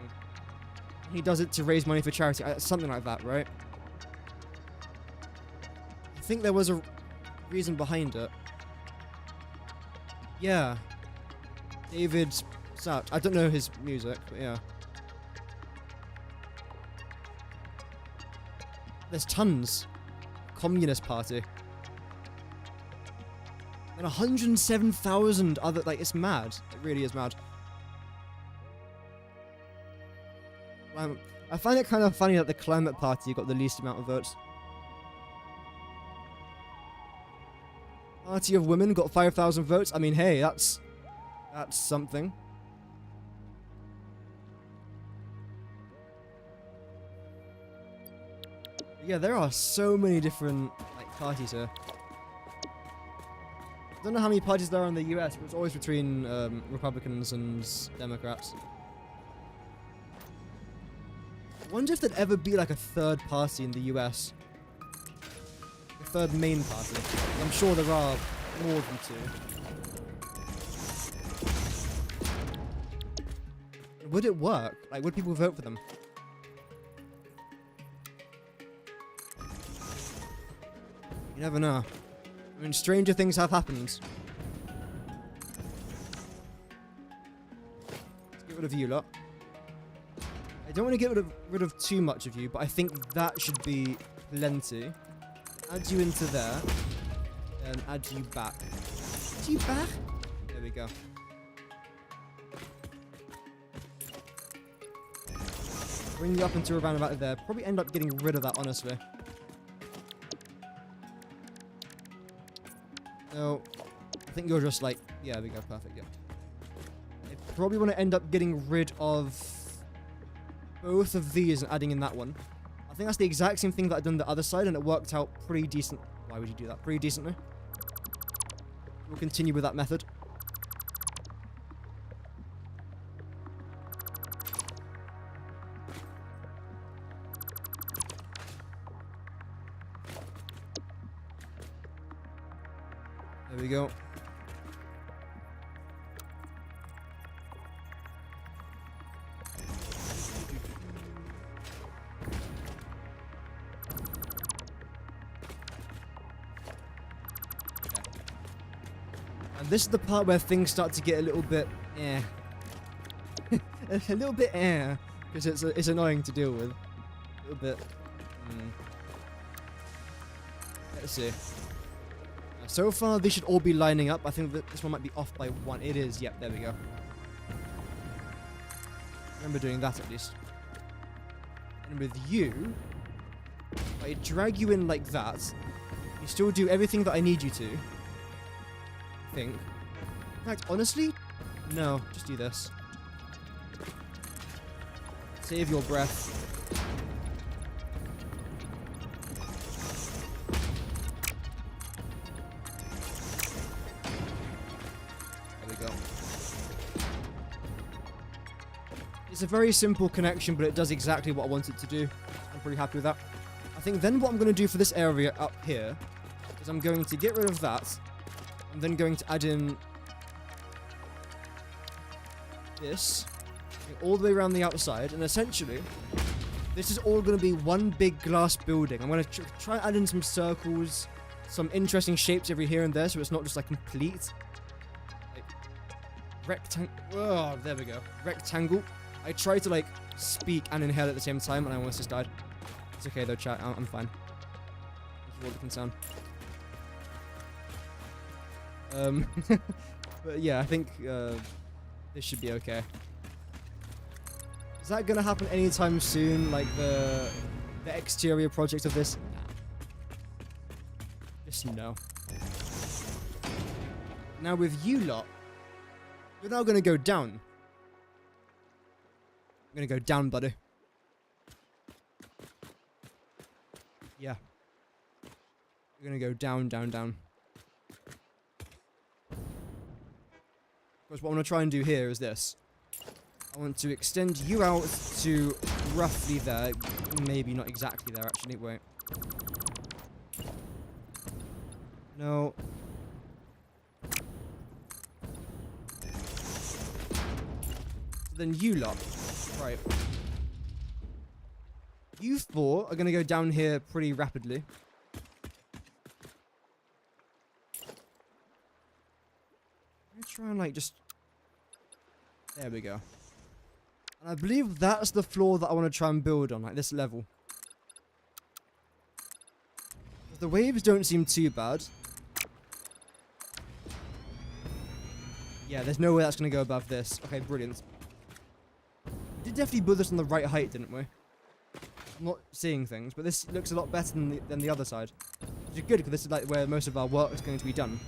He does it to raise money for charity. Something like that, right? I think there was a reason behind it. Yeah. David Satch. I don't know his music, but yeah. There's tons. Communist Party. And 107,000 other... Like, it's mad. It really is mad. I find it kind of funny that the Climate Party got the least amount of votes. Party of Women got 5,000 votes. I mean, hey, that's something. Yeah, there are so many different like parties here. I don't know how many parties there are in the US, but it's always between Republicans and Democrats. I wonder if there'd ever be like a third party in the US. A third main party. I'm sure there are more than two. Would it work? Like, would people vote for them? You never know. I mean, stranger things have happened. Let's get rid of you lot. I don't want to get rid of too much of you, but I think that should be plenty. Add you into there. And add you back. Add you back? There we go. Bring you up into around about there. Probably end up getting rid of that, honestly. So, I think you're just like... Yeah, there we go. Perfect, yeah. I probably want to end up getting rid of both of these and adding in that one. I think that's the exact same thing that I've done the other side, and it worked out pretty decent. Why would you do that? Pretty decently. We'll continue with that method. There we go. And this is the part where things start to get a little bit, a a little bit because it's annoying to deal with. A little bit. Let's see. So far, they should all be lining up. I think that this one might be off by 1. It is. Yep, there we go. Remember doing that at least. And with you, if I drag you in like that, you still do everything that I need you to. I think. In fact, honestly, no. Just do this. Save your breath. It's a very simple connection, but it does exactly what I want it to do. I'm pretty happy with that. I think then what I'm going to do for this area up here is I'm going to get rid of that. I'm then going to add in this all the way around the outside, and essentially this is all going to be one big glass building. I'm going to try and add in some circles, some interesting shapes every here and there, so it's not just like complete like rectangle. Oh, there we go. Rectangle. I tried to like speak and inhale at the same time, and I almost just died. It's okay though, chat. I'm fine. That's all the concern. But yeah, I think this should be okay. Is that gonna happen anytime soon? Like the exterior project of this? Nah. Just no. Now with you lot, you're now gonna go down. I'm gonna go down, buddy. Yeah. You're gonna go down, down, down. Because what I want to try and do here is this. I want to extend you out to roughly there. Maybe not exactly there, actually. Wait. No. Then you lot. Right. You four are going to go down here pretty rapidly. I'm going to try and like just... There we go. And I believe that's the floor that I want to try and build on, like this level. The waves don't seem too bad. Yeah, there's no way that's going to go above this. Okay, brilliant. We did definitely build this on the right height, didn't we? I'm not seeing things, but this looks a lot better than the other side. Which is good, because this is like where most of our work is going to be done.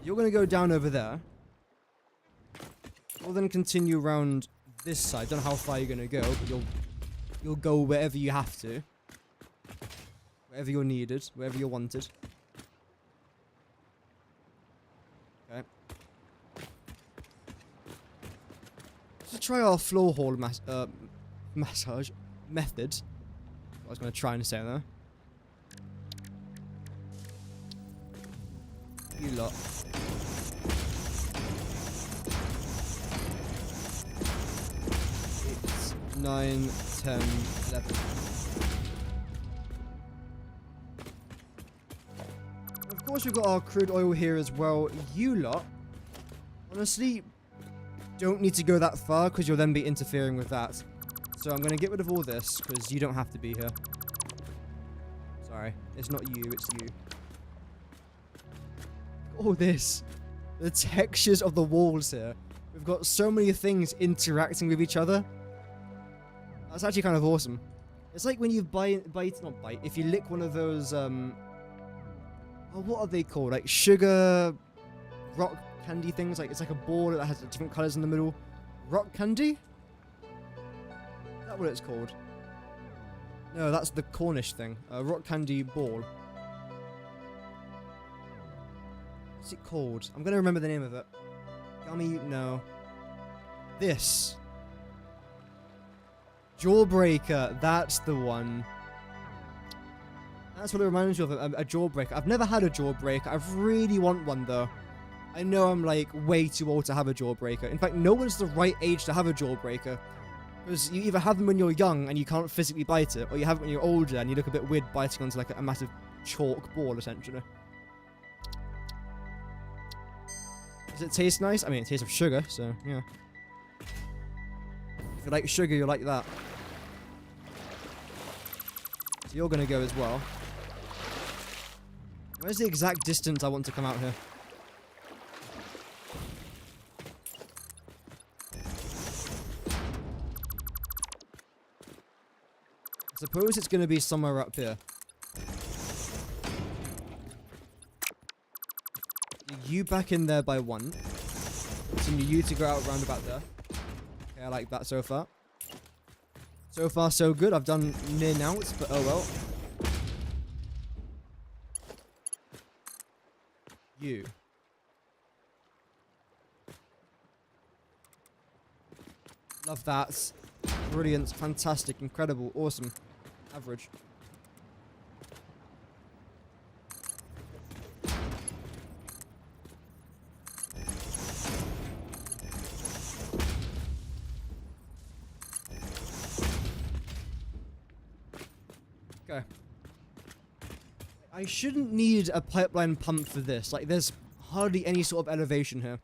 You're going to go down over there. We'll then continue around this side. Don't know how far you're going to go, but you'll go wherever you have to. Wherever you're needed, wherever you're wanted. Okay. Let's try our floor hall massage method. I was going to try and say there. You lot. 9, 10, 11. Of course, we've got our crude oil here as well. You lot, honestly, don't need to go that far because you'll then be interfering with that. So I'm going to get rid of all this because you don't have to be here. Sorry, it's not you, it's you. All this. The textures of the walls here. We've got so many things interacting with each other. That's actually kind of awesome. It's like when you if you lick one of those, oh, what are they called? Like sugar rock candy things? Like, it's like a ball that has different colours in the middle. Rock candy? Is that what it's called? No, that's the Cornish thing. Rock candy ball. What's it called? I'm going to remember the name of it. Gummy, no. This. Jawbreaker, that's the one. That's what it reminds me of, a jawbreaker. I've never had a jawbreaker. I really want one, though. I know I'm, like, way too old to have a jawbreaker. In fact, no one's the right age to have a jawbreaker. Because you either have them when you're young and you can't physically bite it, or you have it when you're older and you look a bit weird biting onto, like, a massive chalk ball, essentially. Does it taste nice? I mean, it tastes of sugar, so yeah. If you like sugar, you like that. So you're gonna go as well. Where's the exact distance I want to come out here? I suppose it's gonna be somewhere up here. You back in there by 1. Continue you to go out round about there. Okay, I like that so far. So far, so good. I've done near nouts, but oh well. You. Love that. Brilliant, fantastic, incredible, awesome. Average. Okay. I shouldn't need a pipeline pump for this. Like, there's hardly any sort of elevation here.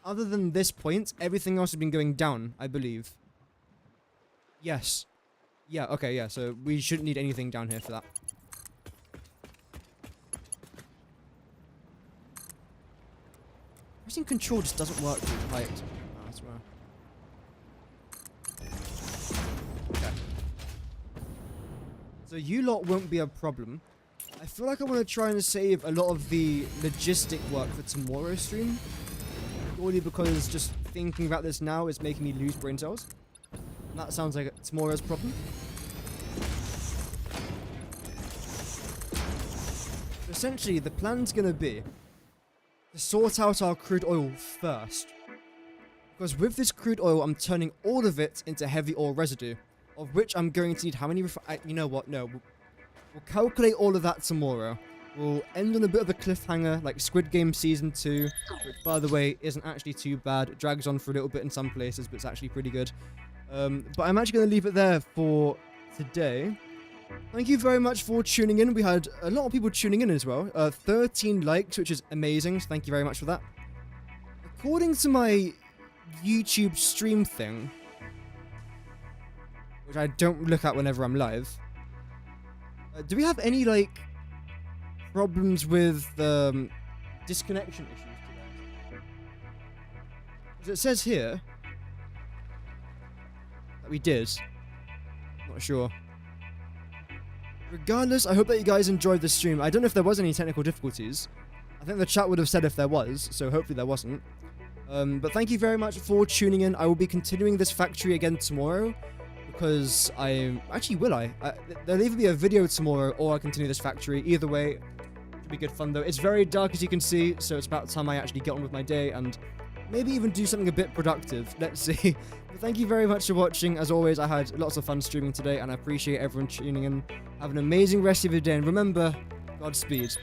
Other than this point, everything else has been going down, I believe. Yes. Yeah, okay, yeah, so we shouldn't need anything down here for that. Pressing control just doesn't work with height. Oh, I swear. Okay. So you lot won't be a problem. I feel like I want to try and save a lot of the logistic work for tomorrow's stream. Purely because just thinking about this now is making me lose brain cells. And that sounds like tomorrow's problem. So essentially, the plan's going to be to sort out our crude oil first. Because with this crude oil, I'm turning all of it into heavy oil residue. Of which I'm going to need how many... you know what? No. We'll calculate all of that tomorrow. We'll end on a bit of a cliffhanger, like Squid Game Season 2, which, by the way, isn't actually too bad. It drags on for a little bit in some places, but it's actually pretty good. But I'm actually going to leave it there for today. Thank you very much for tuning in. We had a lot of people tuning in as well. 13 likes, which is amazing, so thank you very much for that. According to my YouTube stream thing, which I don't look at whenever I'm live, do we have any, like, problems with disconnection issues today? Because it says here that we did. Not sure. Regardless, I hope that you guys enjoyed the stream. I don't know if there was any technical difficulties. I think the chat would have said if there was, so hopefully there wasn't. But thank you very much for tuning in. I will be continuing this factory again tomorrow. Because there'll either be a video tomorrow or I'll continue this factory. Either way, it'll be good fun though. It's very dark as you can see, so it's about time I actually get on with my day and maybe even do something a bit productive. Let's see. But thank you very much for watching. As always, I had lots of fun streaming today and I appreciate everyone tuning in. Have an amazing rest of your day and remember, Godspeed.